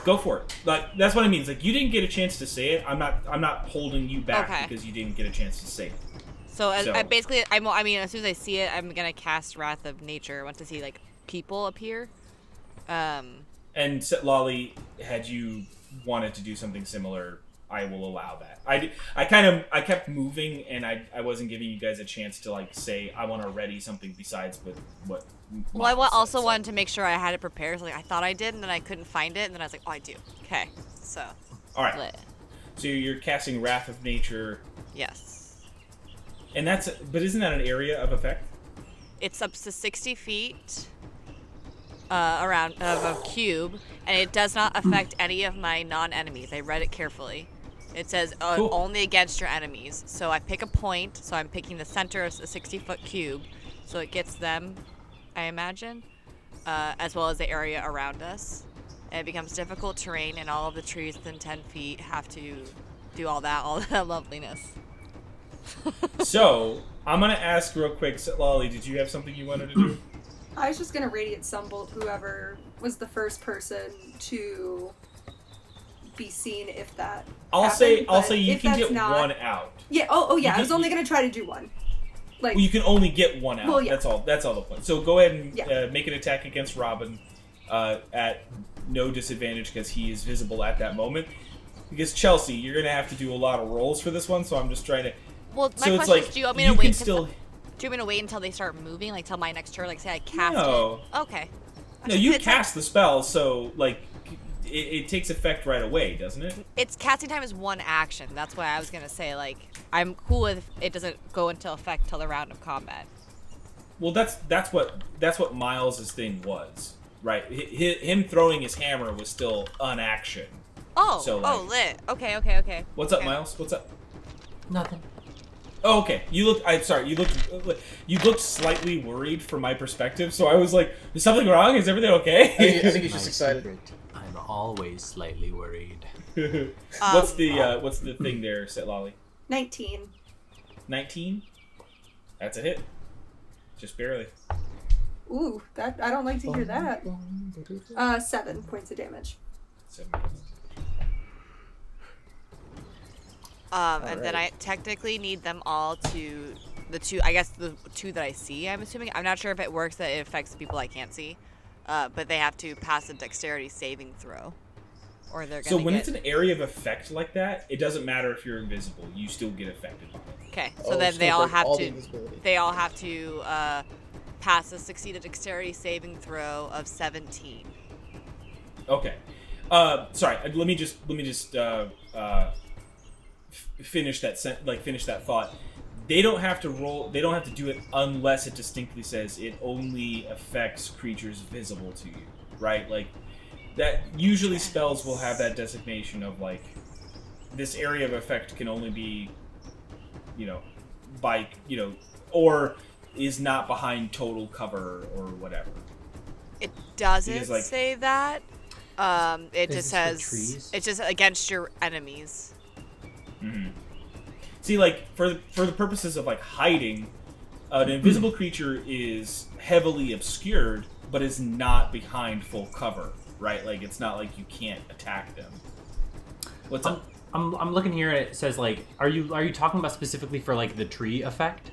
S1: go for it. Like that's what I mean. It's like you didn't get a chance to say it. I'm not holding you back
S4: Okay.
S1: because you didn't get a chance to say it.
S4: So,
S1: So-
S4: I basically, I mean, as soon as I see it, I'm gonna cast Wrath of Nature. I want to see like people appear.
S1: And Lolly, had you wanted to do something similar, I will allow that. I kept moving, and I wasn't giving you guys a chance to like say I want to ready something besides with what.
S4: Well, I
S1: Miles said,
S4: also
S1: so.
S4: wanted to make sure I had it prepared. So, like I thought I did, and then I couldn't find it, and then I was like, oh, I do. Okay, so
S1: All right.
S4: lit.
S1: So you're casting Wrath of Nature,
S4: Yes,
S1: and but isn't that an area of effect?
S4: it's up to 60 feet around of a cube, and it does not affect any of my non-enemies. I read it carefully. It says
S1: Cool.
S4: only against your enemies. So I pick a point. So I'm picking the center of a 60-foot cube, so it gets them, I imagine, as well as the area around us. And it becomes difficult terrain, and all of the trees within 10 feet have to do all that loveliness.
S1: So I'm gonna ask real quick, Lolly, did you have something you wanted to do?
S5: I was just gonna radiant sunbolt whoever was the first person to be seen if that.
S1: I'll
S5: happened,
S1: say
S5: but
S1: you
S5: if
S1: can
S5: that's
S1: get
S5: not-
S1: one out.
S5: Yeah. Oh yeah.
S1: You
S5: I was
S1: can-
S5: only gonna try to do one. Like
S1: Well, you can only get one out.
S5: Well, yeah.
S1: That's all. That's all the point. So go ahead and
S5: Yeah.
S1: make an attack against Robin at no disadvantage because he is visible at that moment. Because Chelsea, you're gonna have to do a lot of rolls for this one. So I'm just trying to.
S4: Well, my
S1: So it's
S4: question
S1: like
S4: is, do you want me
S1: you
S4: to
S1: can
S4: wait?
S1: still.
S4: Do you want me to wait until they start moving, like till my next turn? Like say I cast
S1: No.
S4: it. Okay.
S1: No, you
S4: It's
S1: cast the spell, so like it takes effect right away, doesn't it?
S4: It's casting time is one action. That's why I was gonna say like I'm cool if it doesn't go into effect till the round of combat.
S1: Well, that's what Miles's thing was, right? Him throwing his hammer was still an action.
S4: Oh,
S1: So, like-
S4: oh, lit. Okay.
S1: What's up,
S4: Okay.
S1: Miles? What's up?
S3: Nothing.
S1: Oh, okay. I'm sorry. You looked slightly worried from my perspective, so I was like, "Is something wrong? Is everything okay?"
S2: I think he's just
S3: My
S2: excited.
S3: secret, I'm always slightly worried.
S1: what's the thing there, Setlali?
S5: 19.
S1: 19. That's a hit. Just barely.
S5: Ooh, that I don't like to hear that. 7 points of damage.
S1: 7.
S4: And then I technically need them all to the two. I guess the two that I see. I'm assuming. I'm not sure if it works that it affects the people I can't see, but they have to pass a dexterity saving throw, or they're
S1: So
S4: gonna
S1: when
S4: get.
S1: it's an area of effect like that, it doesn't matter if you're invisible. You still get affected by it.
S4: Okay, so
S2: Oh,
S4: then
S2: still
S4: they all
S2: break
S4: have
S2: all the
S4: to.
S2: invisibility.
S4: They all have to pass a succeeded dexterity saving throw of 17.
S1: Okay. Sorry. Let me just finish that finish that thought. They don't have to roll. They don't have to do it unless it distinctly says it only affects creatures visible to you. right? Like, that usually spells will have that designation of, like, this area of effect can only be, by, or is not behind total cover or whatever.
S4: It doesn't
S1: Because, like,
S4: say that. It
S3: Is
S4: just
S3: this for
S4: says
S3: trees?
S4: it's just against your enemies.
S1: Mm-hmm. See, like, for the purposes of, like, hiding, an invisible creature is heavily obscured, but is not behind full cover, right? Like, it's not like you can't attack them. What's up?
S3: I'm looking here and it says, like, are you talking about specifically for, like, the tree effect?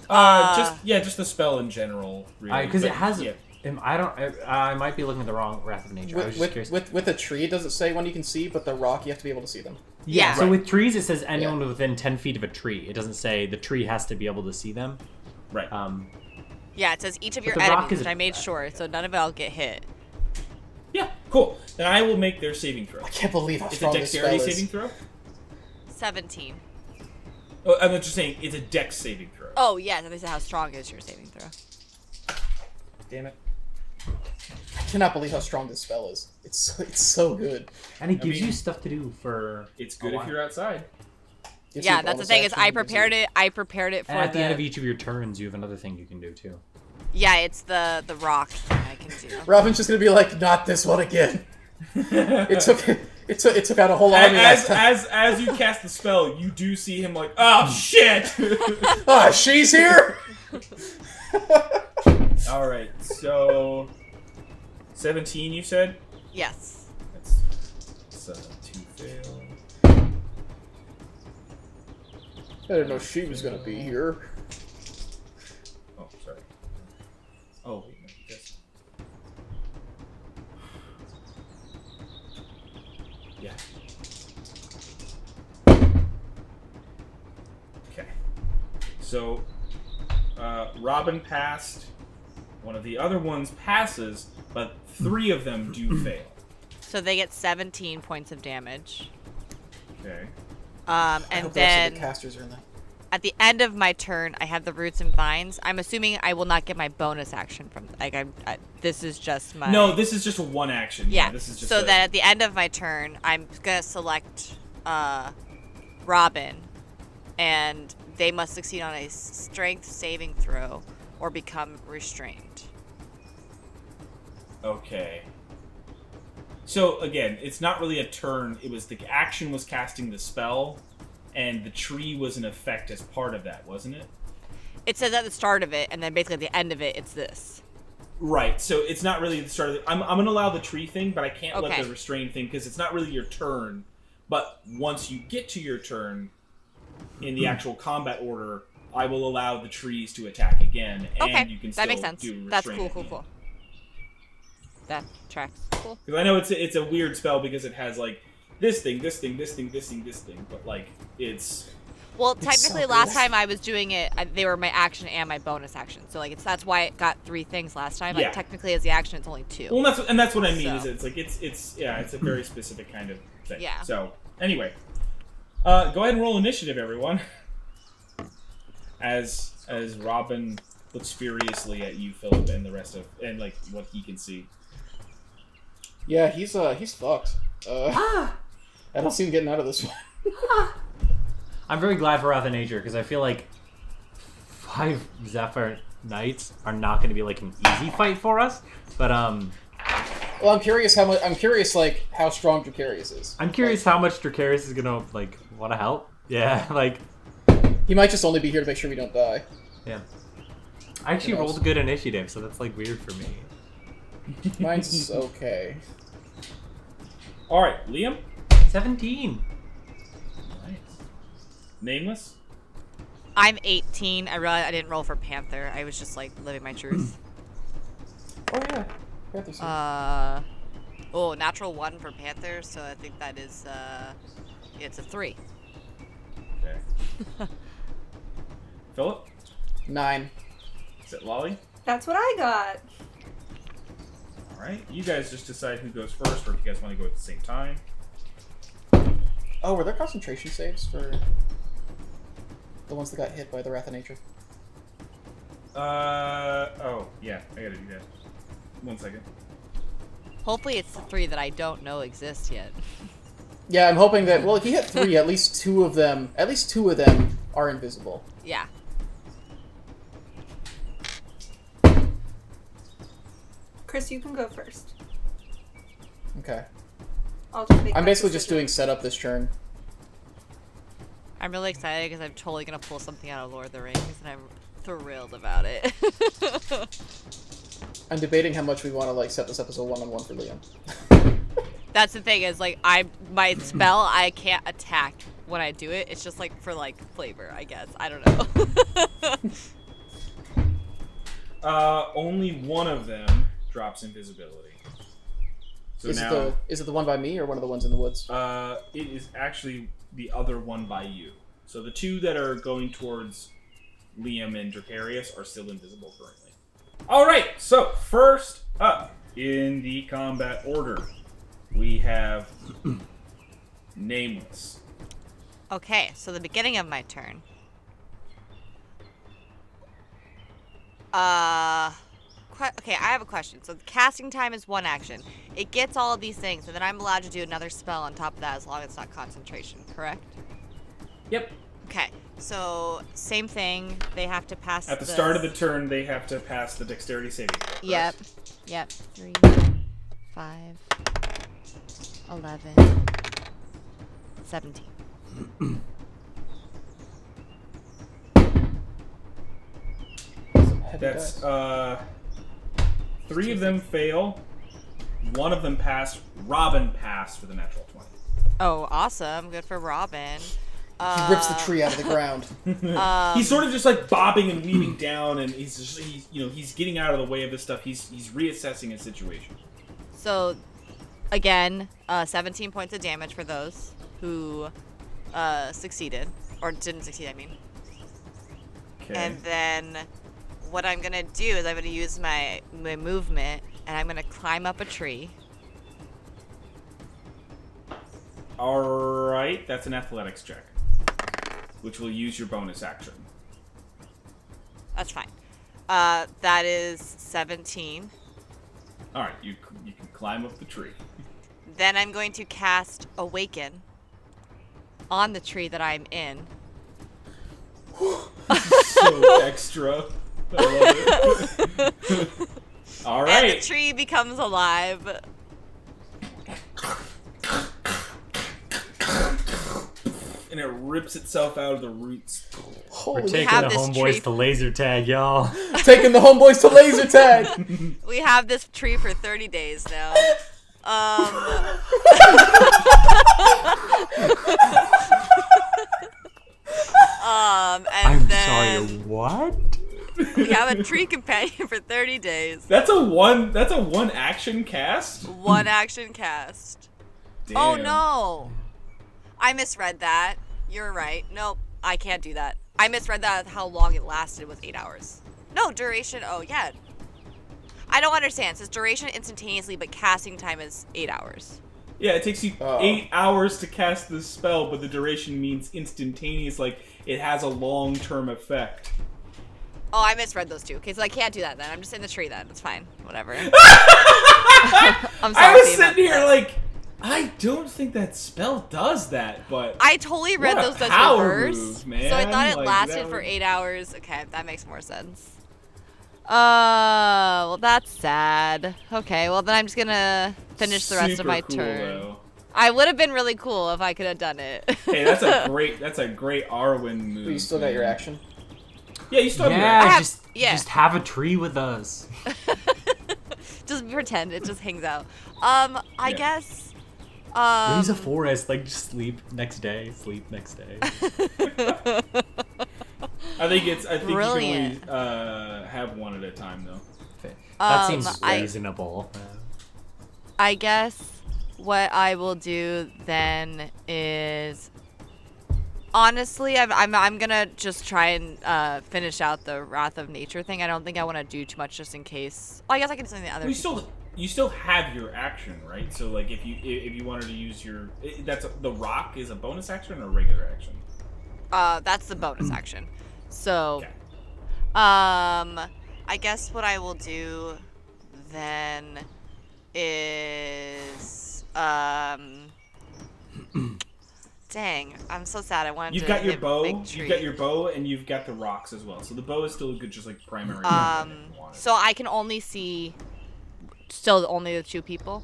S1: Just the spell in general, really.
S3: Because it
S1: But,
S3: has...
S1: yeah.
S3: I might be looking at the wrong Wrath of Nature. I was just curious.
S2: With a tree, it doesn't say when you can see, but the rock, you have to be able to see them.
S3: Yeah, so
S1: Right.
S3: with trees, it says anyone within 10 feet of a tree. It doesn't say the tree has to be able to see them.
S1: Right.
S4: Yeah, it says each of your
S3: the rock
S4: enemies,
S3: is
S4: which I made sure, so none of it will get hit.
S1: Yeah, cool. Then I will make their saving throw.
S2: I can't believe how
S1: It's a
S2: strong this spell
S1: dexterity
S2: is.
S1: saving throw?
S4: 17.
S1: Oh, I'm just saying, it's a dex saving throw.
S4: Oh, yeah, that is how strong is your saving throw.
S1: Damn it.
S2: I cannot believe how strong this spell is. It's so good.
S3: And it gives
S1: mean,
S3: you stuff to do for...
S1: It's good
S3: a
S1: if
S3: while.
S1: you're outside.
S2: Gives you
S4: Yeah,
S2: a
S4: that's the
S2: bonus
S4: thing is
S2: action,
S4: I
S2: gives you-
S4: prepared it for
S3: And at the end of
S4: the...
S3: each of your turns, you have another thing you can do, too.
S4: Yeah, it's the rock thing I can do.
S2: Robin's just gonna be like, not this one again. It took out a whole army last time.
S1: As you cast the spell, you do see him like, oh shit!
S2: Ah, she's here.
S1: Alright, so 17 you said?
S4: Yes.
S1: That's 2 fail.
S2: I didn't know she was gonna be here.
S1: Oh, sorry. Oh, wait, no, yes. Yeah. Okay. So, Robin passed. One of the other ones passes, but 3 of them do fail.
S4: So they get 17 points of damage.
S1: Okay.
S2: I
S4: And
S2: hope the rest of
S4: then
S2: the casters are in that.
S4: at the end of my turn, I have the roots and vines. I'm assuming I will not get my bonus action from this is just my
S1: No, this is just a 1 action.
S4: yeah.
S1: This is just
S4: so
S1: a-
S4: that at the end of my turn, I'm gonna select Robin, and they must succeed on a strength saving throw or become restrained.
S1: Okay. So again, it's not really a turn. It was the action was casting the spell, and the tree was an effect as part of that, wasn't it?
S4: It says at the start of it, and then basically at the end of it, it's this.
S1: Right. So it's not really the start of the... I'm going to allow the tree thing, but I can't let
S4: Okay.
S1: the restrain thing because it's not really your turn. But once you get to your turn in the actual combat order, I will allow the trees to attack again, and
S4: Okay,
S1: you can
S4: that
S1: still
S4: makes sense.
S1: do restrain.
S4: That's cool,
S1: at
S4: cool,
S1: the
S4: cool.
S1: end.
S4: That tracks. Cool.
S1: Because I know it's a weird spell because it has like this thing, this thing, this thing, this thing, this thing, but like it's
S4: Well,
S2: It's
S4: technically,
S2: so
S4: last
S2: good.
S4: time I was doing it, they were my action and my bonus action. So like that's why it got 3 things last time. Like
S1: Yeah.
S4: technically, as the action, it's only 2.
S1: well, that's what I mean. Is
S4: So.
S1: it's like it's a very specific kind of thing.
S4: Yeah.
S1: So anyway, go ahead and roll initiative, everyone. As Robin looks furiously at you, Philip, and the rest of like what he can see.
S2: Yeah, he's fucked. I don't see him getting out of this one.
S3: I'm very glad for Wrath of Nature, because I feel like 5 Zephyr Knights are not going to be like an easy fight for us. But
S2: Well, I'm curious like how strong Dracarius is.
S3: I'm curious how much Dracarius is going to like want to help. Yeah, like
S2: He might just only be here to make sure we don't die.
S3: yeah. I actually
S2: Who knows?
S3: rolled a good initiative, so that's like weird for me.
S2: Mine's okay.
S1: All right, Liam.
S3: 17.
S1: Nice. Nameless.
S4: I'm 18. I realized I didn't roll for Panther. I was just like living my truth.
S2: Oh yeah. Panther's here.
S4: Natural 1 for Panther. So I think that is it's a 3.
S1: Okay. Philip.
S2: 9.
S1: Is it Lolly?
S5: That's what I got.
S1: All right. You guys just decide who goes first, or if you guys want to go at the same time.
S2: Oh, were there concentration saves for the ones that got hit by the Wrath of Nature?
S1: Oh yeah, I gotta do that. 1 second.
S4: Hopefully it's the 3 that I don't know exist yet.
S2: Yeah, I'm hoping that. Well, if you hit 3, at least two of them are invisible.
S4: Yeah.
S5: Chris, you can go first.
S2: Okay.
S5: I'll just make
S2: I'm
S5: my
S2: basically just
S5: decision.
S2: doing setup this turn.
S4: I'm really excited because I'm totally gonna pull something out of Lord of the Rings, and I'm thrilled about it.
S2: I'm debating how much we want to like set this up as a one-on-one for Liam.
S4: That's the thing is like my spell I can't attack when I do it. It's just like for like flavor, I guess. I don't know.
S1: Only one of them drops invisibility. So now,
S2: is it the one by me or one of the ones in the woods?
S1: it is actually the other one by you. So the two that are going towards Liam and Dracarius are still invisible currently. All right. So first up in the combat order, we have Nameless.
S4: Okay, so the beginning of my turn. Okay, I have a question. So the casting time is 1 action. It gets all of these things, and then I'm allowed to do another spell on top of that as long as it's not concentration, correct?
S1: Yep.
S4: Okay, so same thing. They have to pass
S1: At the start of the turn, they have to pass the dexterity saving throw. Correct?
S4: Yep. 3, 5, 11, 17.
S2: Some heavy
S1: That's
S2: dice.
S1: 3 of them fail. 1 of them passed. Robin passed for the natural 20.
S4: Oh, awesome. Good for Robin.
S2: He rips the tree out of the ground.
S1: He's sort of just like bobbing and weaving down, and he's getting out of the way of this stuff. He's reassessing his situation.
S4: So, again, 17 points of damage for those who succeeded. Or didn't succeed, I mean.
S1: Okay.
S4: And then what I'm going to do is I'm going to use my movement, and I'm going to climb up a tree.
S1: All right, that's an athletics check, which will use your bonus action.
S4: That's fine. That is 17.
S1: All right, you can climb up the tree.
S4: Then I'm going to cast Awaken on the tree that I'm in.
S1: So extra. I love it. All right.
S4: And the tree becomes alive.
S1: And it rips itself out of the roots.
S3: We're
S2: Holy
S3: taking
S4: have
S3: the
S4: this
S3: homeboys
S4: tree-
S3: to laser tag, y'all.
S2: Taking the homeboys to laser tag.
S4: We have this tree for 30 days now. And
S3: I'm
S4: then
S3: sorry, what?
S4: we have a tree companion for 30 days.
S1: That's a one action cast?
S4: 1 action cast.
S1: Damn.
S4: Oh no! I misread that. You're right. Nope, I can't do that. I misread that how long it lasted was 8 hours. No, duration. Oh, yeah. I don't understand. It says duration instantaneously, but casting time is 8 hours.
S1: Yeah, it takes you 8 hours to cast this spell, but the duration means instantaneous, like it has a long-term effect.
S4: Oh, I misread those two. Okay, so I can't do that then. I'm just in the tree then. It's fine. Whatever. I'm sorry.
S1: I was sitting here like, I don't think that spell does that, but
S4: I totally read
S1: what a
S4: those as
S1: power
S4: reverse.
S1: move, man.
S4: So I thought it
S1: Like,
S4: lasted
S1: that
S4: for
S1: was-
S4: 8 hours. Okay, that makes more sense. Well, that's sad. Okay, well then I'm just gonna finish the rest of
S1: Super
S4: my
S1: cool,
S4: turn.
S1: though.
S4: I would have been really cool if I could have done it.
S1: Hey, that's a great Arwen move.
S2: But you still got your
S1: man.
S2: action.
S1: Yeah, you still have your
S3: Yeah,
S1: action.
S3: just have a tree with us.
S4: Just pretend it just hangs out. I
S1: Yeah.
S4: guess.
S3: Raise a forest, like just sleep next day, sleep next day.
S1: I think you can
S4: Brilliant.
S1: only have one at a time, though.
S3: That seems
S4: I-
S3: reasonable.
S4: I guess what I will do then is, honestly, I'm gonna just try and finish out the Wrath of Nature thing. I don't think I want to do too much just in case. Well, I guess I can do something the other.
S1: You still have your action, right? So like if you wanted to use your the rock is a bonus action or a regular action.
S4: That's the bonus action. So,
S1: Okay.
S4: I guess what I will do then is dang, I'm so sad. I wanted
S1: You've
S4: to
S1: got your
S4: hit
S1: bow.
S4: big
S1: You've
S4: tree.
S1: got your bow, and you've got the rocks as well. So the bow is still a good, just like primary. weapon if you wanted.
S4: So I can only see still only the 2 people.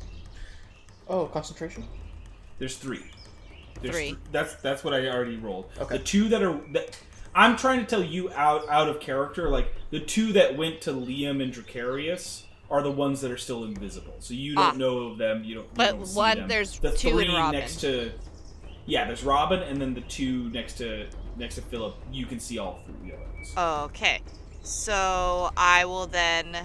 S2: Oh, concentration?
S1: There's 3.
S4: Three.
S1: That's what I already rolled.
S2: Okay.
S1: The 2 that I'm trying to tell you out of character, like the 2 that went to Liam and Dracarius are the ones that are still invisible. So you don't know of them. You don't.
S4: But
S1: you don't see
S4: one,
S1: them.
S4: there's
S1: the
S4: 2
S1: 3
S4: in Robin.
S1: next to. Yeah, there's Robin, and then the 2 next to Philip. You can see all 3 of those.
S4: Okay. So I will then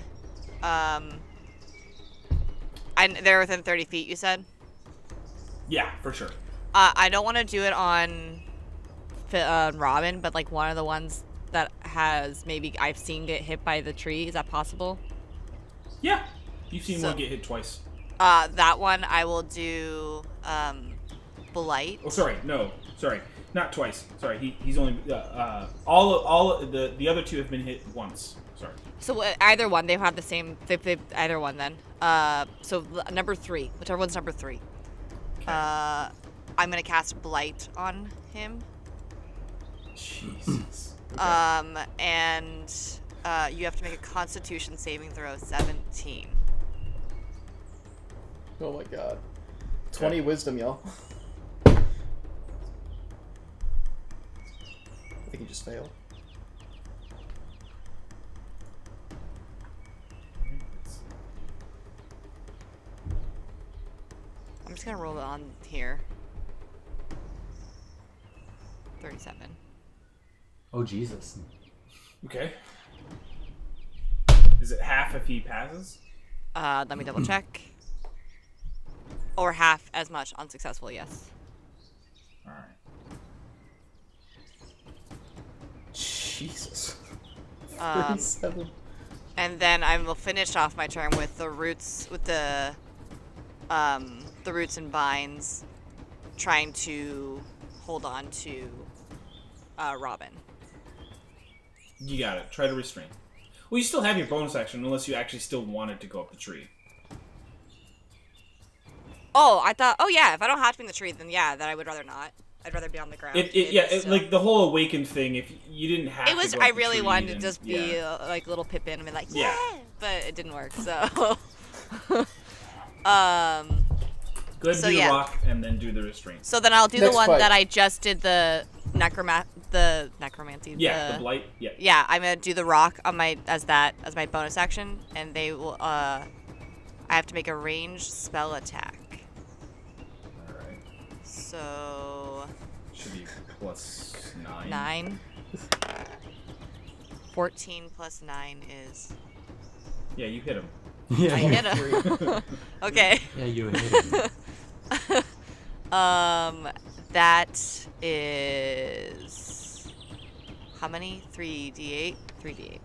S4: they're within 30 feet, you said?
S1: Yeah, for sure.
S4: I don't want to do it on Robin, but like one of the ones that has maybe I've seen get hit by the tree. Is that possible?
S1: Yeah, you've seen one get hit twice.
S4: That one I will do Blight.
S1: Oh, sorry, not twice. Sorry, he's only all the other 2 have been hit once. Sorry.
S4: So either one, they have the same. They either one then. So number 3, whichever one's number 3.
S1: Okay.
S4: I'm gonna cast Blight on him.
S1: Jesus. Okay.
S4: And you have to make a Constitution saving throw 17.
S2: Oh my god. 20 wisdom, y'all. I think he just failed.
S4: I'm just gonna roll it on here. 37.
S3: Oh, Jesus.
S1: Okay. Is it half if he passes?
S4: Let me double check. Or half as much unsuccessful, yes.
S1: All right.
S2: Jesus.
S4: Um,
S2: 37.
S4: And then I will finish off my turn with the roots, with the roots and vines, trying to hold on to Robin.
S1: You got it. Try to restrain. Well, you still have your bonus action unless you actually still wanted to go up the tree.
S4: Oh, I thought. Oh yeah, if I don't have to be in the tree, then yeah, then I would rather not. I'd rather be on the ground.
S1: Like the whole awakened thing. If you didn't have,
S4: It was.
S1: to go
S4: I
S1: up the
S4: really
S1: tree,
S4: wanted to
S1: then-
S4: just be like little Pippin and be like,
S1: Yeah.
S4: but it didn't work. So,
S1: Go ahead and
S4: So,
S1: do
S4: yeah.
S1: the rock and then do the restraint.
S4: so then I'll do the
S2: Next
S4: one
S2: fight.
S4: that I just did the necromancy.
S1: Yeah, the blight. Yeah.
S4: Yeah, I'm gonna do the rock on my as my bonus action, and they will. I have to make a ranged spell attack.
S1: All right.
S4: So
S1: Should be plus 9.
S4: 9. 14 plus 9 is.
S1: Yeah, you hit him.
S3: Yeah,
S4: I hit him. Okay.
S3: yeah, you hit him.
S4: That is how many? 3d8. 3d8.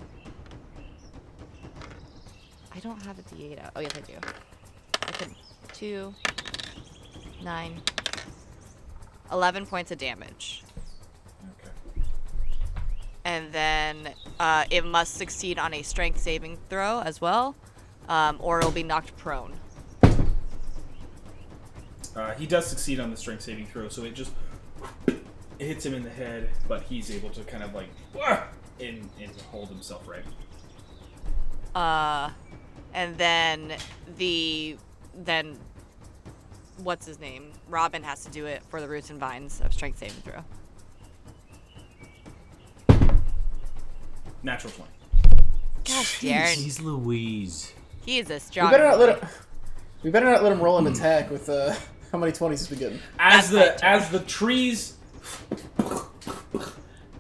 S4: I don't have a d8 out. Oh yes, I do. I could 2, 9, 11 points of damage,
S1: Okay.
S4: and then it must succeed on a strength saving throw as well, or it'll be knocked prone.
S1: He does succeed on the strength saving throw, so it just hits him in the head, but he's able to kind of like and hold himself right.
S4: And then what's his name? Robin has to do it for the roots and vines of strength saving throw.
S1: Natural 20.
S4: Gosh, Darren,
S3: Jeez Louise.
S4: he is a
S2: We
S4: strong.
S2: better not
S4: boy.
S2: let him. We better not let him roll an attack with how many 20s is we getting?
S1: As
S4: That's my
S1: the trees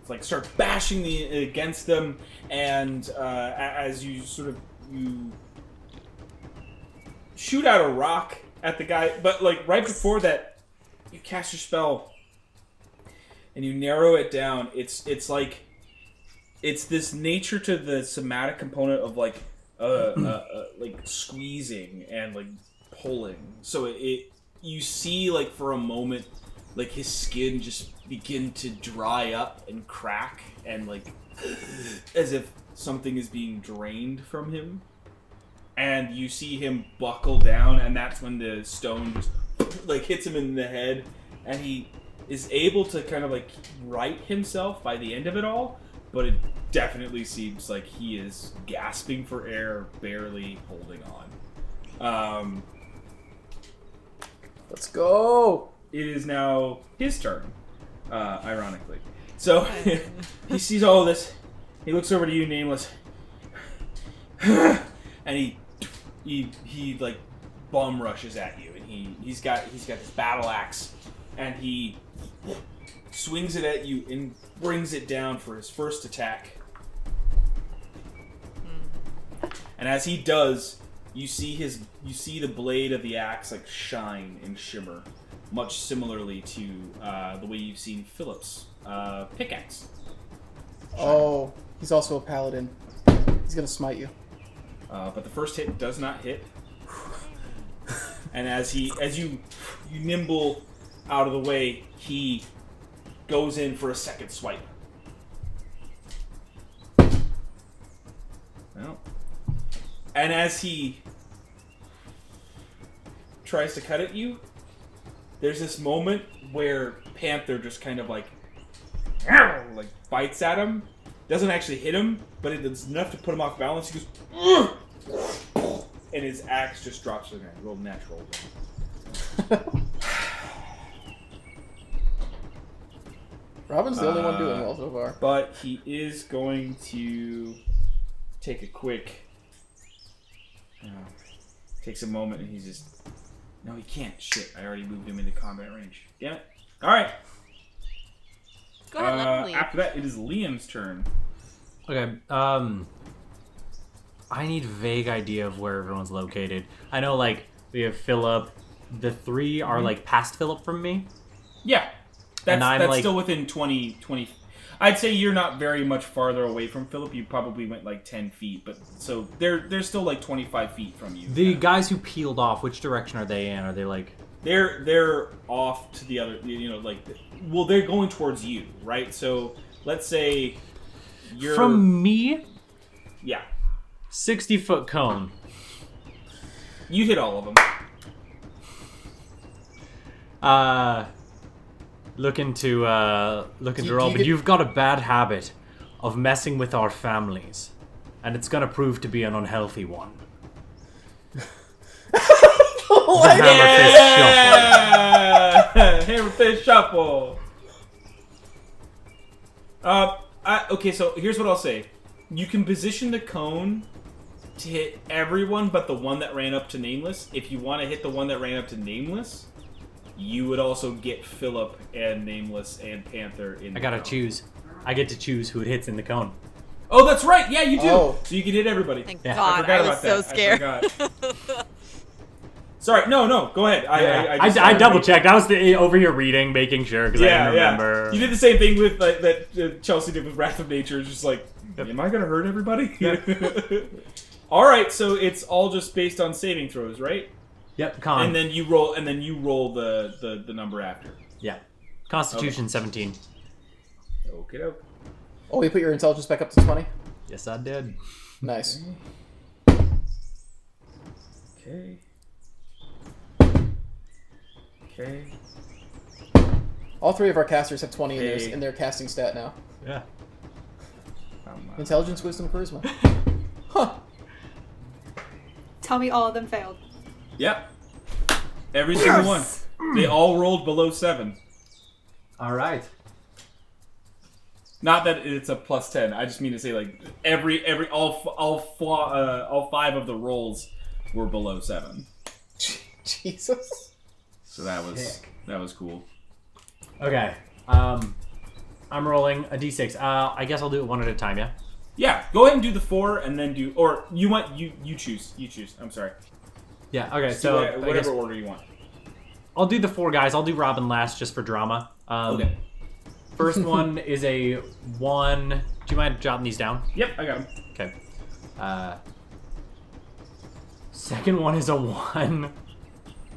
S1: like start bashing against them, and as you sort of you shoot out a rock at the guy, but like right before that, you cast your spell and you narrow it down. It's like it's this nature to the somatic component of like squeezing and like pulling. So it you see like for a moment like his skin just begin to dry up and crack and like as if something is being drained from him. and you see him buckle down, and that's when the stone just like hits him in the head, and he is able to kind of like right himself by the end of it all, but it definitely seems like he is gasping for air, barely holding on.
S2: Let's go.
S1: It is now his turn, ironically. So he sees all this. He looks over to you, Nameless, and he like bum rushes at you, and he's got this battle axe, and he swings it at you and brings it down for his first attack. And as he does, you see the blade of the axe like shine and shimmer, much similarly to the way you've seen Philip's pickaxe.
S2: Oh, he's also a paladin. He's gonna smite you.
S1: But the first hit does not hit. And as you nimble out of the way, he goes in for a second swipe. Well, and as he tries to cut at you, there's this moment where Panther just kind of like bites at him. Doesn't actually hit him, but it's enough to put him off balance. He goes, and his axe just drops to the ground. Roll natural.
S2: Robin's the only one doing well so far.
S1: But he is going to take a quick... takes a moment and he's just... No, he can't. Shit, I already moved him into combat range. Damn it. Alright.
S4: Go ahead, let him leave.
S1: After that, it is Liam's turn.
S3: Okay, I need a vague idea of where everyone's located. I know, like, we have Philip. The three are, like, past Philip from me.
S1: Yeah. That's
S3: like,
S1: still within 20... I'd say you're not very much farther away from Philip. You probably went, like, 10 feet. But so they're still, like, 25 feet from you.
S3: The guys who peeled off, which direction are they in? Are they, like...
S1: They're off to the other... You know, like... Well, they're going towards you, right? So, let's say you're...
S3: From me?
S1: Yeah.
S3: 60-foot cone.
S1: You hit all of them.
S3: Looking to roll, but you've got a bad habit of messing with our families, and it's gonna prove to be an unhealthy one.
S2: What?
S1: Hammer fist shuffle. Okay, so here's what I'll say. You can position the cone to hit everyone but the one that ran up to Nameless. If you want to hit the one that ran up to Nameless, you would also get Philip and Nameless and Panther in the
S3: I gotta
S1: cone.
S3: choose. I get to choose who it hits in the cone.
S1: Oh, that's right. Yeah, you do.
S2: Oh.
S1: So you can hit everybody.
S4: Thank
S3: Yeah.
S4: God,
S1: forgot
S4: I was
S1: about
S4: so
S1: that.
S4: scared.
S1: I forgot. Sorry, no, go ahead.
S3: I double checked. I was over here reading, making sure because I didn't remember.
S1: You did the same thing with that Chelsea did with Wrath of Nature. It's just like, am I gonna hurt everybody? All right, so it's all just based on saving throws, right?
S3: Yep, con.
S1: And then you roll the number after.
S3: Yeah, Constitution 17.
S1: Okay, doke.
S2: Oh, you put your intelligence back up to 20?
S3: Yes, I did.
S2: Nice.
S1: Okay. Okay.
S2: All three of our casters have 20
S1: Hey.
S2: in their casting stat now.
S3: Yeah.
S2: Intelligence, wisdom, charisma. Huh.
S5: Tell me all of them failed.
S1: Yep. Every single one. They all rolled below 7.
S3: All right.
S1: Not that it's a plus 10. I just mean to say like all 5 of the rolls were below 7.
S2: Jesus.
S1: So that was cool.
S3: Okay. I'm rolling a d6. I guess I'll do it one at a time. Yeah.
S1: Yeah, go ahead and do the 4 and then do, or you want you choose. You choose. I'm sorry.
S3: Yeah. Okay.
S1: Just
S3: So
S1: do
S3: I
S1: whatever
S3: guess
S1: order you want.
S3: I'll do the 4 guys. I'll do Robin last just for drama.
S1: Okay.
S3: First one is a 1. Do you mind jotting these down?
S1: Yep, I got him.
S3: Okay. Second one is a 1.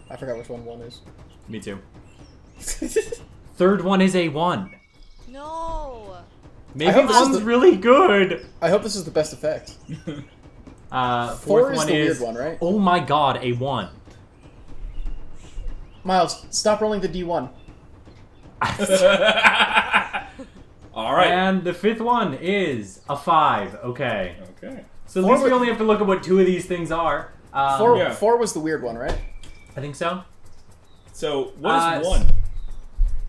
S2: I forgot which one is.
S3: Me too. Third one is a 1.
S4: No.
S3: Maybe
S2: hope this is
S3: one's
S2: the-
S3: really good.
S2: I hope this is the best effect.
S3: Fourth
S2: 4 is
S3: one
S2: the
S3: is
S2: weird one, right?
S3: oh my god, a 1.
S2: Miles, stop rolling the D1.
S1: All right.
S3: And the fifth one is a 5. Okay.
S1: Okay.
S3: So at
S2: Four
S3: least we
S2: was-
S3: only have to look at what 2 of these things are.
S2: 4,
S1: yeah.
S2: 4 was the weird one, right?
S3: I think so.
S1: So what is 1?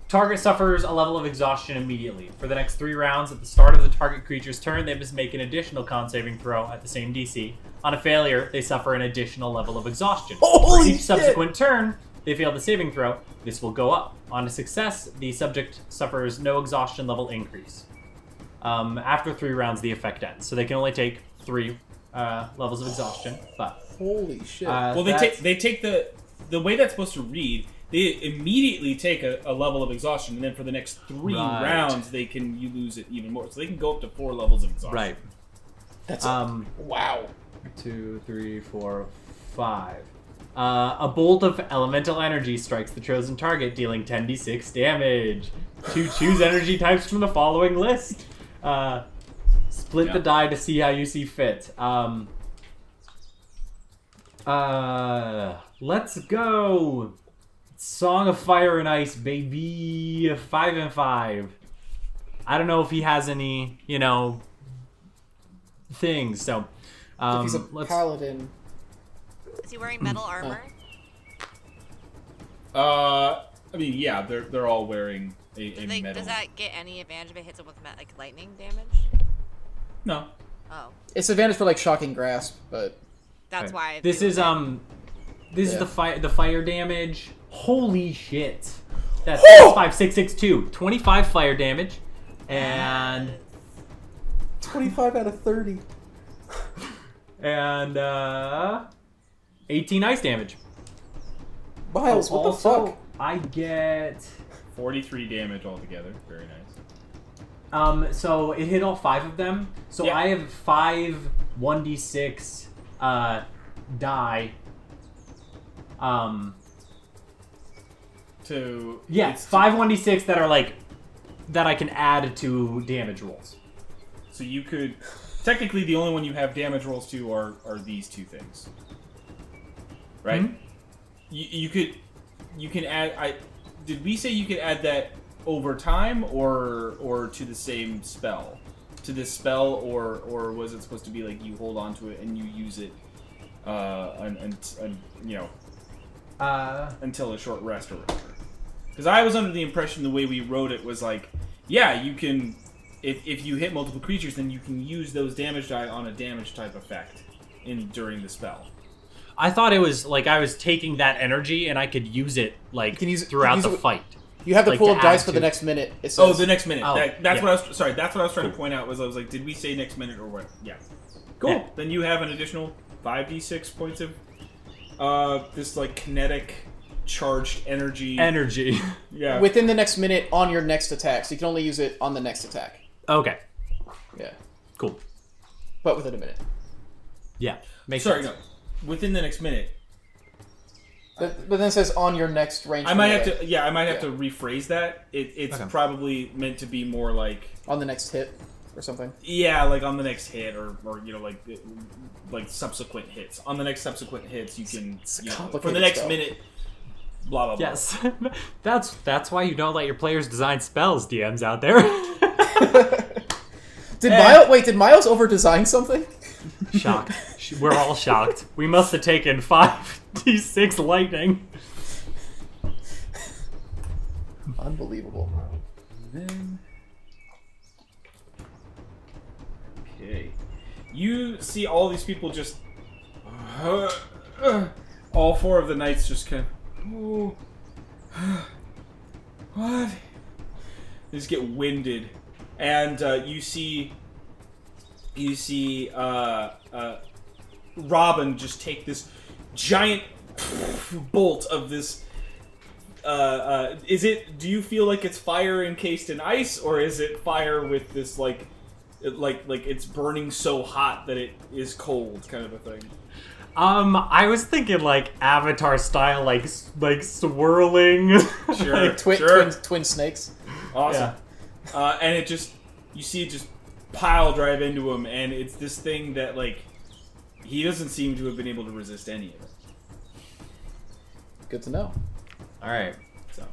S3: Target suffers a level of exhaustion immediately. For the next 3 rounds, at the start of the target creature's turn, they must make an additional con saving throw at the same DC. On a failure, they suffer an additional level of exhaustion.
S2: Holy
S3: For each
S2: shit!
S3: subsequent turn, they fail the saving throw. This will go up. On a success, the subject suffers no exhaustion level increase. After 3 rounds, the effect ends. So they can only take 3 levels of exhaustion. But
S2: Holy shit.
S1: Well, they take the way that's supposed to read. They immediately take a level of exhaustion, and then for the next 3
S3: Right.
S1: rounds, you lose it even more. So they can go up to 4 levels of exhaustion.
S3: right.
S2: That's wow.
S3: 2, 3, 4, 5. A bolt of elemental energy strikes the chosen target, dealing 10d6 damage. Choose energy types from the following list. Split the die to see how you see fit. Let's go. Song of Fire and Ice, baby. 5 and 5. I don't know if he has any, things. So,
S2: If he's a
S3: let's.
S2: paladin.
S4: Is he wearing metal armor?
S1: I mean, yeah, they're all wearing a metal.
S4: Does that get any advantage if it hits him with like lightning damage?
S1: No.
S4: Oh,
S2: It's advantage for like shocking grasp, but
S4: that's why. I
S3: This
S4: feel
S3: is
S4: like-
S3: This is
S2: Yeah.
S3: the fire damage. Holy shit. That's
S2: Woo!
S3: 5, 6, 6, 2. 25 fire damage. And
S2: 25 out of 30.
S3: 18 ice damage.
S2: Miles, what the
S3: Also,
S2: fuck?
S3: I get
S1: 43 damage altogether. Very nice.
S3: so it hit all 5 of them. So
S1: Yeah.
S3: I have 5 1d6 die. Yeah,
S1: It's
S3: 5 1d6 that are like that I can add to damage rolls.
S1: So you could technically the only one you have damage rolls to are these 2 things, right?
S3: Mhm.
S1: You can add. Did we say you could add that over time or to the same spell? To this spell or was it supposed to be like you hold on to it and you use it until a short rest or whatever? Because I was under the impression the way we wrote it was like, yeah, you can, if you hit multiple creatures, then you can use those damage die on a damage type effect during the spell.
S3: I thought it was like I was taking that energy and I could use it like
S2: You can use it-
S3: throughout
S2: you can
S3: the
S2: use it-
S3: fight.
S2: You have the
S3: Like,
S2: pool
S3: to
S2: of dice
S3: add
S2: for the
S3: to-
S2: next minute. It says,
S1: Oh, the next minute.
S3: Oh,
S1: That's
S3: yeah.
S1: what I was. Sorry, that's what I was trying to point out. I was like, did we say next minute or what? Yeah. Cool.
S3: Yeah.
S1: Then you have an additional 5d6 points of this like kinetic charged energy.
S3: Energy.
S1: Yeah.
S2: within the next minute on your next attack. So you can only use it on the next attack.
S3: Okay.
S2: Yeah.
S3: Cool.
S2: But within a minute.
S3: Yeah. Makes
S1: Sorry,
S3: sense.
S1: no. Within the next minute.
S2: But then it says on your next range.
S1: I might have
S2: melee.
S1: to. Yeah, I might have
S2: Yeah.
S1: to rephrase that. It's
S3: Okay.
S1: probably meant to be more like.
S2: On the next hit or something.
S1: Yeah, like on the next hit, or like subsequent hits. On the next subsequent hits, you can
S2: It's a
S1: for the
S2: complicated
S1: next
S2: spell.
S1: minute. Blah blah blah.
S3: Yes. that's why you don't let your players design spells, DMs out there.
S2: Did Miles over design something?
S3: Shocked. We're all shocked. We must have taken 5d6 lightning.
S2: Unbelievable.
S1: Okay. You see all these people just. All 4 of the knights just kind of. What? They just get winded. And you see. Robin just take this giant bolt of this. Do you feel like it's fire encased in ice, or is it fire with this like it's burning so hot that it is cold kind of a thing?
S3: I was thinking like Avatar style, like swirling.
S1: Sure.
S2: Twin snakes.
S1: Awesome. And it just, you see it just pile drive into him, and it's this thing that like he doesn't seem to have been able to resist any of it.
S2: Good to know.
S3: All right.
S1: So,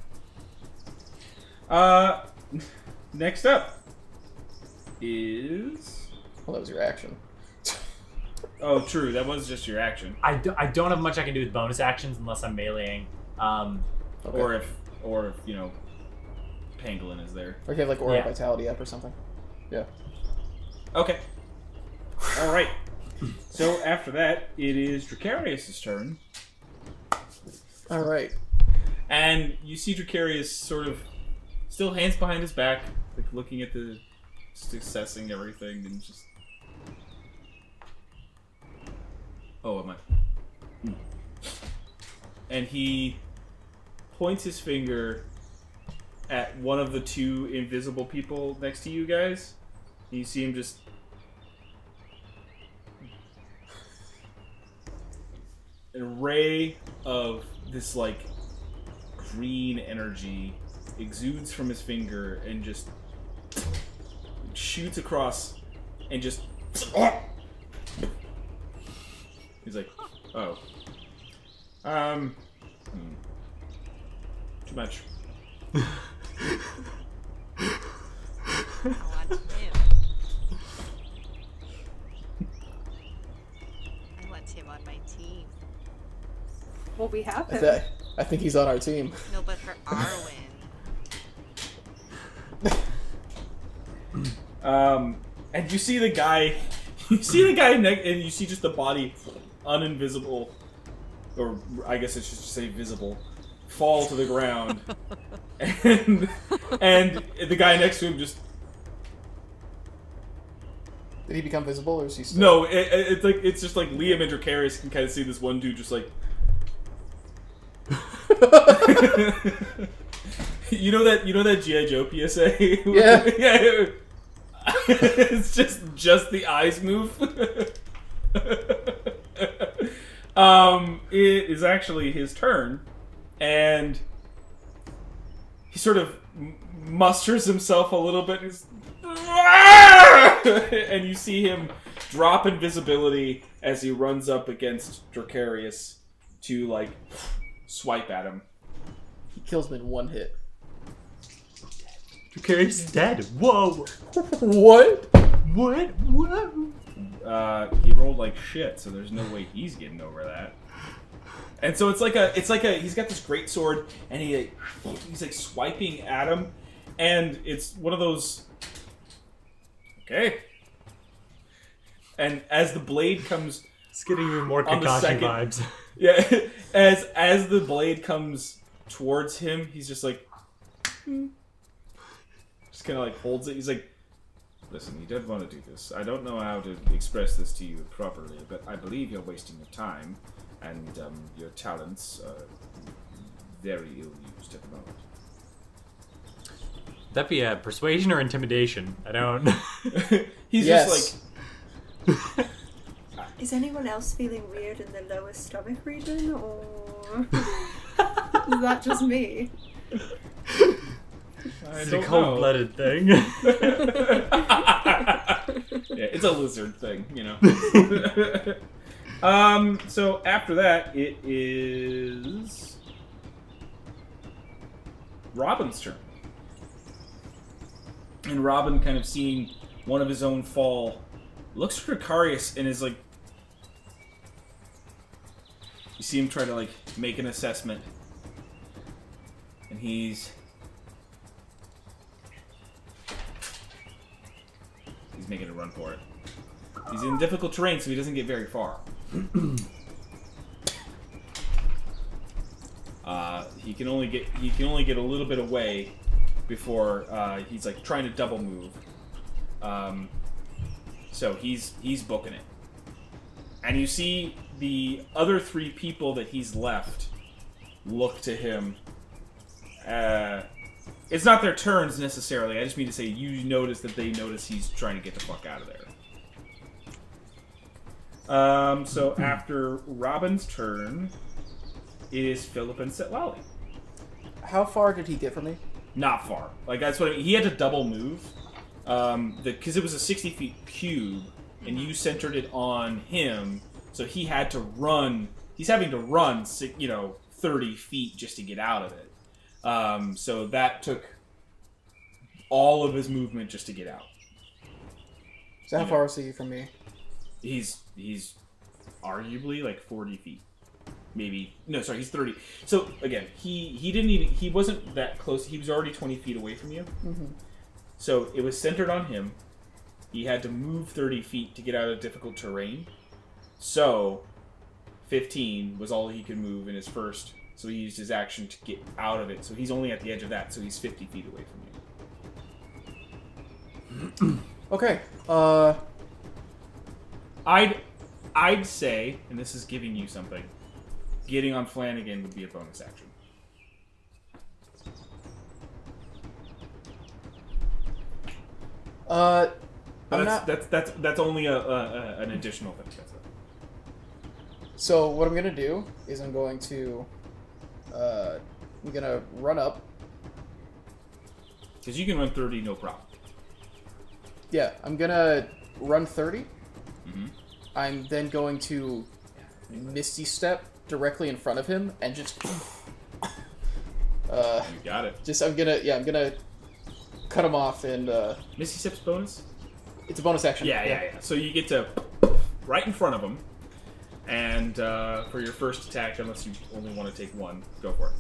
S1: next up is.
S2: Well, that was your action.
S1: Oh, true. That was just your action.
S3: I don't have much I can do with bonus actions unless I'm meleeing.
S2: Okay.
S1: Or if Pangolin is there.
S2: Or you have like Aura
S3: Yeah.
S2: Vitality up or something. Yeah.
S1: Okay. All right. So after that, it is Dracarius' turn,
S2: All right.
S1: and you see Dracarius sort of still hands behind his back, like looking at just assessing everything, and just. Oh, am I? And he points his finger at one of the two invisible people next to you guys. And you see him just. A ray of this, like, green energy exudes from his finger and just shoots across and just. He's like, oh. Too much.
S4: I want him. I want him on my team.
S5: Well, we have him.
S2: I think he's on our team.
S4: No, but for Arwen.
S1: And you see the guy, and you see just the body, uninvisible, or I guess it's just to say visible, fall to the ground, and the guy next to him just.
S2: Did he become visible, or is he still...
S1: No, it's just like Liam and Dracarius can kind of see this one dude just like. You know that G.I. Joe PSA?
S2: Yeah.
S1: Yeah. It's just the eyes move. It is actually his turn, and he sort of musters himself a little bit. And you see him drop invisibility as he runs up against Dracarius to, like, swipe at him.
S2: He kills him in one hit.
S3: Dracarius is dead. Whoa.
S2: What?
S3: What?
S1: He rolled like shit, so there's no way he's getting over that. And so it's like he's got this great sword, and he's like swiping at him, and it's one of those. Okay. And as the blade comes,
S3: It's getting even more
S1: On the
S3: Kakashi
S1: second-
S3: vibes.
S1: yeah, as the blade comes towards him, he's just like, just kind of like holds it. He's like, listen, you don't want to do this. I don't know how to express this to you properly, but I believe you're wasting your time, and your talents are very ill used at the moment.
S3: That'd be a persuasion or intimidation. I don't.
S1: He's
S2: Yes.
S1: just like,
S5: Is anyone else feeling weird in the lower stomach region, or is that just me?
S1: I
S3: It's a
S1: don't know.
S3: cold-blooded thing.
S1: Yeah, it's a lizard thing, you know. So after that, it is Robin's turn. And Robin, kind of seeing one of his own fall, looks at Dracarius and is like... You see him try to, like, make an assessment. And he's making a run for it. He's in difficult terrain, so he doesn't get very far. He can only get a little bit away before he's like trying to double move. So he's booking it. And you see the other three people that he's left look to him. It's not their turns necessarily. I just mean to say you notice that they notice he's trying to get the fuck out of there. So after Robin's turn, it is Philip and Setlali.
S2: How far did he get from me?
S1: Not far. Like that's what I mean. He had to double move, because it was a 60 feet cube, and you centered it on him. So he had to run. He's having to run, 30 feet just to get out of it. So that took all of his movement just to get out.
S2: So how far is he from me?
S1: He's arguably like 40 feet. Maybe. No, sorry, he's 30. So, again, he wasn't that close. He was already 20 feet away from you.
S2: Mm-hmm.
S1: So, it was centered on him. He had to move 30 feet to get out of difficult terrain. So, 15 was all he could move in his first. So, he used his action to get out of it. So, he's only at the edge of that. So, he's 50 feet away from you.
S2: Okay.
S1: I'd say, and this is giving you something, getting on Flanagan would be a bonus action. That's only an additional thing. That's it.
S2: So what I'm gonna do is I'm gonna run up.
S1: Because you can run 30, no problem.
S2: Yeah, I'm gonna run 30.
S1: Mm-hmm.
S2: I'm then going to Misty Step directly in front of him and just.
S1: You got it.
S2: I'm gonna cut him off and.
S1: Misty Step's bonus?
S2: It's a bonus action.
S1: Yeah. So you get to right in front of him, and for your first attack, unless you only want to take one, go for it.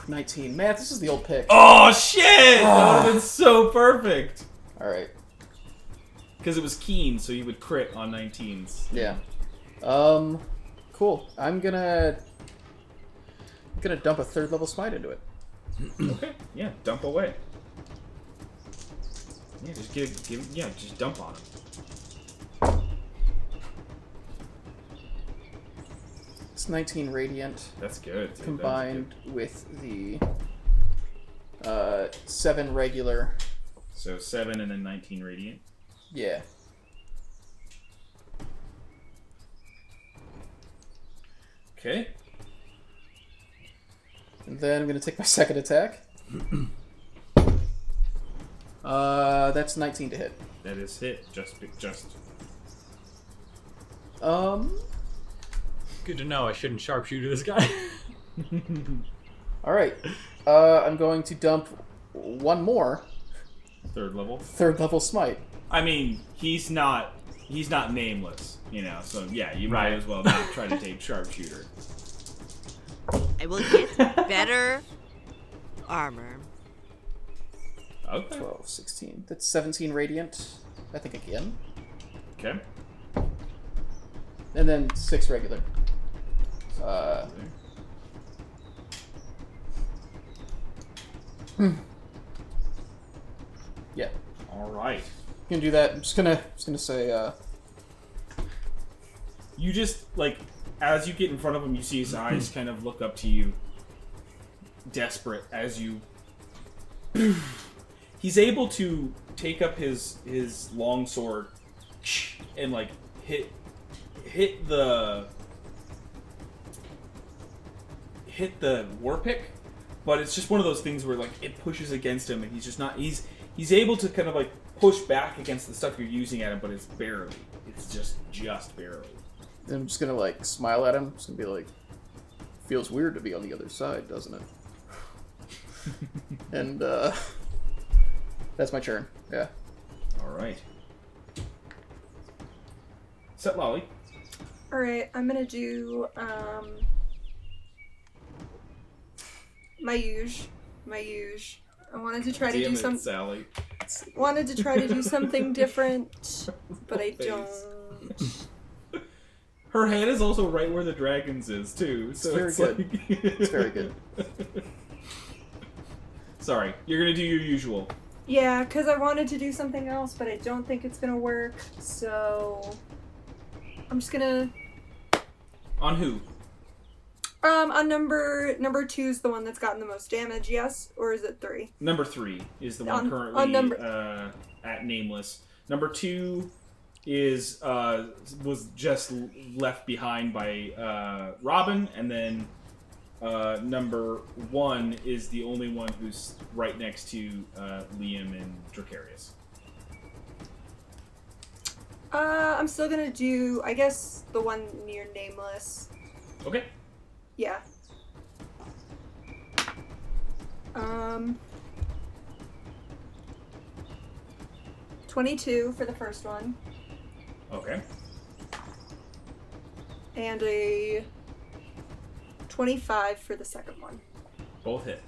S2: 19. Man, this is the old pick.
S1: Oh shit! That would have been so perfect.
S2: All right.
S1: Because it was keen, so you would crit on 19s.
S2: Yeah. Cool. I'm gonna dump a 3rd level smite into it.
S1: Okay. Yeah. Dump away. Yeah. Just just dump on him.
S2: It's 19 radiant.
S1: That's good. Dude.
S2: Combined with the 7 regular.
S1: So 7 and then 19 radiant.
S2: Yeah.
S1: Okay.
S2: And then I'm gonna take my second attack. That's 19 to hit.
S1: That is hit. Just.
S3: Good to know I shouldn't sharpshooter this guy.
S2: Alright. I'm going to dump one more
S1: 3rd level.
S2: 3rd level smite.
S1: I mean, he's not nameless, so yeah, you might as well not try to take sharpshooter.
S4: I will get better armor.
S1: Okay.
S2: 12, 16. That's 17 radiant. I think again.
S1: Okay.
S2: And then 6 regular. Yeah.
S1: All right.
S2: You can do that. I'm just gonna say.
S1: You just as you get in front of him, you see his eyes kind of look up to you, desperate as you. He's able to take up his long sword and hit the war pick, but it's just one of those things where it pushes against him, and he's just not. He's able to kind of push back against the stuff you're using at him, but it's barely. It's just barely.
S2: I'm just gonna smile at him. It's gonna be feels weird to be on the other side, doesn't it? And that's my turn. Yeah.
S1: All right. Set Lolly.
S5: All right, I'm gonna do my usual. I wanted to try to do something.
S1: Sally.
S5: Wanted to try to do something different, but I don't.
S1: Her hand is also right where the dragon's is too, so
S2: very good. It's very good.
S1: Sorry, you're gonna do your usual.
S5: Yeah, because I wanted to do something else, but I don't think it's gonna work. So I'm just gonna.
S1: On who?
S5: On number 2 is the one that's gotten the most damage. Yes, or is it 3?
S1: Number 3 is the one currently at nameless. Number 2 is was just left behind by Robin, and then number 1 is the only one who's right next to Liam and Dracarius.
S5: I'm still gonna do, I guess, the one near Nameless.
S1: Okay.
S5: Yeah. 22 for the first one.
S1: Okay.
S5: And a 25 for the second one.
S1: Both hit.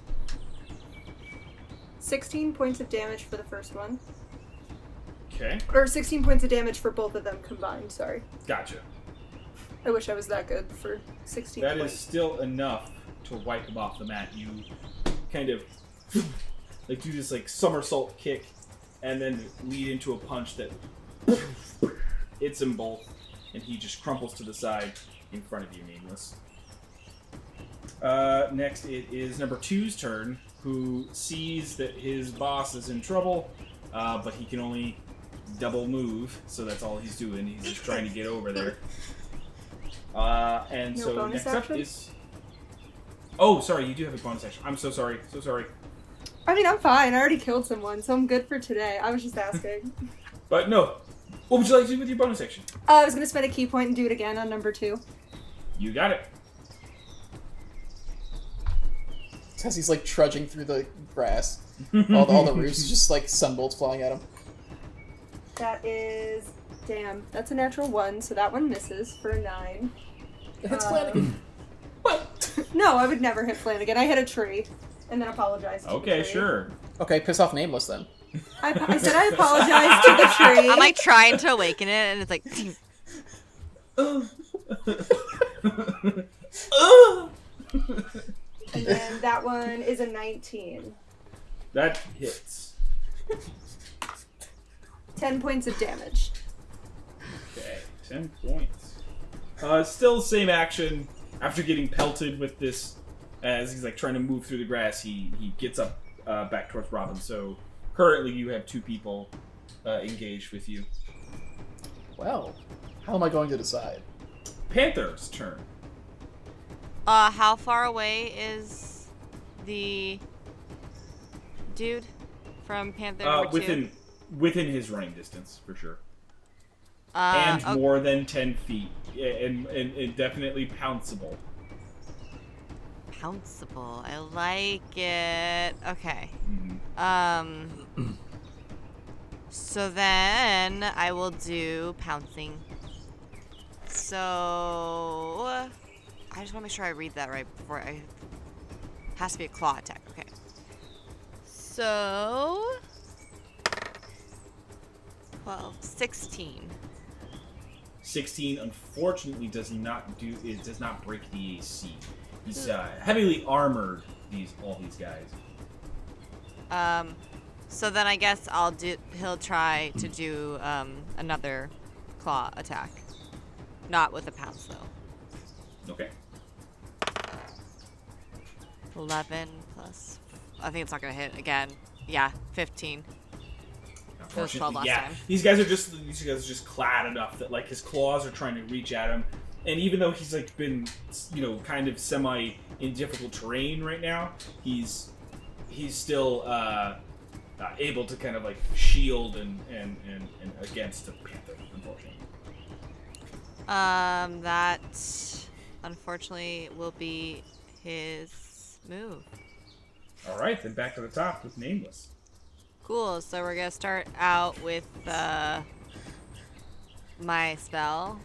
S5: 16 points of damage for the first one.
S1: Okay.
S5: Or 16 points of damage for both of them combined, sorry.
S1: Gotcha.
S5: I wish I was that good for 16
S1: That
S5: points.
S1: is still enough to wipe him off the mat. You kind of like do this like somersault kick and then lead into a punch that hits them both, and he just crumples to the side in front of you, Nameless. Next, it is number 2's turn, who sees that his boss is in trouble, but he can only double move, so that's all he's doing. He's just trying to get over there. And
S5: No
S1: so
S5: bonus
S1: next
S5: action?
S1: up is... Oh, sorry, you do have a bonus action. I'm so sorry. So sorry.
S5: I mean, I'm fine. I already killed someone, so I'm good for today. I was just asking.
S1: But no. What would you like to do with your bonus action?
S5: I was gonna spend a key point and do it again on number 2.
S1: You got it.
S2: As he's like trudging through the grass, all the roofs, just like sunbolts flying at him.
S5: That is... Damn. That's a natural 1, so that one misses for a 9.
S2: It's Flanagan.
S1: What?
S5: No, I would never hit Flanagan. I hit a tree. And then apologize to the
S1: Okay,
S5: tree.
S1: sure.
S2: Okay, piss off Nameless then.
S5: I said I apologize to the tree.
S4: I'm like trying to awaken it, and it's like.
S5: And then that one is a 19.
S1: That hits.
S5: 10 points of damage.
S1: Okay, 10 points. Still the same action. After getting pelted with this, as he's like trying to move through the grass, he gets up back towards Robin. So currently you have 2 people engaged with you.
S2: Well, how am I going to decide?
S1: Panther's turn.
S4: How far away is the dude from Panther number 2?
S1: Within his running distance, for sure. And
S4: okay.
S1: more than 10 feet. And definitely pounceable.
S4: Pounceable. I like it. Okay.
S1: Mm-hmm.
S4: So then I will do pouncing. So I just want to make sure I read that right before I. Has to be a claw attack. Okay. So 12, 16.
S1: 16 unfortunately does not break the AC. He's heavily armored. All these guys.
S4: So then I guess he'll try to do another claw attack. Not with a pounce though.
S1: Okay.
S4: 11 plus. I think it's not gonna hit again. Yeah, 15. It was 12 last time.
S1: These guys are just clad enough that like his claws are trying to reach at him, and even though he's like been kind of semi in difficult terrain right now, he's still able to kind of like shield and against the panther, unfortunately.
S4: That unfortunately will be his move.
S1: All right, then back to the top with Nameless.
S4: Cool. So we're gonna start out with my spell.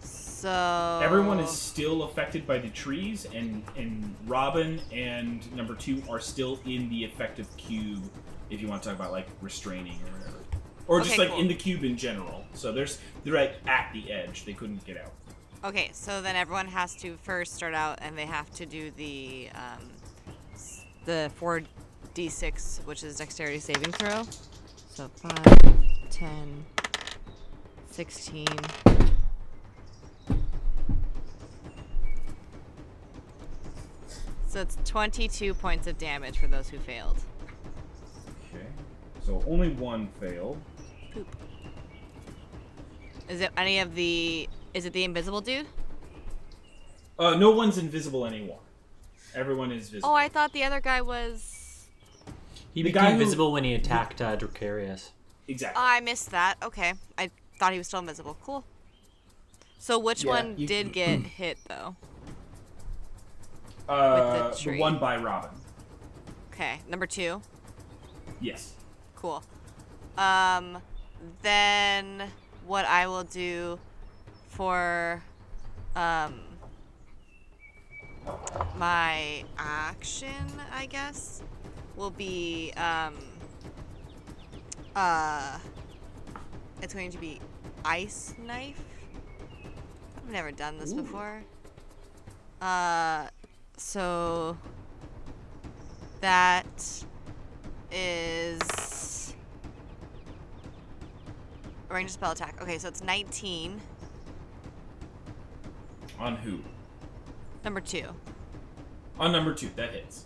S4: So
S1: Everyone is still affected by the trees, and Robin and number 2 are still in the effective cube. If you want to talk about like restraining or whatever, or just
S4: Okay,
S1: like
S4: cool.
S1: in the cube in general. So they're like at the edge; they couldn't get out.
S4: Okay, so then everyone has to first start out, and they have to do the 4d6, which is dexterity saving throw. So 5, 10, 16. So it's 22 points of damage for those who failed.
S1: Okay, so only one failed.
S4: Poop. Is it the invisible dude?
S1: No one's invisible anymore. Everyone is visible.
S4: Oh, I thought the other guy was.
S3: He
S1: The
S3: became
S1: guy who-
S3: visible when he attacked Dracarius.
S1: Exactly.
S4: I missed that. Okay. I thought he was still invisible. Cool. So which one did get hit, though? With the tree?
S1: one by Robin.
S4: Okay. Number 2?
S1: Yes.
S4: Cool. Then what I will do for my action, I guess, will be it's going to be ice knife. I've never done this before. So that is range of spell attack. Okay, so it's 19.
S1: On who?
S4: Number 2.
S1: On number 2, that hits.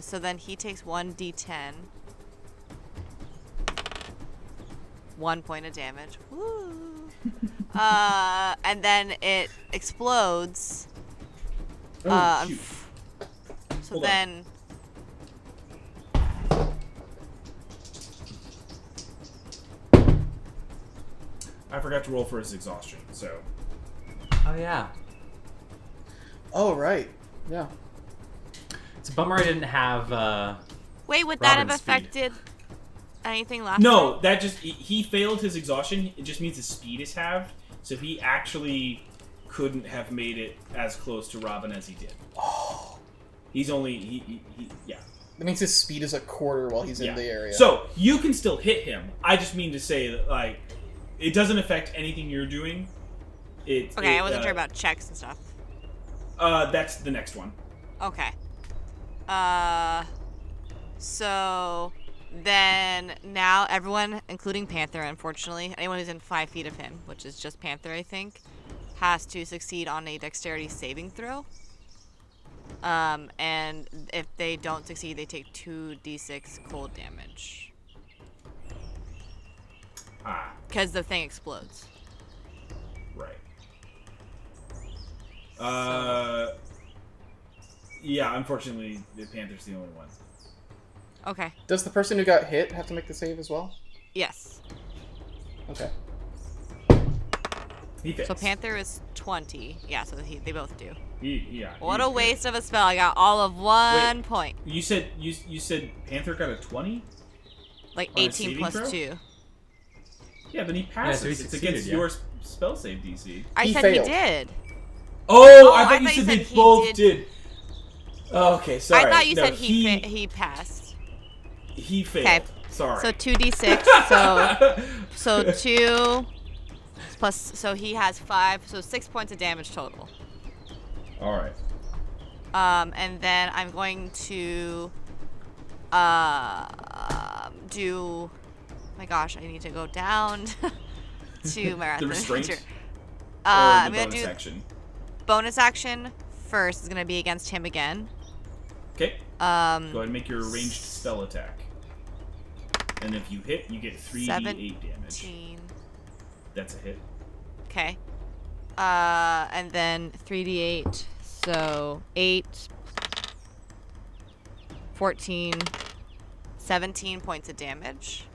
S4: So then he takes 1d10. 1 point of damage. Woo! And then it explodes.
S1: Shoot.
S4: So
S1: Hold
S4: then.
S1: I forgot to roll for his exhaustion, so.
S3: Oh yeah.
S2: Oh, right. Yeah.
S3: It's a bummer I didn't have.
S4: Wait, would that have
S3: Robin's speed.
S4: affected anything last
S1: No,
S4: time?
S1: that just he failed his exhaustion. It just means his speed is halved, so he actually couldn't have made it as close to Robin as he did.
S2: Oh.
S1: He's only he yeah.
S2: That means his speed is a quarter while he's in the area.
S1: So you can still hit him. I just mean to say that like it doesn't affect anything you're doing.
S4: Okay, I wasn't sure about checks and stuff.
S1: That's the next one.
S4: Okay. So then now everyone, including Panther, unfortunately, anyone who's in 5 feet of him, which is just Panther, I think, has to succeed on a dexterity saving throw. And if they don't succeed, they take 2d6 cold damage. Because the thing explodes.
S1: Right. Yeah, unfortunately, the Panther's the only one.
S4: Okay.
S2: Does the person who got hit have to make the save as well?
S4: Yes.
S2: Okay.
S1: He fails.
S4: So Panther is 20. Yeah, so they both do.
S1: Yeah.
S4: What
S1: he's
S4: a
S1: good.
S4: waste of a spell. I got all of 1 point.
S1: You said Panther got a 20?
S4: Like
S1: On a
S4: 18
S1: saving
S4: plus
S1: throw?
S4: 2.
S1: Yeah, then he passes.
S3: so he
S1: it's
S3: succeeded,
S1: against
S3: yeah.
S1: your spell save DC.
S4: I
S2: He
S4: said
S2: failed.
S4: he did.
S1: Oh, I
S4: I
S1: thought you
S4: thought you
S1: said
S4: said
S1: they
S4: he
S1: both
S4: did.
S1: did. Oh, okay, sorry.
S4: I thought you
S1: No,
S4: said he passed.
S1: He failed.
S4: Okay.
S1: Sorry.
S4: So 2d6. So 2 plus. So he has 5. So 6 points of damage total.
S1: All right.
S4: And then I'm going to do. My gosh, I need to go down to my
S1: The restraint.
S4: adventure.
S1: Or
S4: I'm
S1: the
S4: gonna
S1: bonus
S4: do
S1: action.
S4: bonus action first. Is gonna be against him again.
S1: Okay. Go ahead and make your ranged
S4: s-
S1: spell attack. And if you hit, you get 3d8 damage.
S4: 17.
S1: That's a hit.
S4: Okay. And then 3d8. So 8, 14, 17 points of damage.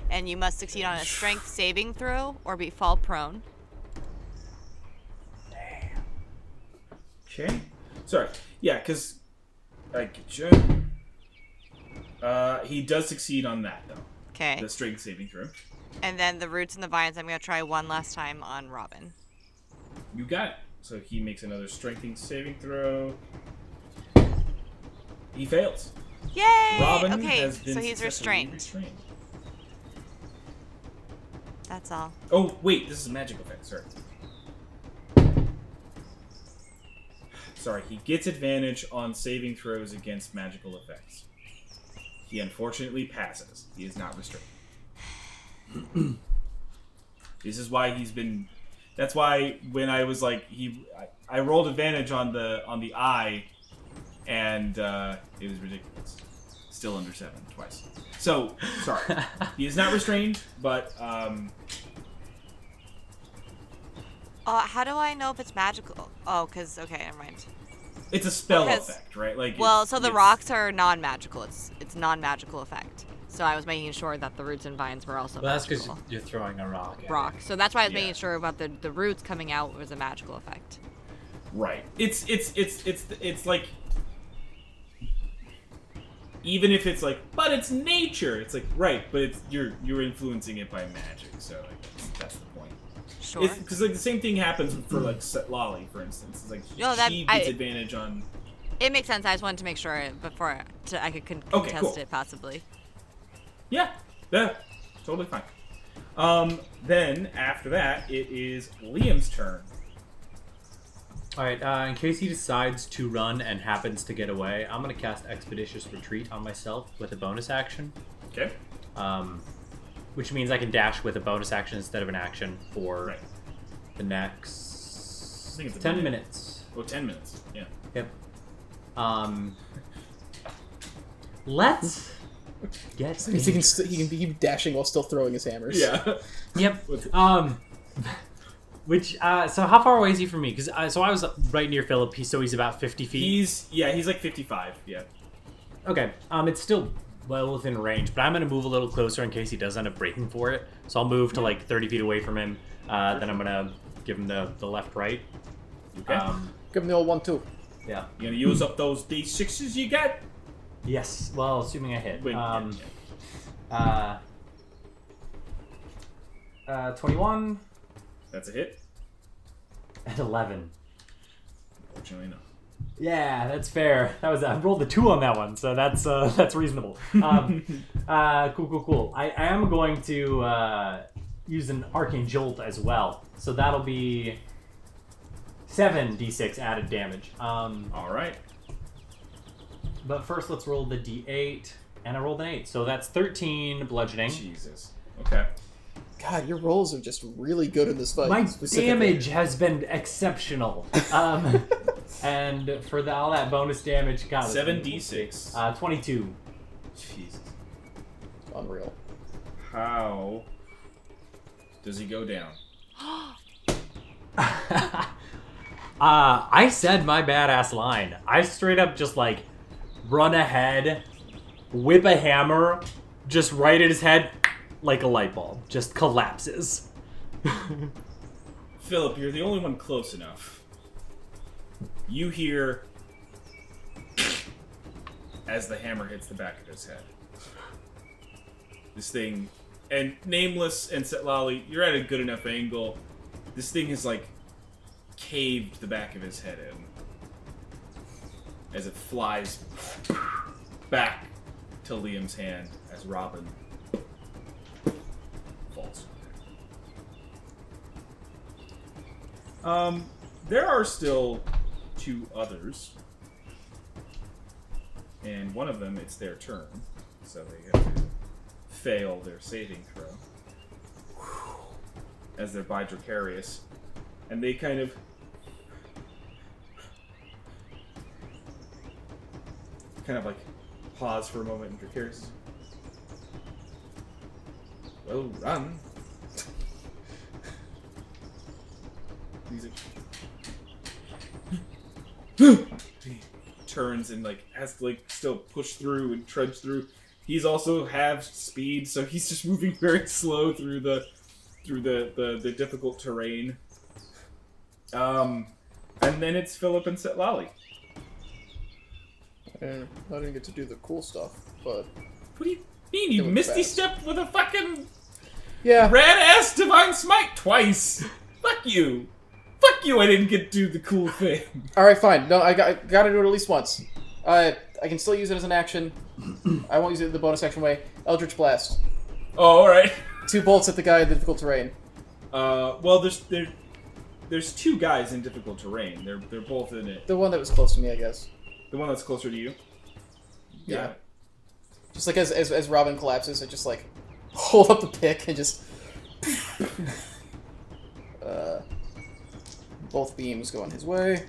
S4: And you must succeed on a strength saving throw or fall prone.
S1: Okay. Sorry. Yeah, because I get you. He does succeed on that though.
S4: Okay.
S1: The strength saving throw.
S4: And then the roots and the vines, I'm going to try one last time on Robin.
S1: You got it. So he makes another strengthening saving throw. He fails.
S4: Yay!
S1: Robin
S4: Okay,
S1: has been
S4: so he's
S1: successfully
S4: restrained. That's all.
S1: Oh, wait, this is a magic effect, sorry. Sorry, he gets advantage on saving throws against magical effects. He unfortunately passes. He is not restrained. This is why he's been... That's why when I was like... I rolled advantage on the eye, and it was ridiculous. Still under 7, twice. So, sorry. He is not restrained, but...
S4: How do I know if it's magical? Oh, because, okay, never mind.
S1: It's a spell
S4: Because-
S1: effect, right? Like,
S4: Well,
S1: it's-
S4: so the
S1: it's-
S4: rocks are non-magical. It's non-magical effect. So I was making sure that the roots and vines were also
S3: Well, that's because
S4: magical.
S3: you're throwing a rock. At
S4: Rock.
S3: it.
S4: So that's why I was
S1: Yeah.
S4: making sure about the roots coming out was a magical effect.
S1: Right. It's like, even if it's like, but it's nature. It's like, right, but it's you're influencing it by magic. So like, that's the point.
S4: Sure.
S1: It's because like the same thing happens for like Lolly, for instance. It's like
S4: No, that-
S1: she gets advantage on.
S4: It makes sense. I just wanted to make sure before I could
S1: Okay,
S4: contest
S1: cool.
S4: it possibly.
S1: Yeah, totally fine. Then after that, it is Liam's turn.
S3: All right. In case he decides to run and happens to get away, I'm gonna cast Expeditious Retreat on myself with a bonus action.
S1: Okay.
S3: Which means I can dash with a bonus action instead of an action for
S1: Right.
S3: the next
S1: I think it's a
S3: 10
S1: minute.
S3: minutes.
S1: Oh, 10 minutes. Yeah.
S3: Yep. Let's get.
S2: He can keep dashing while still throwing his hammers.
S1: Yeah.
S3: Yep.
S1: What's it?
S3: Which so how far away is he from me? Because so I was right near Philip. So he's about 50 feet.
S1: He's like 55. Yeah.
S3: Okay. It's still well within range, but I'm gonna move a little closer in case he does end up breaking for it. So I'll move to like 30 feet away from him. Then I'm gonna give him the left right.
S1: Okay.
S2: Give him the old 1-2.
S3: Yeah.
S1: You gonna use up those D6s you got?
S3: Yes. Well, assuming I hit.
S1: Wait,
S3: 21
S1: That's a hit.
S3: and 11.
S1: Unfortunately, no.
S3: Yeah, that's fair. That was I rolled the 2 on that one, so that's reasonable. Cool. I am going to use an arcane jolt as well, so that'll be 7d6 added damage.
S1: All right.
S3: But first, let's roll the d8, and I rolled an 8, so that's 13 bludgeoning.
S1: Jesus. Okay.
S2: God, your rolls are just really good in this fight.
S3: My
S2: specifically.
S3: damage has been exceptional. And for all that bonus damage, God,
S1: 7d6.
S3: 22.
S1: Jesus.
S2: Unreal.
S1: How does he go down?
S3: I said my badass line. I straight up just like run ahead, whip a hammer, just right at his head, like a light bulb, just collapses.
S1: Philip, you're the only one close enough. You hear as the hammer hits the back of his head. This thing, and Nameless and Setlali, you're at a good enough angle. This thing has like caved the back of his head in as it flies back to Liam's hand as Robin falls. There are still 2 others, and one of them, it's their turn, so they have to fail their saving throw as they're bidricarious, and they kind of like pause for a moment, and Dracarius, well run. He's like, he turns and like has to like still push through and trudge through. He's also half speed, so he's just moving very slow through the difficult terrain. And then it's Philip and Setlali.
S2: And I didn't get to do the cool stuff, but
S1: What do you mean? You
S2: It was
S1: misty
S2: fast.
S1: stepped with a fucking
S2: yeah.
S1: red ass divine smite twice. Fuck you. Fuck you. I didn't get to do the cool thing.
S2: All right, fine. No, I got to do it at least once. I can still use it as an action. I won't use it in the bonus action way. Eldritch Blast.
S1: Oh, all right.
S2: 2 bolts at the guy in the difficult terrain.
S1: Well, there's 2 guys in difficult terrain. They're both in it.
S2: The one that was close to me, I guess.
S1: The one that's closer to you.
S2: Yeah. Just like as Robin collapses, I just like hold up the pick and just both beams going his way.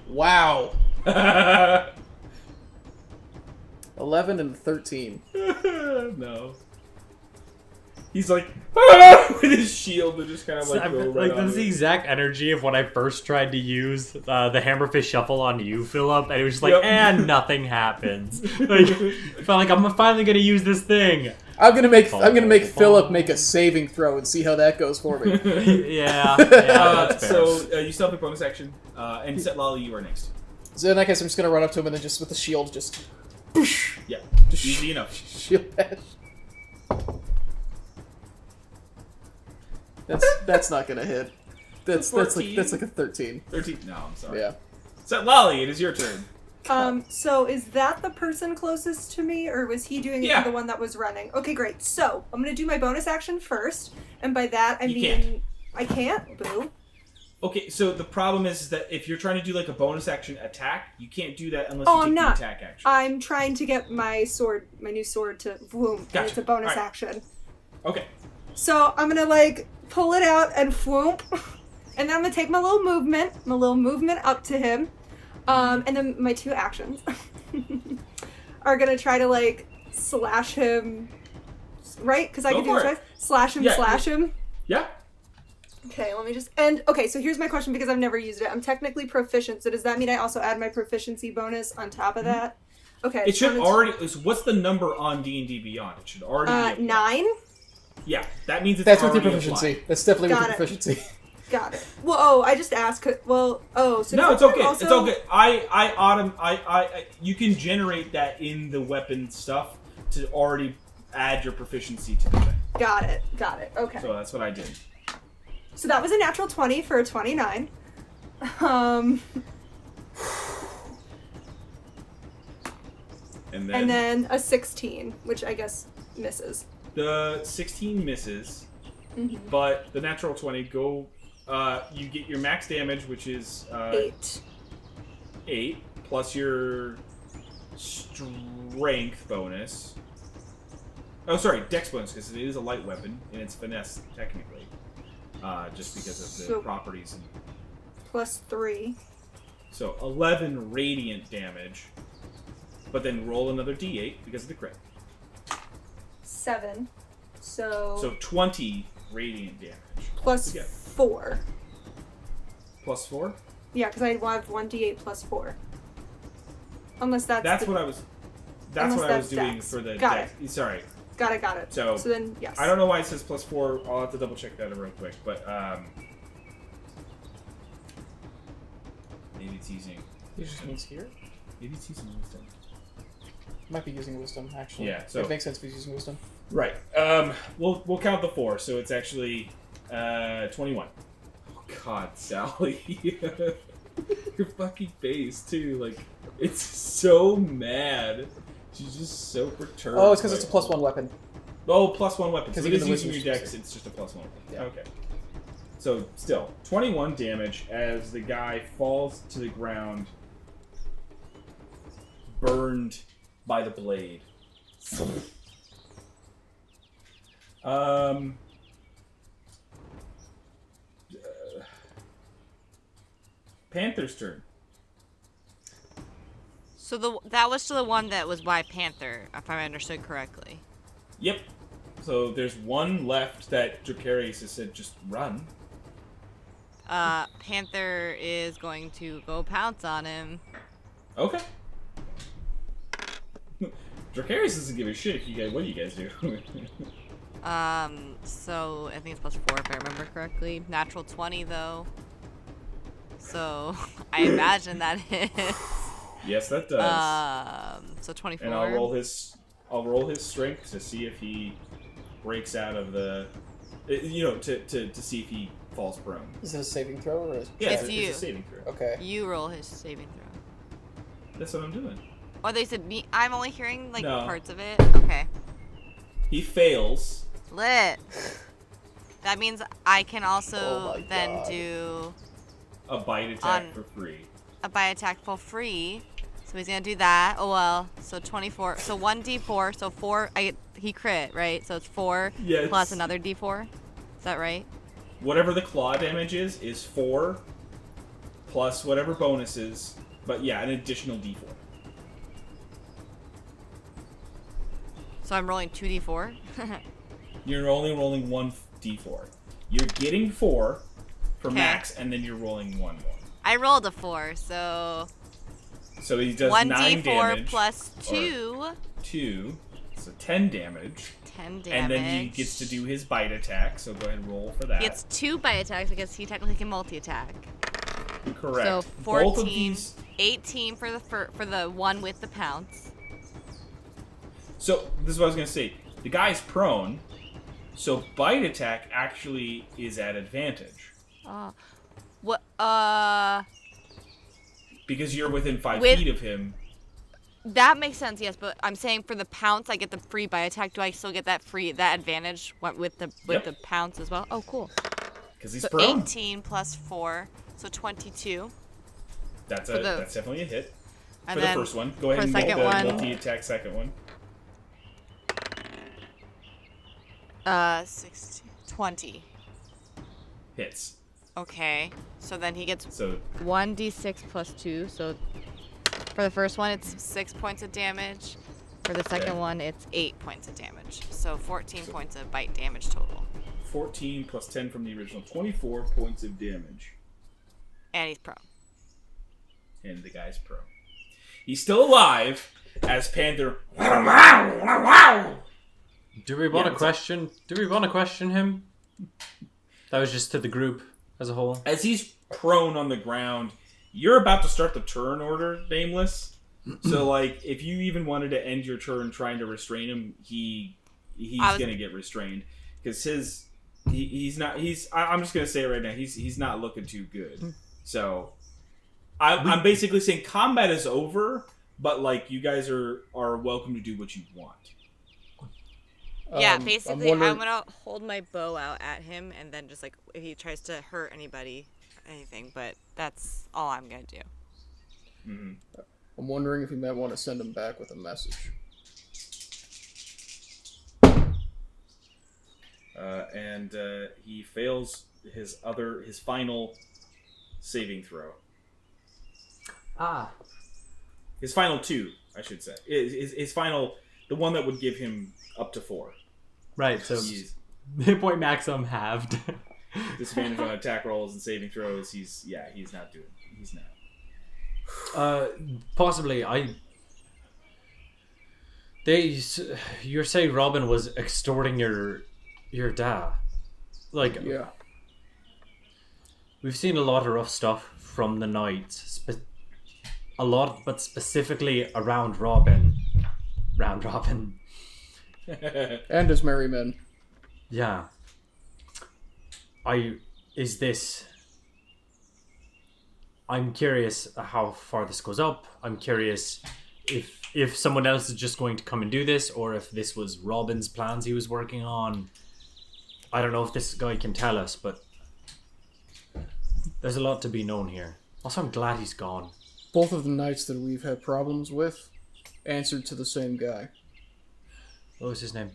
S2: Wow. 11 and 13.
S1: No. He's like, ah! With his shield to just kind of like go right on
S3: that's the
S1: it.
S3: exact energy of when I first tried to use the Hammerfish Shuffle on you, Philip, and it was just like,
S1: Yep.
S3: and nothing happens. Like, I felt like I'm finally gonna use this thing.
S2: I'm gonna make Philip make a saving throw and see how that goes for me.
S3: Yeah, that's fair.
S1: So you still have a bonus action, and Set Lolly, you are next.
S2: So in that case, I'm just gonna run up to him and then just with the shield, just
S1: Yeah, easy enough.
S2: shield bash. That's not gonna hit. That's like a 13.
S1: 13. No, I'm sorry.
S2: Yeah.
S1: Set Lolly, it is your turn.
S5: So is that the person closest to me, or was he doing it
S1: Yeah.
S5: to the one that was running? Okay, great. So I'm gonna do my bonus action first, and by that I
S1: You
S5: mean
S1: can't.
S5: I can't. Boo.
S1: Okay, so the problem is that if you're trying to do like a bonus action attack, you can't do that unless
S5: Oh,
S1: you
S5: I'm
S1: take
S5: not.
S1: the attack action.
S5: I'm trying to get my sword, my new sword, to vroom, and
S1: Gotcha.
S5: it's a bonus
S1: Alright.
S5: action.
S1: Okay.
S5: So I'm gonna like pull it out and whoomp, and then I'm gonna take my little movement up to him, and then my 2 actions are gonna try to like slash him, right? Because I
S1: Go
S5: can do
S1: for
S5: it
S1: it.
S5: twice. Slash him,
S1: Yeah,
S5: slash him.
S1: Yeah.
S5: Okay, let me just okay. So here's my question because I've never used it. I'm technically proficient, so does that mean I also add my proficiency bonus on top of that? Okay.
S1: It should
S5: so
S1: already. What's the number on D&D Beyond? It should already be applied.
S5: 9.
S1: Yeah, that means it's
S2: That's with your
S1: already
S2: proficiency.
S1: applied.
S2: That's definitely with
S5: Got
S2: your
S5: it.
S2: proficiency.
S5: Got it. Well, I just asked. So
S1: No,
S5: does
S1: it's
S5: that
S1: okay.
S5: also-
S1: It's all good. I you can generate that in the weapon stuff to already add your proficiency to the thing.
S5: Got it. Okay.
S1: So that's what I did.
S5: So that was a natural 20 for a 29.
S1: And
S5: And then a 16, which I guess misses.
S1: the 16 misses,
S5: Mhm.
S1: but the natural 20 go. You get your max damage, which is 8 plus your strength bonus. Oh, sorry, dex bonus because it is a light weapon and it's finesse technically, just because of the
S5: So-
S1: properties. And,
S5: Plus 3.
S1: so 11 radiant damage, but then roll another d8 because of the crit.
S5: 7. So,
S1: So 20 radiant damage.
S5: plus
S1: Yeah.
S5: 4.
S1: Plus 4.
S5: Yeah, because I have 1d8 plus 4. Unless that's
S1: What I was. That's
S5: unless
S1: what I was
S5: that's
S1: doing
S5: dex.
S1: for the
S5: Got
S1: dex. Sorry.
S5: Got it.
S1: So
S5: then, yes.
S1: I don't know why it says plus 4. I'll have to double check that real quick, but maybe it's using.
S2: He just means here.
S1: Maybe it's using wisdom.
S2: Might be using wisdom actually.
S1: Yeah, so-
S2: it makes sense if he's using wisdom.
S1: Right. We'll count the 4, so it's actually 21. Oh God, Sally, your fucking face too. Like it's so mad. She's just so perturbed.
S2: Oh, it's because it's a
S1: by-
S2: +1 weapon.
S1: Oh, +1 weapon.
S2: Because
S1: So it
S2: even
S1: is
S2: the
S1: using
S2: wisdom's
S1: your dex.
S2: just-
S1: It's just a +1 weapon.
S2: Yeah.
S1: Okay. So still 21 damage as the guy falls to the ground, burned by the blade. Panther's turn.
S4: So that was to the one that was by Panther, if I understood correctly.
S1: Yep. So there's one left that Dracarius has said just run.
S4: Panther is going to go pounce on him.
S1: Okay. Dracarius doesn't give a shit if you guys. What do you guys do?
S4: So I think it's +4 if I remember correctly. Natural 20 though. So I imagine that hits.
S1: Yes, that does.
S4: So 24.
S1: And I'll roll his strength to see if he breaks out of the, to see if he falls prone.
S2: Is it a saving throw or?
S1: Yeah,
S4: It's
S1: it's
S4: you.
S1: a saving throw.
S2: Okay.
S4: You roll his saving throw.
S1: That's what I'm doing.
S4: Oh, they said me. I'm only hearing like
S1: No.
S4: parts of it. Okay.
S1: He fails.
S4: Lit. That means I can
S2: Oh
S4: also
S2: my
S4: then
S2: God.
S4: do
S1: A bite attack
S4: On-
S1: for free.
S4: a bite attack for free. So he's gonna do that. Oh well. So 24. So 1d4. So 4. He crit, right? So it's 4
S1: Yes.
S4: plus another d4. Is that right?
S1: Whatever the claw damage is 4 plus whatever bonuses, but yeah, an additional d4.
S4: So I'm rolling 2d4.
S1: You're only rolling 1d4. You're getting 4 for
S4: Okay.
S1: max, and then you're rolling 1 more.
S4: I rolled a 4, so
S1: So he does
S4: 1d4
S1: 9 damage.
S4: plus 2.
S1: 2. So 10 damage.
S4: 10 damage.
S1: And then he gets to do his bite attack, so go ahead and roll for that.
S4: He gets 2 bite attacks because he technically can multi-attack.
S1: Correct.
S4: So
S1: Both of
S4: 14,
S1: these.
S4: 18 for the one with the pounce.
S1: So this is what I was gonna say. The guy's prone, so bite attack actually is at advantage
S4: What?
S1: because you're within 5
S4: With-
S1: feet of him.
S4: That makes sense, yes. But I'm saying for the pounce, I get the free bite attack. Do I still get that advantage with the
S1: Yep.
S4: pounce as well? Oh, cool.
S1: Because he's
S4: So
S1: prone.
S4: 18 plus 4, so 22.
S1: That's
S4: for the-
S1: that's definitely a hit.
S4: And
S1: For the
S4: then
S1: first one, go ahead
S4: for
S1: and
S4: the
S1: roll
S4: second
S1: the
S4: one-
S1: multi-attack second one.
S4: 16, 20.
S1: Hits.
S4: Okay. So then he gets
S1: So
S4: 1d6 plus 2. So for the first one, it's 6 points of damage. For the second
S1: Okay.
S4: one, it's 8 points of damage. So 14 points of bite damage total.
S1: 14 plus 10 from the original, 24 points of damage.
S4: And he's prone.
S1: And the guy's prone. He's still alive as Panther.
S3: Do we want
S1: Yeah,
S3: to question? Do we want to question him? That was just to the group as a whole.
S1: As he's prone on the ground, you're about to start the turn order, Nameless. So, like, if you even wanted to end your turn trying to restrain him, he's gonna get restrained because he's not. I'm just gonna say it right now. He's not looking too good. So, I'm basically saying combat is over, but like you guys are welcome to do what you want.
S4: Yeah,
S2: I'm
S4: basically, I'm
S2: wondering-
S4: gonna hold my bow out at him, and then just like if he tries to hurt anything, but that's all I'm gonna do.
S1: Mm-hmm.
S2: I'm wondering if we might want to send him back with a message.
S1: And he fails his final saving throw. His final 2, I should say. His final, the one that would give him up to 4.
S3: Right. So
S1: He's
S3: hit point maximum halved.
S1: disadvantage on attack rolls and saving throws. He's not.
S3: Possibly, you're saying Robin was extorting your dad. Like,
S2: Yeah.
S3: we've seen a lot of rough stuff from the Knights. A lot, but specifically around Robin. Round Robin.
S2: And his merry men.
S3: Yeah. I'm curious how far this goes up. I'm curious if someone else is just going to come and do this, or if this was Robin's plans he was working on. I don't know if this guy can tell us, but there's a lot to be known here. Also, I'm glad he's gone.
S2: Both of the knights that we've had problems with answered to the same guy.
S3: What was his name?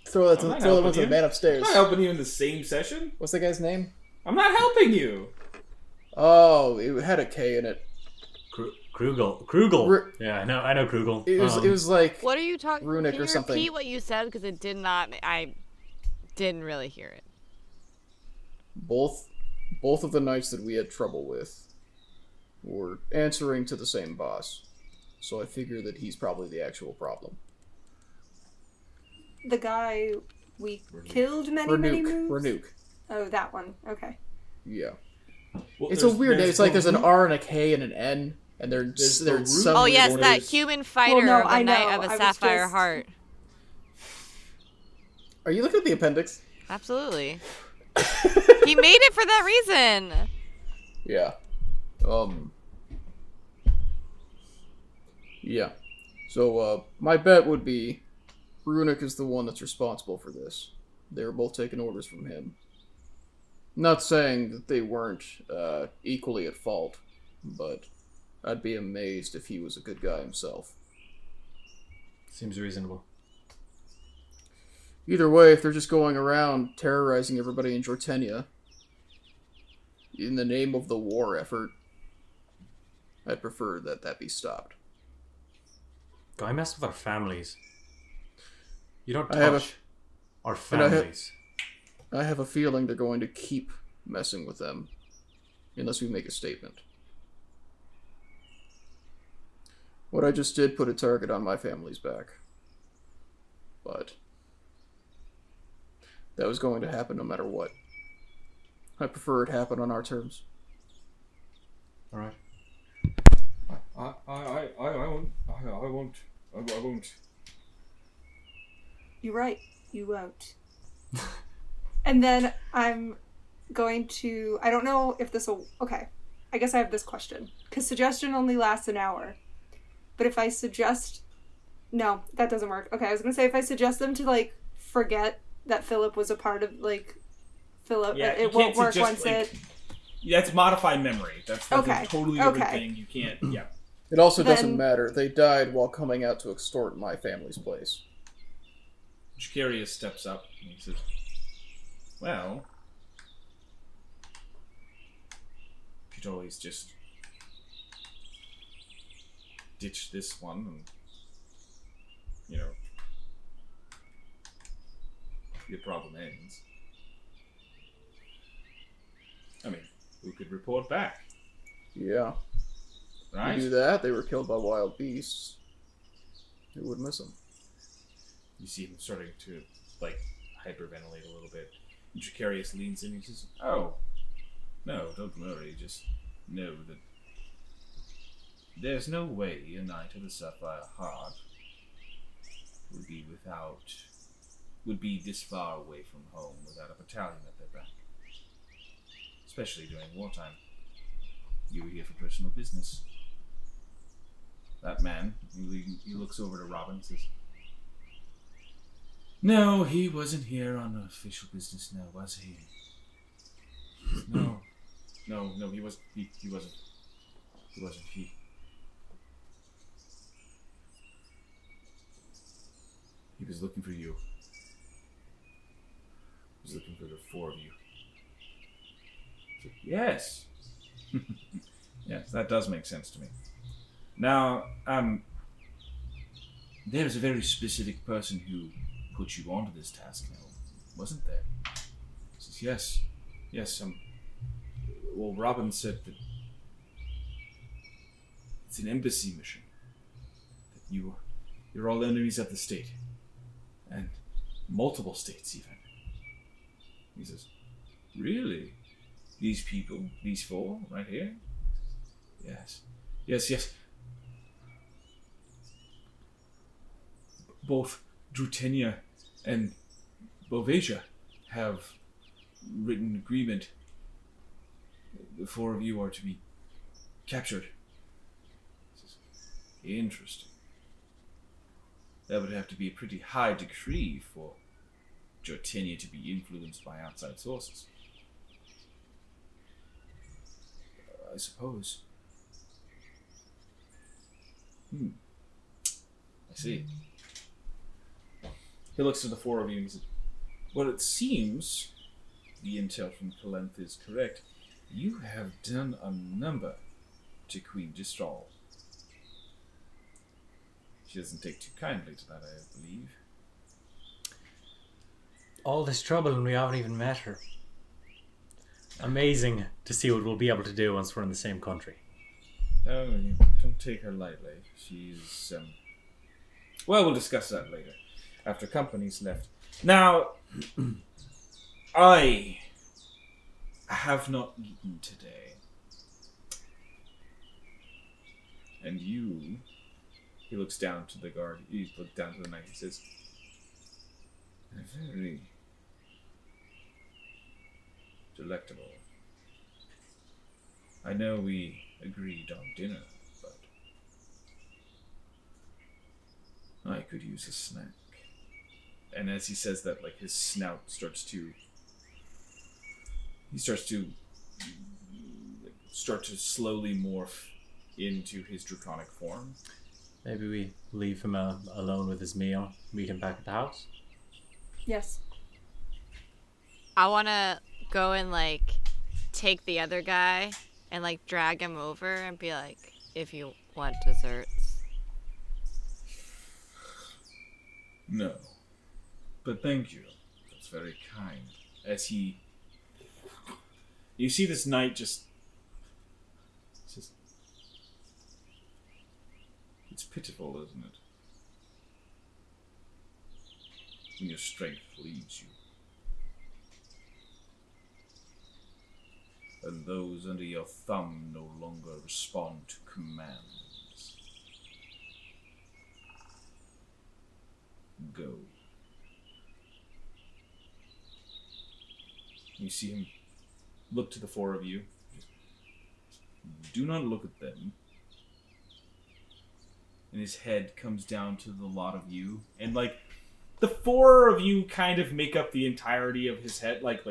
S2: Throw that
S1: I'm not
S2: to the
S1: helping you.
S2: man upstairs.
S1: I'm not helping you in the same session.
S2: What's the guy's name?
S1: I'm not helping you.
S2: Oh, it had a K in it.
S3: Krugel. Yeah, I know Krugel.
S2: It was like
S4: What are you talking?
S2: Runic
S4: Can
S2: or
S4: you
S2: something.
S4: repeat what you said because it did not. I didn't really hear it.
S2: both of the knights that we had trouble with were answering to the same boss. So I figure that he's probably the actual problem.
S5: The guy we killed many moons?
S2: Ranuk.
S5: Oh, that one. Okay.
S2: Yeah.
S1: Well,
S2: It's a weird name. It's like there's an
S1: root-
S2: R and a K and an N, and
S1: There's the
S2: they're
S1: root.
S2: some
S4: Oh yes,
S1: orders.
S4: that human fighter
S5: no,
S4: of the
S5: I
S4: Knight
S5: know,
S4: of the
S5: I was
S4: Sapphire
S5: just-
S4: Heart.
S2: Are you looking at the appendix?
S4: Absolutely. He made it for that reason.
S2: Yeah. Yeah. So, my bet would be Runic is the one that's responsible for this. They were both taking orders from him. Not saying that they weren't equally at fault, but I'd be amazed if he was a good guy himself.
S3: Seems reasonable.
S2: Either way, if they're just going around terrorizing everybody in Jortenia in the name of the war effort, I'd prefer that be stopped.
S3: Guy mess with our families. You don't
S2: I have
S3: touch our
S2: and I have-
S3: families.
S2: I have a feeling they're going to keep messing with them unless we make a statement. What I just did put a target on my family's back. But that was going to happen no matter what. I prefer it happen on our terms.
S3: All right.
S1: I won't.
S5: You're right. You won't. And then I'm going to... I don't know if this will... Okay. I guess I have this question. Because suggestion only lasts an hour. But if I suggest... No, that doesn't work. Okay, I was going to say if I suggest them to, like, forget that Philip was a part of, like... Philip...
S1: Yeah,
S5: it won't work once it...
S1: That's modified memory. That's
S5: Okay,
S1: a totally different
S5: okay.
S1: thing. You can't... Yeah.
S2: It also doesn't
S5: Then-
S2: matter. They died while coming out to extort my family's place.
S1: Jacarius steps up and he says, well, you could always just ditch this one and, your problem ends. I mean, who could report back,
S2: Yeah.
S1: right?
S2: You do that, they were killed by wild beasts. Who would miss them?
S1: You see him starting to, hyperventilate a little bit. And Jacarius leans in and he says, oh, no, don't worry, just know that there's no way a knight of the Sapphire Heart would be this far away from home without a battalion at their back. Especially during wartime. You were here for personal business. That man, he looks over to Robin and says, no, he wasn't here on official business now, was he? No, he wasn't. He wasn't. He was looking for you. He was looking for the four of you. Yes. Yes, that does make sense to me. Now, there's a very specific person who put you onto this task now, wasn't there? He says, yes, well, Robin said that it's an embassy mission. That you're all enemies of the state. And multiple states, even. He says, really? These people, these four, right here? Yes. Both Drutenia and Bovasia have written agreement. The four of you are to be captured. Interesting. That would have to be a pretty high decree for Drutenia to be influenced by outside sources. I suppose. I see. He looks to the four of you and he says, well, it seems the intel from Kalenth is correct. You have done a number to Queen Distral. She doesn't take too kindly to that, I believe.
S3: All this trouble and we haven't even met her. Amazing to see what we'll be able to do once we're in the same country.
S1: Oh, you don't take her lightly. She's, well, we'll discuss that later, after company's left. Now, I have not eaten today. And you... He looks down to the guard. He looks down to the knight. He says, very delectable. I know we agreed on dinner, but I could use a snack. And as he says that, his snout starts to... He starts to slowly morph into his draconic form.
S3: Maybe we leave him alone with his meal, meet him back at the house?
S5: Yes.
S4: I want to go and, take the other guy and, drag him over and be like, if you want desserts.
S1: No. But thank you. That's very kind. As he... You see this knight just... It's pitiful, isn't it? When your strength leaves you. And those under your thumb no longer respond to commands. Go. You see him look to the four of you. Do not look at them. And his head comes down to the lot of you. And, like, the four of you kind of make up the entirety of his head. Like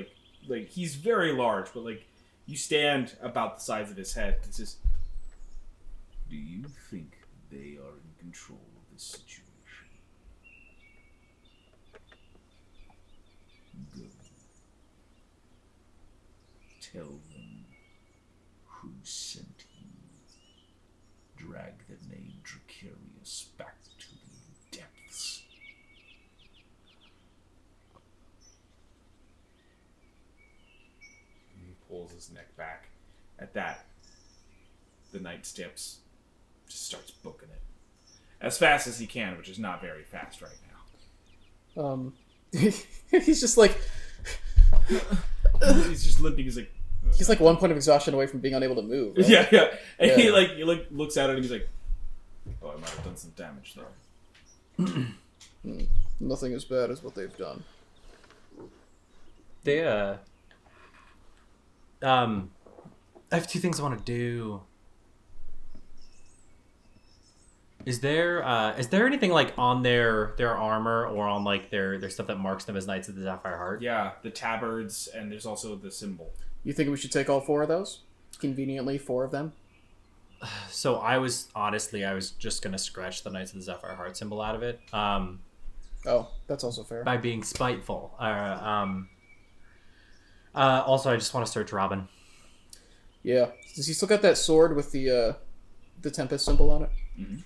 S1: he's very large, but, like, you stand about the size of his head. It's just, do you think they are in control of this situation? Go. Tell them who sent you. Drag the name Dracarius back to the depths. He pulls his neck back. At that, the knight steps, just starts booking it. As fast as he can, which is not very fast right now.
S2: He's just like...
S1: He's just limping,
S2: He's like 1 point of exhaustion away from being unable to move. Right?
S1: Yeah. And he looks at it and he's like, oh, I might have done some damage there.
S2: Nothing as bad as what they've done.
S3: They, I have two things I want to do. Is there anything like on their armor or on like their stuff that marks them as Knights of the Sapphire Heart?
S1: Yeah, the tabards, and there's also the symbol.
S2: You think we should take all 4 of those? Conveniently, 4 of them?
S3: So I was just gonna scratch the Knights of the Sapphire Heart symbol out of it.
S2: Oh, that's also fair.
S3: By being spiteful. Also, I just want to search Robin.
S2: Yeah. Does he still got that sword with the Tempest symbol on it?
S1: Mm-hmm.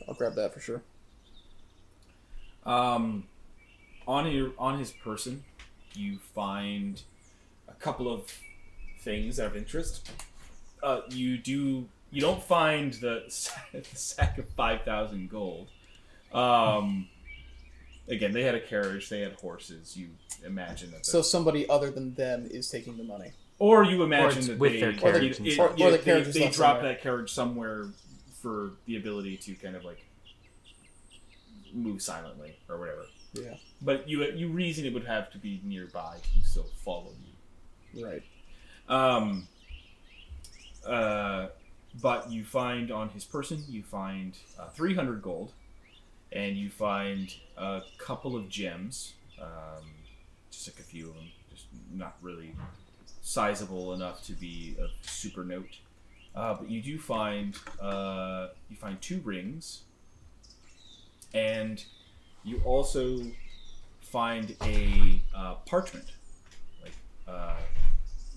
S2: I'll grab that for sure.
S1: On his person, you find a couple of things that are of interest. You don't find the sack of 5,000 gold. Again, they had a carriage, they had horses. You imagine that.
S2: So somebody other than them is taking the money.
S1: Or you imagine that
S3: with
S1: they,
S3: their carriage.
S2: Or the carriage is
S1: they
S2: left
S1: drop
S2: somewhere.
S1: that carriage somewhere for the ability to kind of like move silently or whatever.
S2: Yeah.
S1: But you reason it would have to be nearby to still follow you.
S2: Right.
S1: But you find on his person, you find 300 gold, and you find a couple of gems, just like a few of them, just not really sizable enough to be of super note. But you do find 2 rings, and you also find a parchment, like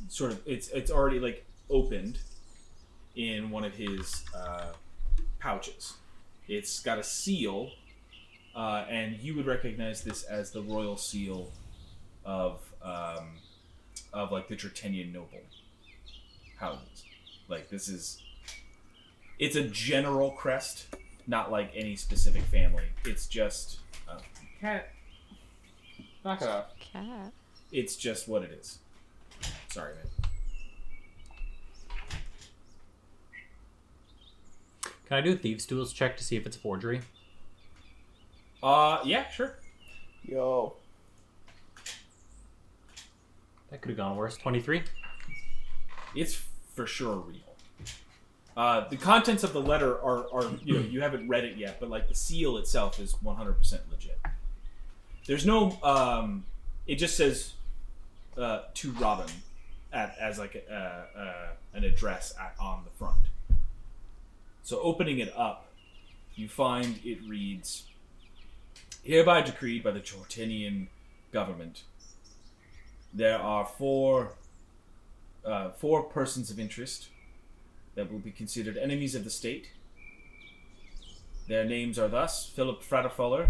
S1: sort of it's already like opened in one of his pouches. It's got a seal, and you would recognize this as the royal seal of like the Dratenian noble houses. Like it's a general crest, not like any specific family. It's just cat. Knock it off.
S4: Cat.
S1: It's just what it is. Sorry, man.
S3: Can I do a Thieves' Tools check to see if it's a forgery?
S1: Yeah, sure.
S2: Yo.
S3: That could have gone worse. 23?
S1: It's for sure real. The contents of the letter are you haven't read it yet, but like the seal itself is 100% legit. There's no it just says to Robin as like an address on the front. So opening it up, you find it reads, "Hereby decreed by the Jordanian government, there are four persons of interest that will be considered enemies of the state. Their names are thus: Philip Fratifoller,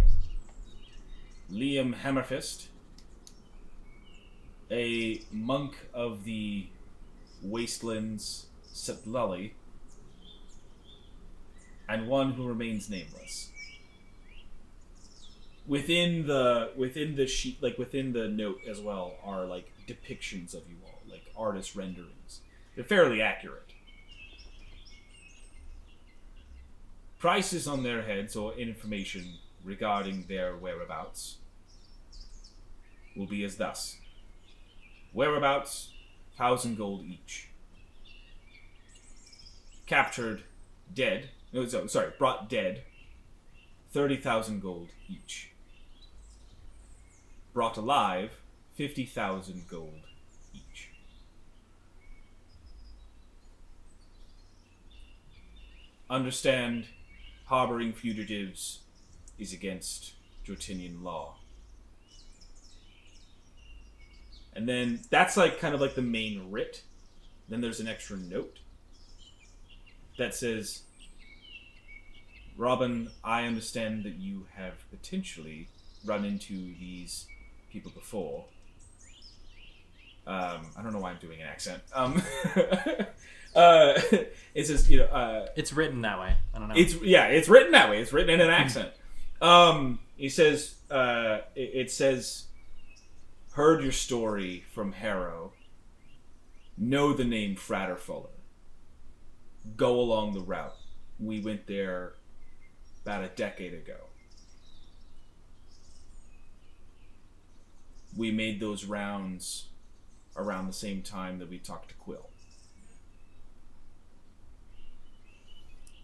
S1: Liam Hammerfist, a monk of the Wastelands Setlali, and one who remains nameless. Within the sheet, like within the note as well, are like depictions of you all, like artist renderings. They're fairly accurate. Prices on their heads or information regarding their whereabouts will be as thus. Whereabouts, 1,000 gold each. Captured dead, brought dead, 30,000 gold each. Brought alive, 50,000 gold each. Understand, harboring fugitives is against Jotinian law. And then that's like kind of like the main writ. Then there's an extra note that says, Robin, I understand that you have potentially run into these people before. I don't know why I'm doing an accent. It says,
S3: it's written that way. I don't know.
S1: It's written that way. It's written in an accent. He says, it says, heard your story from Harrow. Know the name Frater Fuller. Go along the route. We went there about a decade ago. We made those rounds around the same time that we talked to Quill.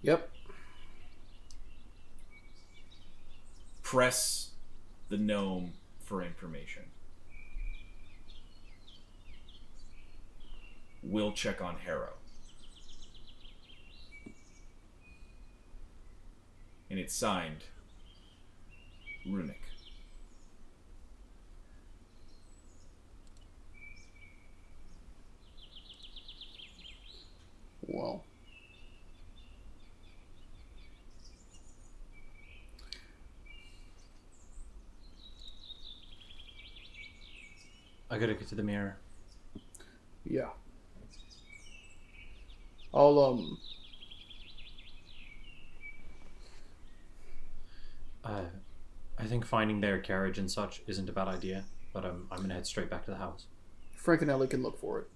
S2: Yep.
S1: Press the gnome for information. We'll check on Harrow. And it's signed Runic.
S2: Well.
S3: I gotta get to the mirror.
S2: Yeah. I'll
S3: I think finding their carriage and such isn't a bad idea, but I'm gonna head straight back to the house.
S2: Frank and Ellie can look for it.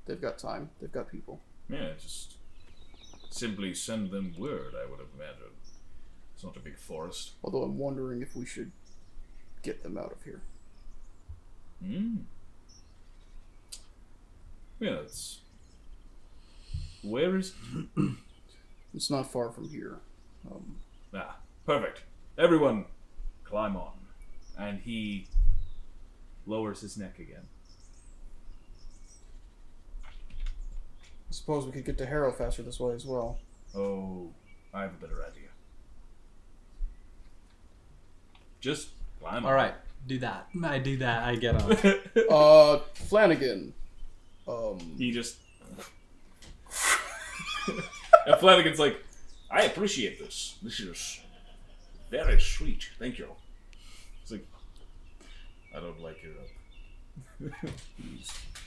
S2: They've got time. They've got people.
S1: Yeah, just simply send them word, I would imagine. It's not a big forest.
S2: Although I'm wondering if we should get them out of here.
S1: Yeah, it's... Where is...
S2: It's not far from here.
S1: Perfect. Everyone, climb on. And he lowers his neck again.
S2: I suppose we could get to Harrow faster this way as well.
S1: Oh, I have a better idea. Just climb on.
S3: Alright, do that. I do that, I get on.
S2: Flanagan.
S1: He just... And Flanagan's like, I appreciate this. This is very sweet. Thank you. He's like, I don't like your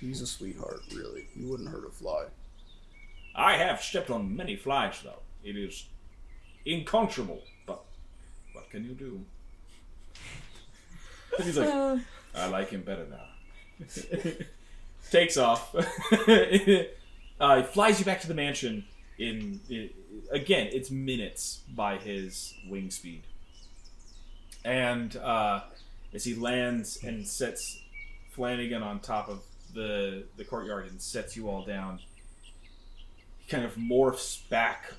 S2: He's a sweetheart, really. He wouldn't hurt a fly.
S1: I have stepped on many flies, though. It is uncomfortable, but what can you do? And he's like, I like him better now. Takes off. He flies you back to the mansion again, it's minutes by his wing speed. And as he lands and sets Flanagan on top of the courtyard and sets you all down, he kind of morphs back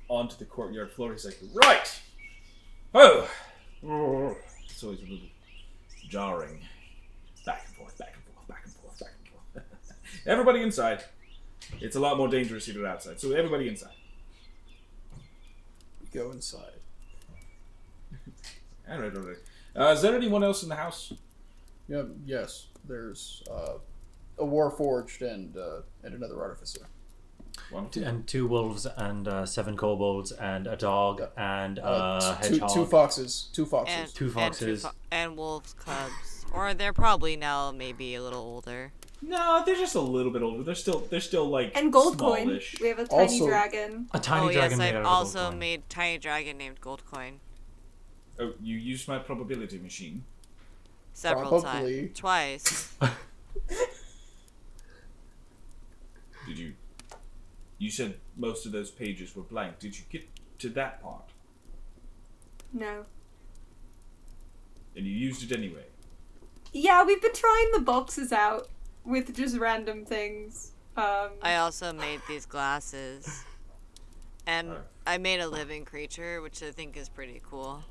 S1: onto the courtyard floor. He's like, right! Oh! It's always a little jarring. Back and forth, back and forth, back and forth, back and forth. Everybody inside. It's a lot more dangerous if you're outside. So everybody inside.
S2: We go inside.
S1: Alright. Is there anyone else in the house?
S2: Yeah, yes. There's a Warforged and another artificer.
S3: And 2 wolves and 7 kobolds and a dog and a hedgehog.
S2: Two foxes. 2 foxes.
S4: And,
S3: 2 foxes.
S4: And wolves cubs. Or they're probably now maybe a little older.
S1: No, they're just a little bit older. They're still like
S5: And gold coin.
S1: smallish.
S5: We have a tiny
S2: Also-
S5: dragon.
S3: A tiny dragon made out
S4: I've
S3: of
S4: also
S3: gold coin.
S4: made tiny dragon named Gold Coin.
S1: Oh, you used my probability machine.
S4: Several
S2: Probably.
S4: times. Twice.
S1: Did you? You said most of those pages were blank. Did you get to that part?
S5: No.
S1: And you used it anyway.
S5: Yeah, we've been trying the boxes out with just random things.
S4: I also made these glasses. And
S1: Alright.
S4: I made a living creature, which I think is pretty cool.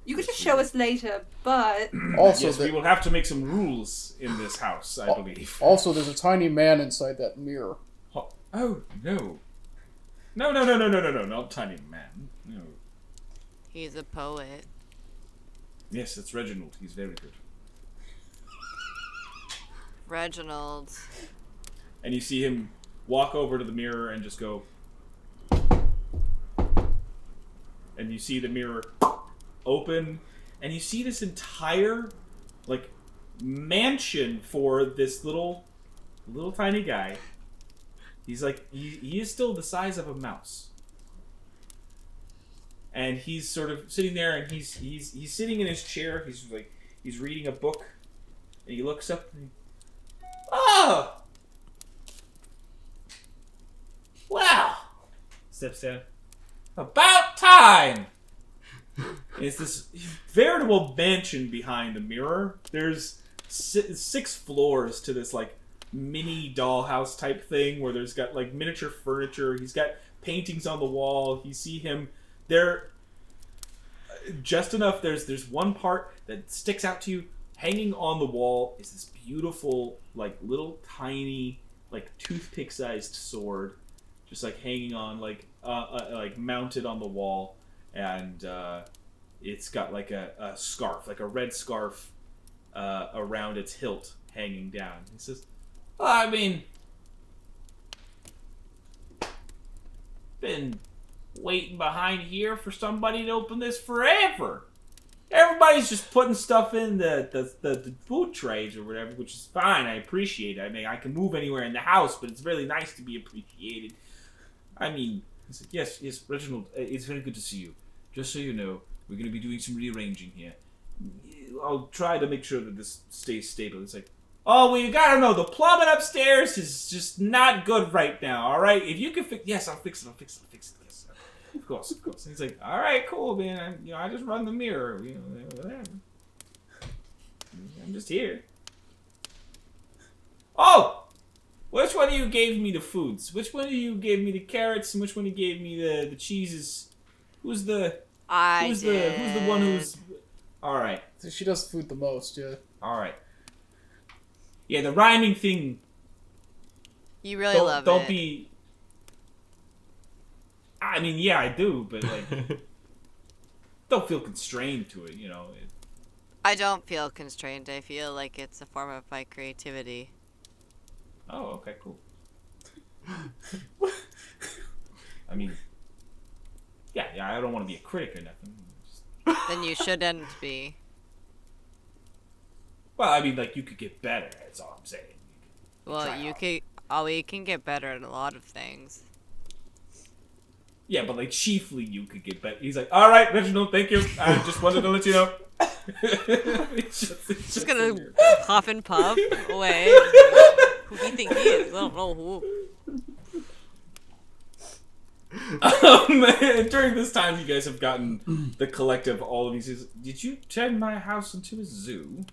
S5: You could just show us later, but
S2: Also,
S1: Yes, we will have to make some rules in this house, I believe.
S2: also, there's a tiny man inside that mirror.
S1: Oh, no. No, not tiny man. No.
S4: He's a poet.
S1: Yes, that's Reginald. He's very good.
S4: Reginald.
S1: And you see him walk over to the mirror and just go... And you see the mirror open, and you see this entire, like, mansion for this little tiny guy. He's like, he is still the size of a mouse. And he's sort of sitting there, and he's sitting in his chair. He's reading a book, and he looks up and oh, wow! Steps down. About time. It's this veritable mansion behind the mirror. There's 6 floors to this like mini dollhouse type thing where there's got like miniature furniture. He's got paintings on the wall. You see him there just enough. There's one part that sticks out to you. Hanging on the wall is this beautiful like little tiny like toothpick sized sword, just like hanging on like mounted on the wall, and it's got like a scarf, like a red scarf around its hilt hanging down. He says, well, I mean, been waiting behind here for somebody to open this forever. Everybody's just putting stuff in the food trays or whatever, which is fine. I appreciate it. I mean, I can move anywhere in the house, but it's really nice to be appreciated. I mean, he said, yes, Reginald, it's very good to see you. Just so you know, we're going to be doing some rearranging here. I'll try to make sure that this stays stable. It's like, oh, well, you gotta know, the plumbing upstairs is just not good right now, all right? If you can fix... Yes, I'll fix it, yes. Of course. And he's like, all right, cool, man. I just run the mirror, whatever. I'm just here. Oh! Which one of you gave me the foods? Which one of you gave me the carrots, and which one of you gave me the cheeses? Who's the one who's... All right.
S2: She does food the most, yeah.
S1: All right. Yeah, the rhyming thing.
S4: You really love it.
S1: Don't be... I mean, yeah, I do, but like, don't feel constrained to it,
S4: I don't feel constrained. I feel like it's a form of my creativity.
S1: Oh, okay, cool. I mean, yeah, I don't want to be a critic or nothing.
S4: Then you shouldn't be.
S1: Well, I mean, like, you could get better, that's all I'm saying.
S4: Well, we can get better at a lot of things.
S1: Yeah, but like, chiefly you could get better. He's like, all right, Reginald, thank you. I just wanted to let you know. He's
S4: Just gonna huff and puff away. Who do you think he is? I don't know who.
S1: During this time, you guys have gotten the collective, all of you. Says, did you turn my house into a zoo?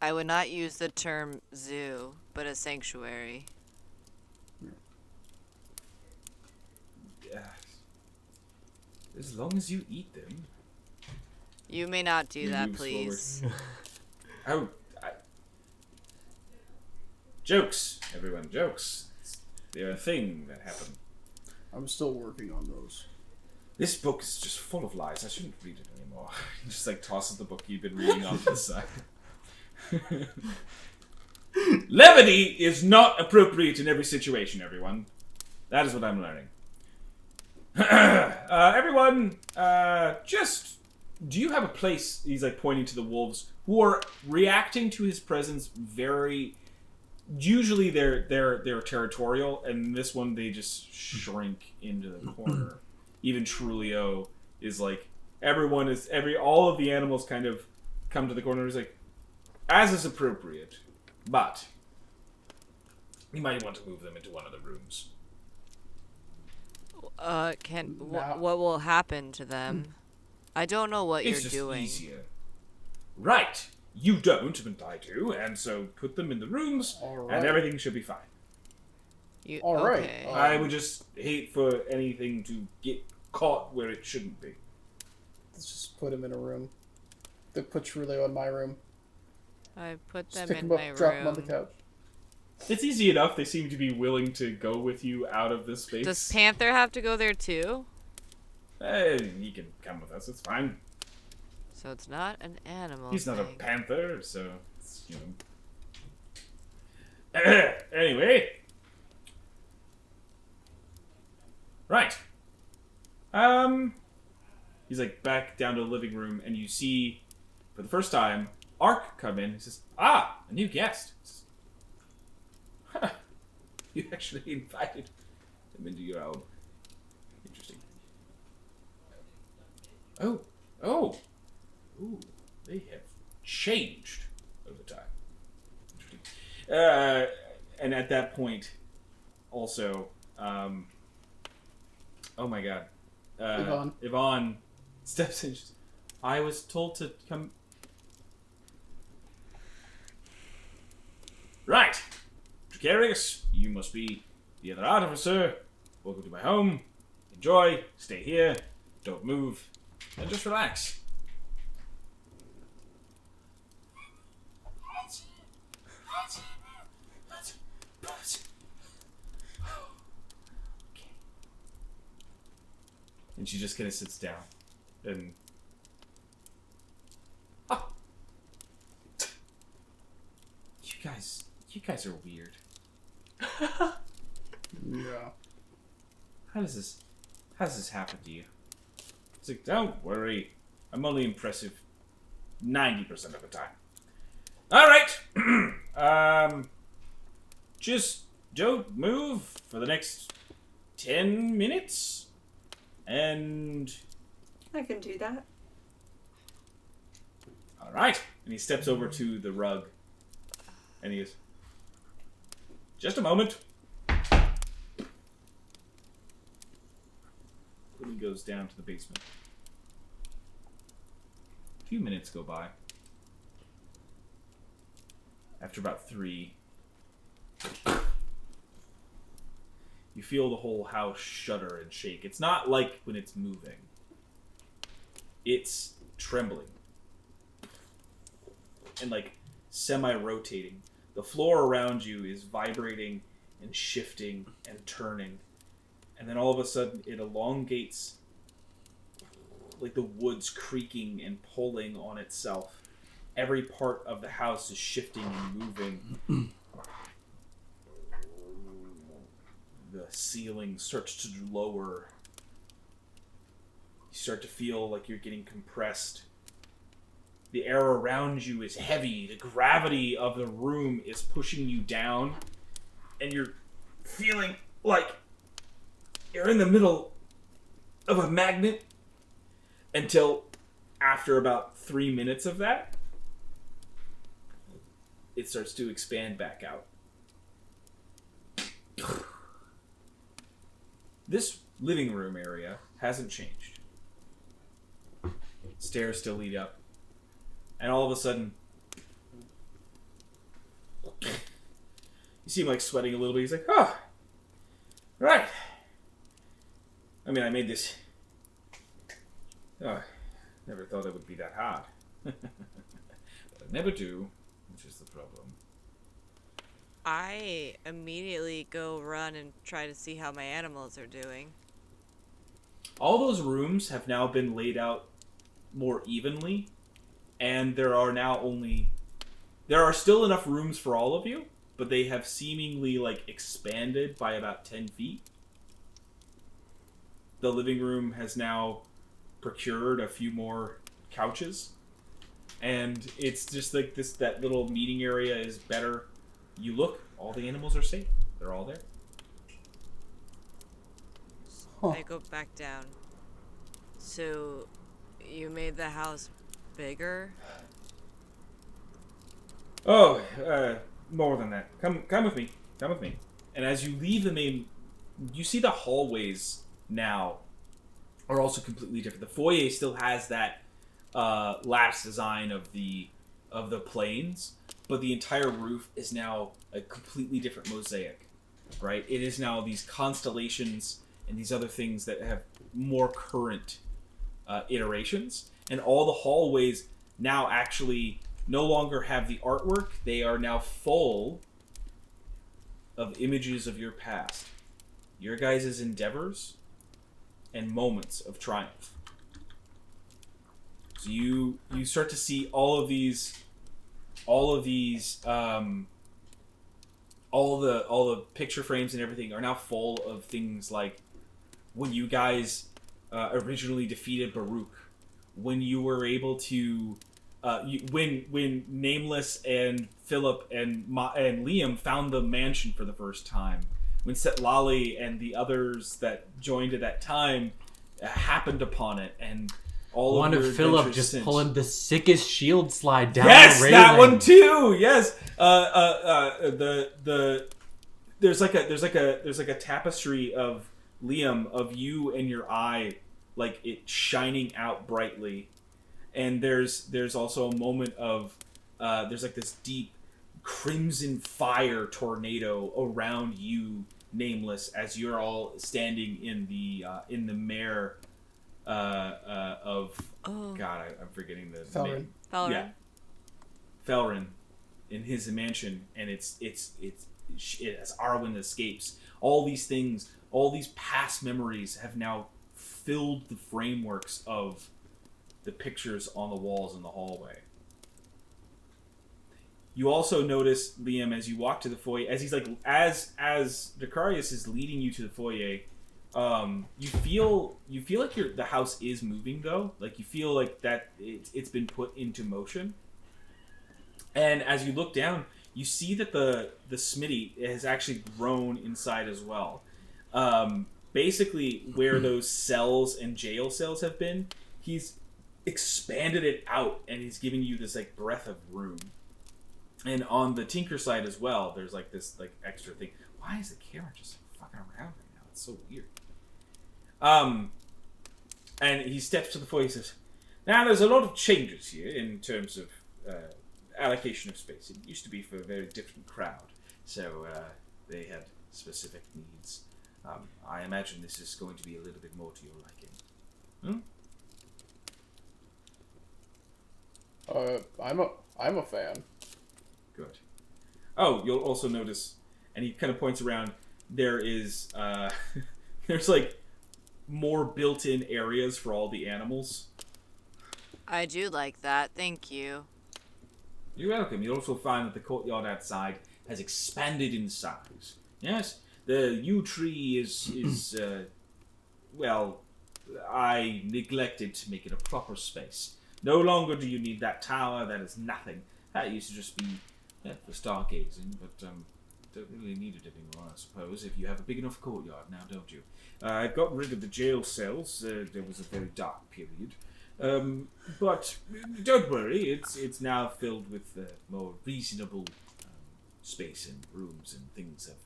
S4: I would not use the term zoo, but a sanctuary.
S1: As long as you eat them.
S4: You may not do that, please.
S1: Jokes, everyone, jokes. They're a thing that happen.
S2: I'm still working on those.
S1: This book is just full of lies. I shouldn't read it anymore. He just like tosses the book you've been reading off to the side. Levity is not appropriate in every situation, everyone. That is what I'm learning. Everyone, just... Do you have a place, he's like pointing to the wolves, who are reacting to his presence very... Usually they're territorial, and this one they just shrink into the corner. Even Trulio is like... all of the animals kind of come to the corner. He's like, as is appropriate, but you might want to move them into one of the rooms.
S4: What will happen to them? I don't know what
S1: It's
S4: you're
S1: just
S4: doing.
S1: easier. Right. You don't, but I do, and so put them in the rooms, and everything should be fine.
S2: All right.
S4: Okay.
S1: I would just hate for anything to get caught where it shouldn't be.
S2: Let's just put him in a room. They put Trulio in my room.
S4: I put
S2: Just
S4: them
S2: pick
S4: in
S2: him up,
S4: my
S2: drop him on the
S4: room.
S2: couch.
S1: It's easy enough. They seem to be willing to go with you out of this space.
S4: Does Panther have to go there too?
S1: He can come with us. It's fine.
S4: So it's not an animal.
S1: He's not a
S4: thing.
S1: panther, so it's, anyway. Right. He's like back down to the living room, and you see, for the first time, Ark come in. He says, a new guest. You actually invited him into your home. Interesting. Oh. Ooh, they have changed over time. Interesting. And at that point, also, oh my god. Yvonne steps in. I was told to come. Right. Precarious, you must be the other artificer. Welcome to my home. Enjoy. Stay here. Don't move. And just relax. And she just kind of sits down. And... Oh. You guys are weird.
S2: Yeah.
S1: How does this happen to you? It's like, don't worry. I'm only impressive 90% of the time. Alright. Just don't move for the next 10 minutes. And...
S5: I can do that.
S1: Alright. And he steps over to the rug. And he goes, just a moment. Then he goes down to the basement. A few minutes go by. After about 3, you feel the whole house shudder and shake. It's not like when it's moving. It's trembling. And like semi-rotating. The floor around you is vibrating and shifting and turning. And then all of a sudden it elongates, like the wood's creaking and pulling on itself. Every part of the house is shifting and moving. The ceiling starts to lower. You start to feel like you're getting compressed. The air around you is heavy. The gravity of the room is pushing you down. And you're feeling like you're in the middle of a magnet. Until after about 3 minutes of that, it starts to expand back out. This living room area hasn't changed. Stairs still lead up. And all of a sudden, you see him like sweating a little bit. He's like, oh, right. I mean, I made this. Oh, never thought it would be that hard. But I never do, which is the problem.
S4: I immediately go run and try to see how my animals are doing.
S1: All those rooms have now been laid out more evenly, and there are still enough rooms for all of you, but they have seemingly like expanded by about 10 feet. The living room has now procured a few more couches, and it's just like this. That little meeting area is better. You look, all the animals are safe. They're all there.
S4: I go back down. So, you made the house bigger?
S1: Oh, more than that. Come with me. Come with me. And as you leave the main, you see the hallways now are also completely different. The foyer still has that lattice design of the planes, but the entire roof is now a completely different mosaic. Right? It is now these constellations and these other things that have more current iterations, and all the hallways now actually no longer have the artwork. They are now full of images of your past, your guys' endeavors, and moments of triumph. So you start to see all the picture frames and everything are now full of things like when you guys originally defeated Baruch, when you were able to, when Nameless and Philip and Liam found the mansion for the first time, when Setlali and the others that joined at that time happened upon it, and all
S3: one
S1: of
S3: of Philip just
S1: since.
S3: pulling the sickest shield slide down
S1: Yes,
S3: the railing.
S1: that one too. Yes, there's like a tapestry of Liam of you and your eye, like it shining out brightly, and there's also a moment of there's like this deep crimson fire tornado around you, Nameless, as you're all standing in the mare of I'm forgetting the
S2: Felrin.
S1: name.
S4: Felrin.
S1: Yeah, Felrin in his mansion, and it's as Arwen escapes. All these things, all these past memories have now filled the frameworks of the pictures on the walls in the hallway. You also notice, Liam, as you walk to the foyer, as he's like, as Dacarius is leading you to the foyer, you feel like the house is moving though. Like you feel like that it's been put into motion. And as you look down, you see that the Smitty has actually grown inside as well. Basically, where those cells and jail cells have been, he's expanded it out, and he's giving you this like breadth of room. And on the Tinker side as well, there's like this like extra thing. Why is the camera just fucking around right now? It's so weird. And he steps to the foyer. He says, "Now there's a lot of changes here in terms of allocation of space. It used to be for a very different crowd, so they had specific needs. I imagine this is going to be a little bit more to your liking."
S2: I'm a fan.
S1: Good. Oh, you'll also notice, and he kind of points around, there is, there's like more built-in areas for all the animals.
S4: I do like that. Thank you.
S1: You're welcome. You'll also find that the courtyard outside has expanded in size. Yes, the yew tree is well, I neglected to make it a proper space. No longer do you need that tower. That is nothing. That used to just be for stargazing, but don't really need it anymore, I suppose, if you have a big enough courtyard now, don't you? I got rid of the jail cells. There was a very dark period. But don't worry, it's now filled with more reasonable space and rooms and things of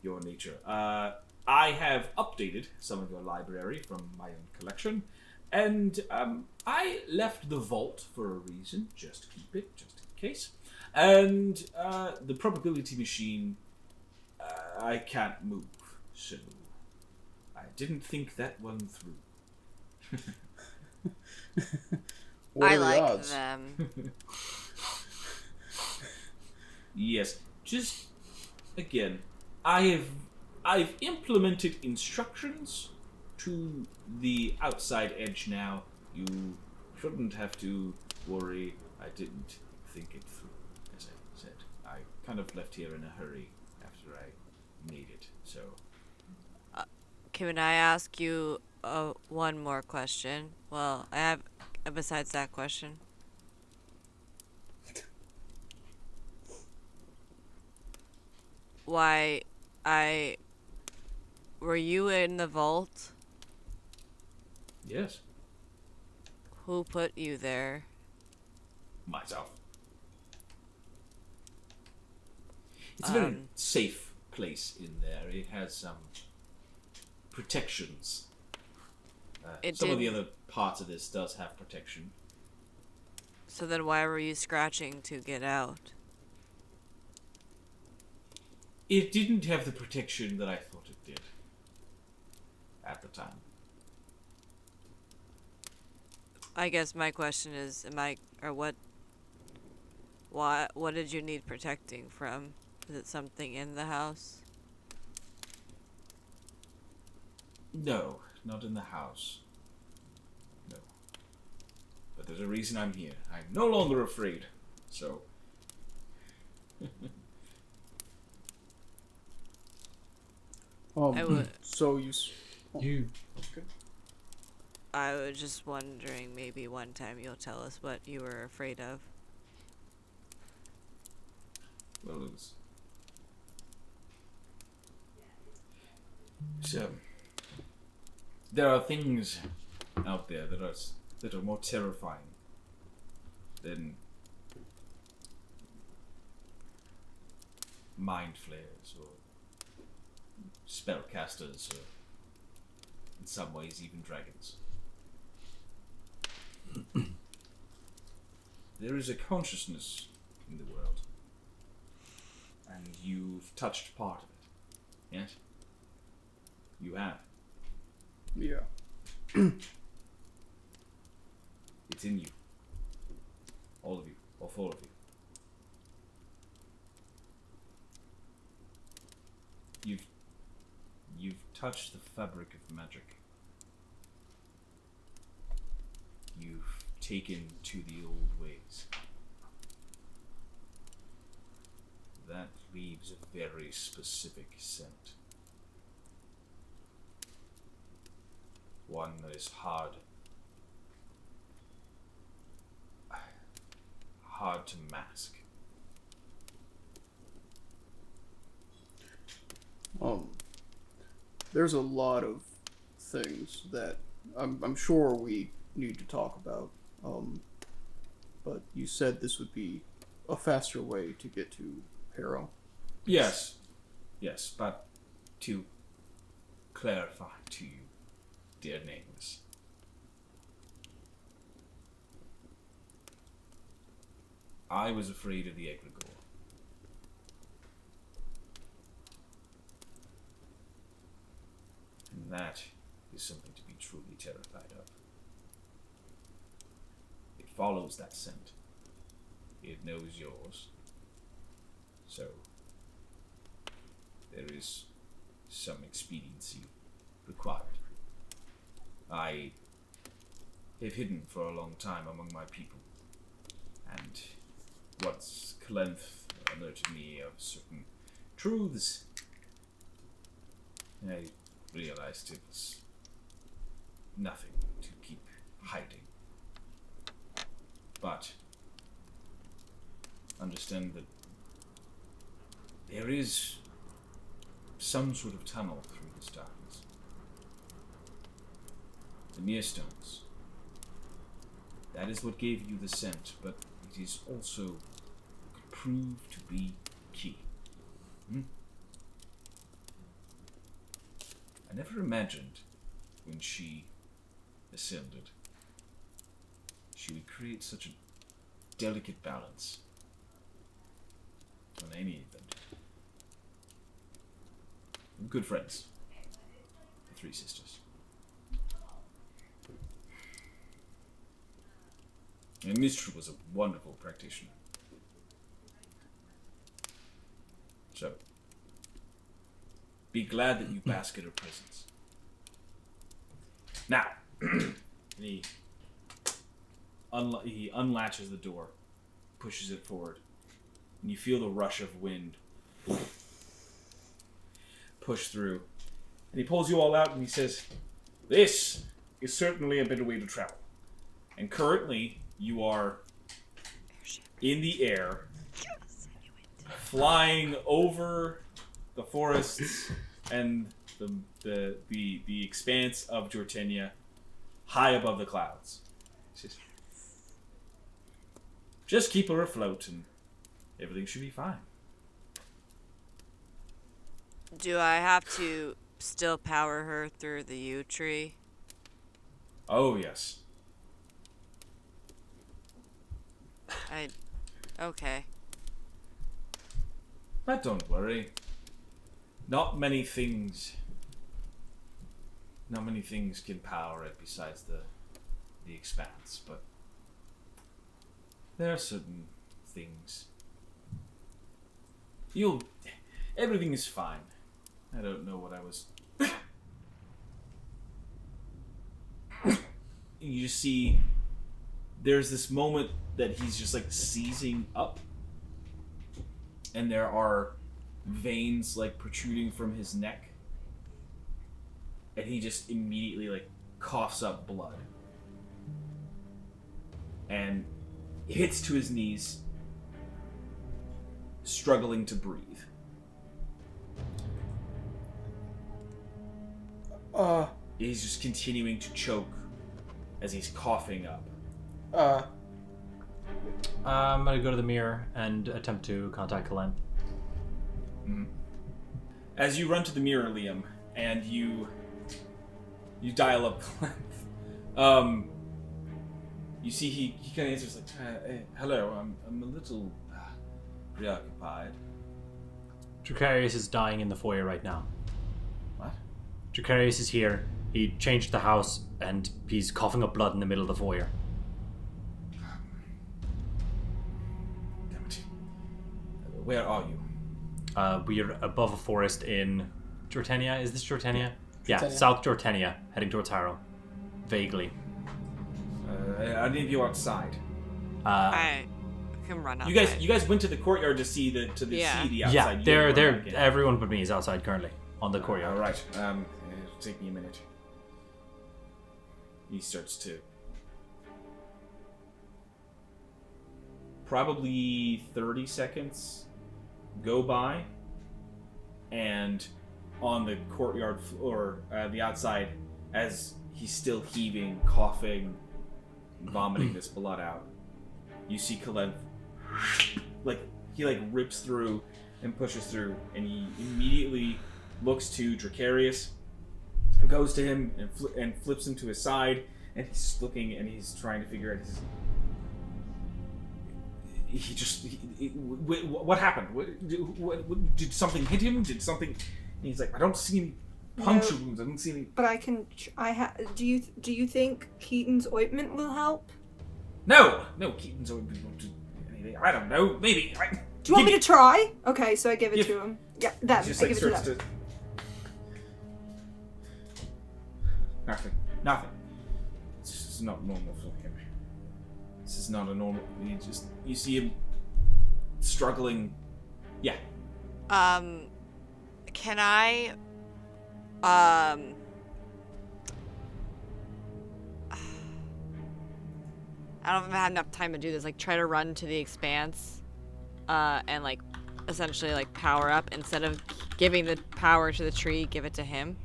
S1: your nature. I have updated some of your library from my own collection, and I left the vault for a reason, just to keep it, just in case. And the probability machine, I can't move, so I didn't think that one through.
S2: What
S4: I
S2: are the
S4: like
S2: odds?
S4: them.
S1: Yes, just again, I've implemented instructions to the outside edge now. You shouldn't have to worry. I didn't think it through, as I said. I kind of left here in a hurry after I made it. So
S4: Can I ask you one more question. Well, I have besides that question. Why, I were you in the vault?
S6: Yes.
S4: Who put you there?
S6: Myself. It's a very
S4: Um,
S6: safe place in there. It has some protections. Some of the other parts of this does have protection.
S4: So then why were you scratching to get out?
S6: It didn't have the protection that I thought it did at the time.
S4: I guess my question is, what did you need protecting from? Is it something in the house?
S6: No, not in the house. No. But there's a reason I'm here. I'm no longer afraid. So.
S4: I would.
S2: So you.
S3: You
S4: I was just wondering, maybe one time you'll tell us what you were afraid of.
S6: Well, it was. So. There are things out there that are more terrifying than mind flayers or spellcasters or in some ways even dragons. There is a consciousness in the world, and you've touched part of it. Yes? You have.
S2: Yeah.
S6: It's in you. All of you. All four of you. You've touched the fabric of magic. You've taken to the old ways. That leaves a very specific scent. One that is hard to mask.
S2: There's a lot of things that I'm sure we need to talk about. But you said this would be a faster way to get to Harrow.
S6: Yes, but to clarify to you, dear nameless, I was afraid of the egregore. And that is something to be truly terrified of. It follows that scent. It knows yours. So, there is some expediency required. I have hidden for a long time among my people, and once Kalenth alerted me of certain truths, I realized it was nothing to keep hiding. But understand that there is some sort of tunnel through this darkness. The Mirstones. That is what gave you the scent, but it is also could prove to be key. I never imagined when she ascended she would create such a delicate balance on any event. Good friends, the three sisters. And Mistral was a wonderful practitioner. So, be glad that you bask in her presence. Now, he unlatches the door, pushes it forward, and you feel the rush of wind push through. And he pulls you all out and he says,
S1: This is certainly a better way to travel. And currently, you are in the air, flying over the forests and the expanse of Jortenia, high above the clouds. Just keep her afloat, and everything should be fine.
S4: Do I have to still power her through the yew tree?
S1: Oh, yes.
S4: Okay.
S1: But don't worry. Not many things can power it besides the expanse, but there are certain things. Everything is fine. I don't know what I was. You see, there's this moment that he's just like seizing up, and there are veins like protruding from his neck, and he just immediately like coughs up blood and hits to his knees, struggling to breathe. He's just continuing to choke as he's coughing up.
S3: I'm gonna go to the mirror and attempt to contact Kalen.
S1: Mm-hmm. As you run to the mirror, Liam, and you dial up Clem, you see he kind of answers like, "Hello, I'm a little preoccupied."
S3: Dracarius is dying in the foyer right now.
S1: What?
S3: Dracarius is here. He changed the house, and he's coughing up blood in the middle of the foyer.
S1: Damn it. Where are you?
S3: We're above a forest in Jortenia. Is this Jortenia? Yeah,
S2: Jortenia.
S3: South Jortenia, heading towards Harrow. Vaguely.
S1: Are any of you outside?
S4: I can run outside.
S1: You guys went to the courtyard to see the outside.
S3: Yeah,
S1: You
S3: they're
S1: didn't run back in.
S3: everyone but me is outside currently on the courtyard.
S1: All right. It'll take me a minute. He starts to. Probably 30 seconds go by, and on the courtyard floor, the outside, as he's still heaving, coughing, vomiting this blood out, you see Kalev, he rips through and pushes through, and he immediately looks to Dracarius, goes to him and flips him to his side, and he's just looking and he's trying to figure out what happened? What, did something hit him? Did something? And he's like, I don't see any puncture wounds. I don't see any.
S5: But I can. Do you think Keaton's ointment will help?
S1: No, Keaton's ointment won't do anything. I don't know. Maybe.
S5: Do you want me to try? Okay, so I give it to him. Yeah, that.
S1: Just
S5: I give it to
S1: starts
S5: them.
S1: Nothing. This is not normal for him. This is not a normal. You see him struggling. Yeah.
S4: Can I I don't know if I have enough time to do this. Like, try to run to the expanse, and like, essentially like power up instead of giving the power to the tree, give it to him.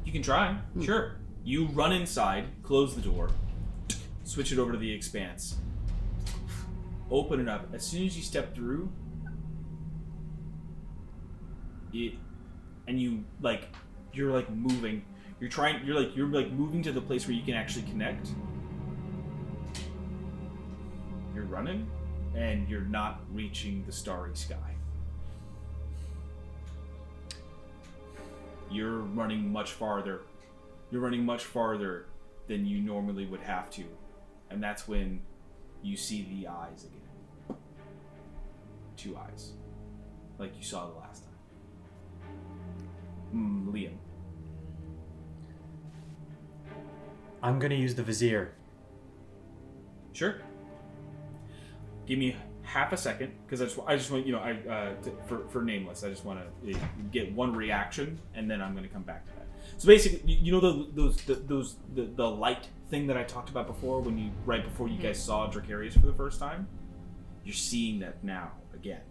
S1: You can try. Sure. You run inside, close the door, switch it over to the expanse, open it up. As soon as you step through it, and you're moving. You're moving to the place where you can actually connect. You're running, and you're not reaching the starry sky. You're running much farther. You're running much farther than you normally would have to. And that's when you see the eyes again. 2 eyes. Like you saw the last time. Liam.
S3: I'm gonna use the vizier.
S1: Sure. Give me half a second, because I just want, for nameless, I just want to get one reaction, and then I'm going to come back to that. So basically, you know the light thing that I talked about before right before you guys saw Dracarius for the first time? You're seeing that now again,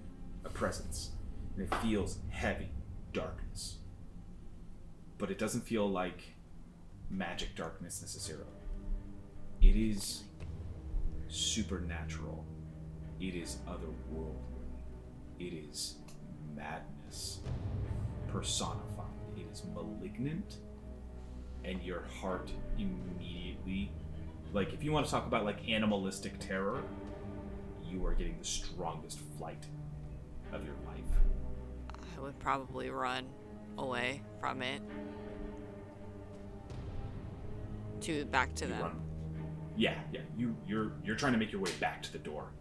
S1: a presence, and it feels heavy darkness, but it doesn't feel like magic darkness necessarily. It is supernatural. It is otherworldly. It is madness personified. It is malignant, and your heart immediately, like, if you want to talk about like animalistic terror, you are getting the strongest flight of your life.
S4: I would probably run away from it. Back to them.
S1: Run. Yeah. You're trying to make your way back to the door.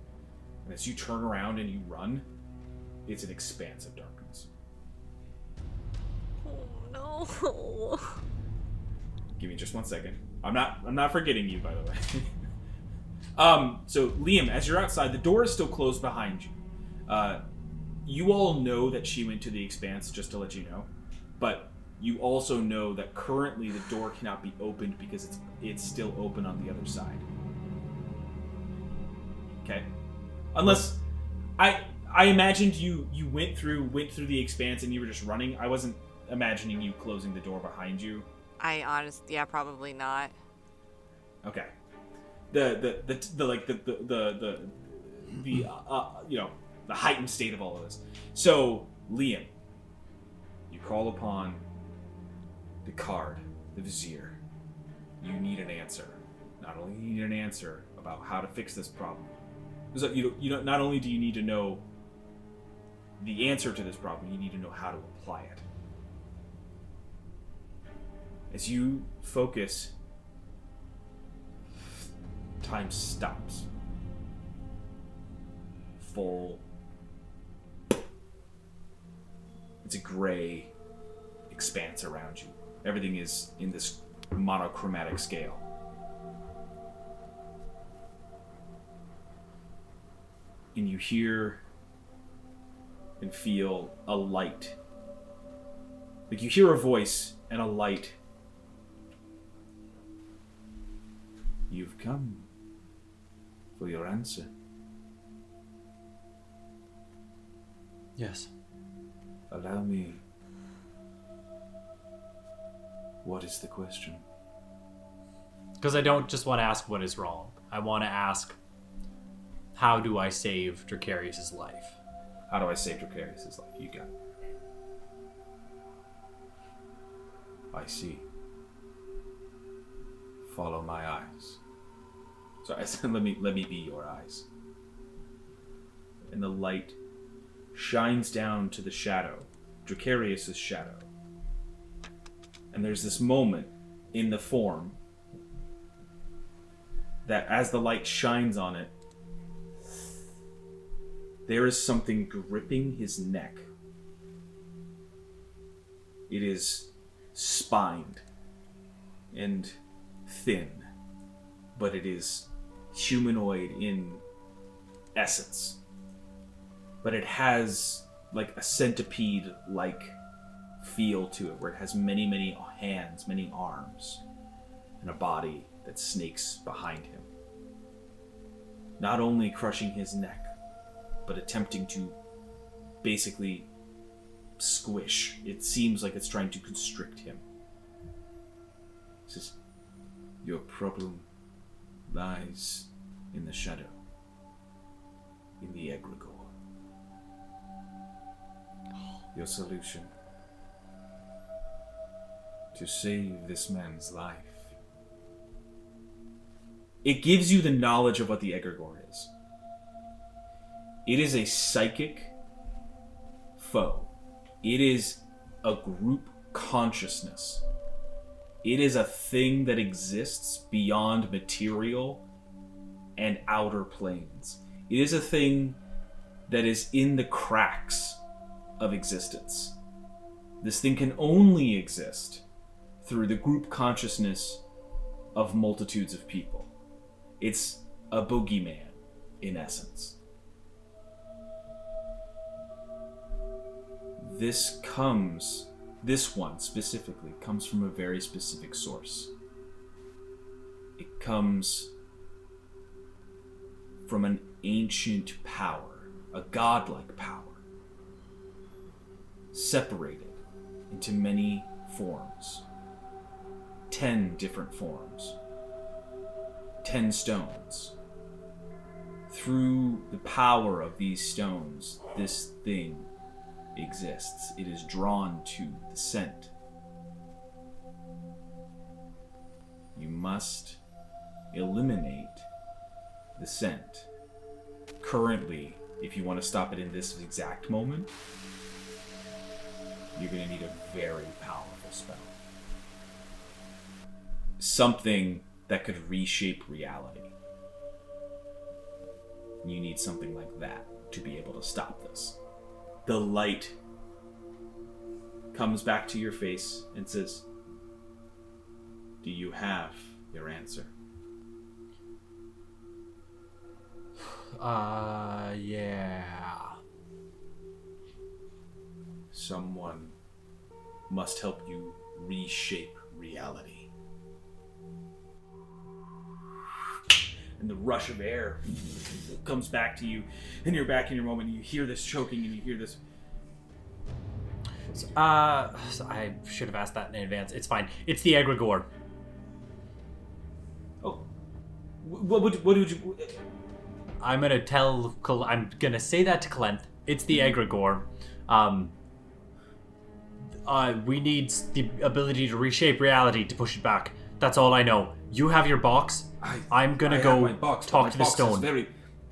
S1: And as you turn around and you run, it's an expanse of darkness.
S4: Oh no.
S1: Give me just 1 second. I'm not forgetting you, by the way. So Liam, as you're outside, the door is still closed behind you. You all know that she went to the expanse, just to let you know. But you also know that currently the door cannot be opened because it's still open on the other side. Okay? Unless I imagined you went through the expanse and you were just running. I wasn't imagining you closing the door behind you.
S4: Yeah, probably not.
S1: Okay. The heightened state of all of this. So, Liam, you call upon the card, the vizier. You need an answer. Not only do you need an answer about how to fix this problem. So not only do you need to know the answer to this problem, you need to know how to apply it. As you focus, time stops. Full. It's a gray expanse around you. Everything is in this monochromatic scale. And you hear and feel a light. Like you hear a voice and a light. You've come for your answer.
S3: Yes.
S1: Allow me. What is the question?
S3: Because I don't just want to ask what is wrong. I want to ask, how do I save Dracarius' life?
S1: How do I save Dracarius' life? You got it. I see. Follow my eyes. So I said, let me be your eyes. And the light shines down to the shadow, Dracarius' shadow. And there's this moment in the form that as the light shines on it, there is something gripping his neck. It is spined and thin, but it is humanoid in essence. But it has like a centipede-like feel to it, where it has many, many hands, many arms, and a body that snakes behind him. Not only crushing his neck, but attempting to basically squish. It seems like it's trying to constrict him. It says, your problem lies in the shadow, in the egregore. Your solution: to save this man's life. It gives you the knowledge of what the egregore is. It is a psychic foe. It is a group consciousness. It is a thing that exists beyond material and outer planes. It is a thing that is in the cracks of existence. This thing can only exist through the group consciousness of multitudes of people. It's a boogeyman, in essence. This comes
S6: This one specifically comes from a very specific source. It comes from an ancient power, a godlike power, separated into many forms. 10 different forms. 10 stones. Through the power of these stones, this thing exists. It is drawn to the scent. You must eliminate the scent. Currently, if you want to stop it in this exact moment, you're going to need a very powerful spell. Something that could reshape reality. You need something like that to be able to stop this. The light comes back to your face and says, "Do you have your answer?"
S3: Yeah.
S6: Someone must help you reshape reality. And the rush of air comes back to you, and you're back in your moment. And you hear this choking, and you hear this.
S3: So I should have asked that in advance. It's fine. It's the egregore.
S6: Oh, what would you?
S3: I'm gonna say that to Clent. It's the egregore. We need the ability to reshape reality to push it back. That's all I know. You have your box. I'm gonna go talk to the stone.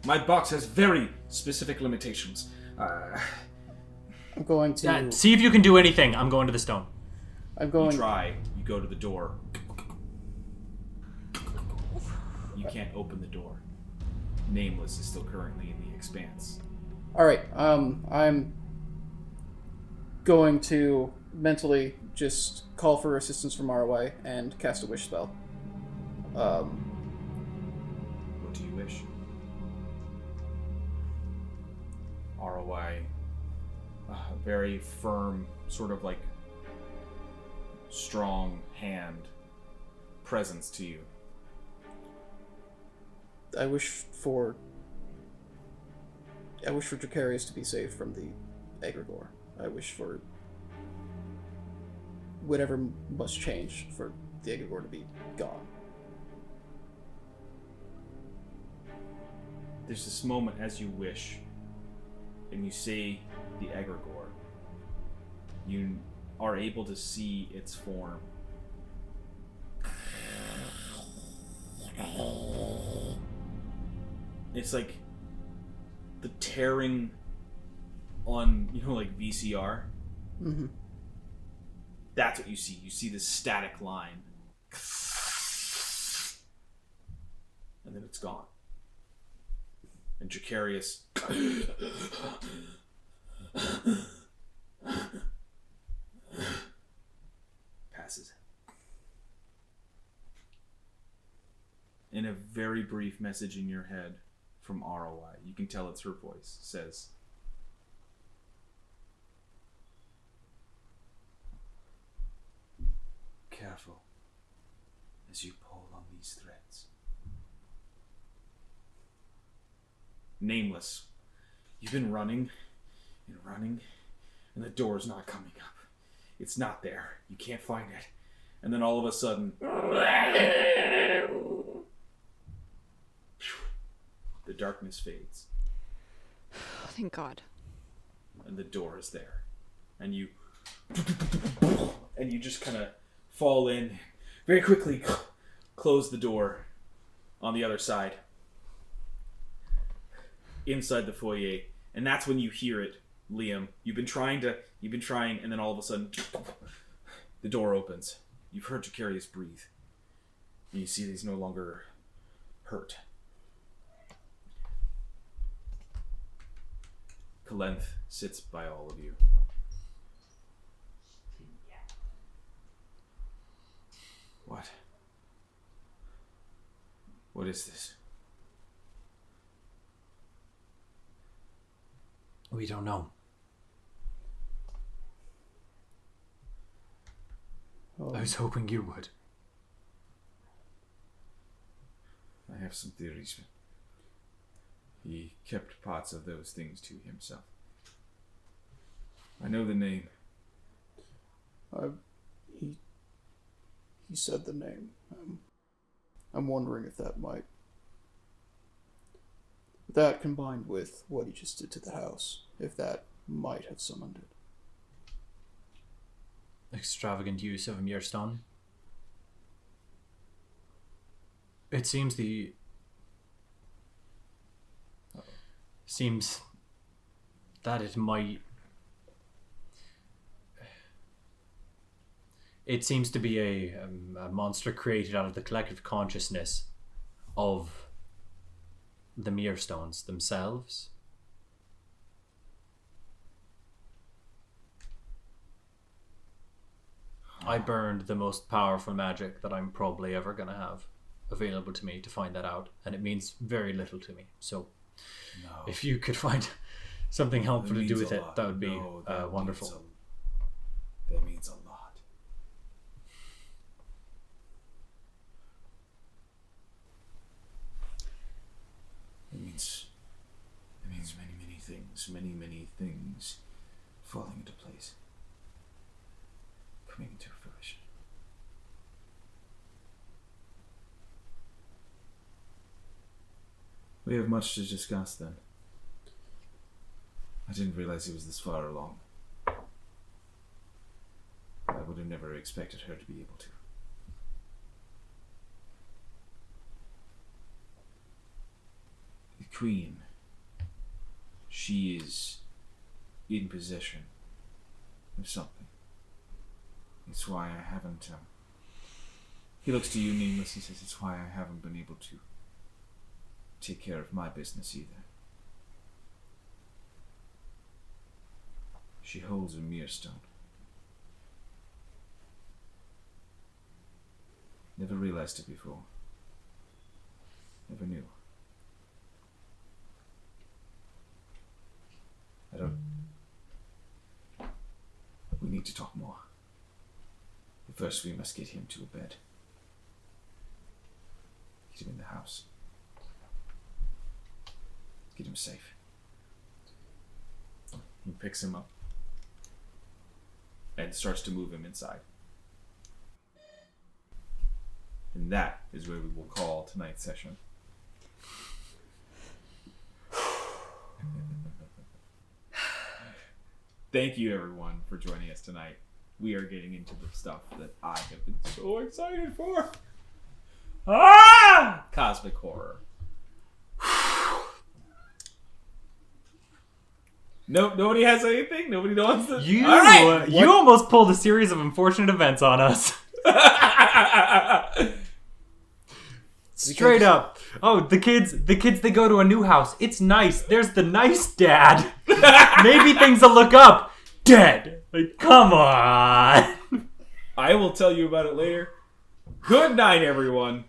S6: My box has very specific limitations.
S2: I'm going to.
S3: See if you can do anything. I'm going to the stone.
S2: I'm going.
S6: You try. You go to the door. You can't open the door. Nameless is still currently in the expanse.
S2: All right. I'm going to mentally just call for assistance from Arwen and cast a wish spell.
S6: What do you wish? ROI. Very firm, sort of like strong hand presence to you.
S2: I wish for Dracarius to be saved from the egregore. I wish for whatever must change for the egregore to be gone.
S6: There's this moment as you wish, and you say the egregore. You are able to see its form. It's like the tearing on, like VCR.
S2: Mm-hmm.
S6: That's what you see. You see this static line. And then it's gone. And Dracarius passes. In a very brief message in your head from ROI, you can tell it's her voice, says, "Careful as you pull on these threads." Nameless, you've been running and running, and the door's not coming up. It's not there. You can't find it. And then all of a sudden, the darkness fades.
S4: Thank God.
S6: And the door is there. And you just kind of fall in, very quickly close the door on the other side. Inside the foyer. And that's when you hear it, Liam. You've been trying, and then all of a sudden, the door opens. You've heard Dracarius breathe. And you see that he's no longer hurt. Kalenth sits by all of you. What? What is this?
S3: We don't know. I was hoping you would.
S6: I have some theories. He kept parts of those things to himself. I know the name.
S2: He said the name. I'm wondering if that might... That combined with what he just did to the house, if that might have summoned it.
S3: Extravagant use of a mere stone. It seems seems that it might... It seems to be a monster created out of the collective consciousness of the mere stones themselves. I burned the most powerful magic that I'm probably ever going to have available to me to find that out, and it means very little to me. So if you could find something helpful to do with it, that would be wonderful.
S6: That means a lot. It means many things, many things falling into place, coming into fruition. We have much to discuss then. I didn't realize it was this far along. I would have never expected her to be able to. The Queen, she is in possession of something. It's why I haven't, he looks to you, Nameless, he says, it's why I haven't been able to take care of my business either. She holds a mere stone. Never realized it before. Never knew. We need to talk more. But first we must get him to a bed. Get him in the house. Get him safe.
S1: He picks him up and starts to move him inside. And that is where we will call tonight's session. Thank you, everyone, for joining us tonight. We are getting into the stuff that I have been so excited for. Cosmic horror. Nope, nobody has anything? Nobody wants to...
S3: You,
S1: all right.
S3: You almost pulled a series of unfortunate events on us. Straight up. Oh, the kids, they go to a new house. It's nice. There's the nice dad. Maybe things will look up. Dead. Like, come on.
S1: I will tell you about it later. Good night, everyone.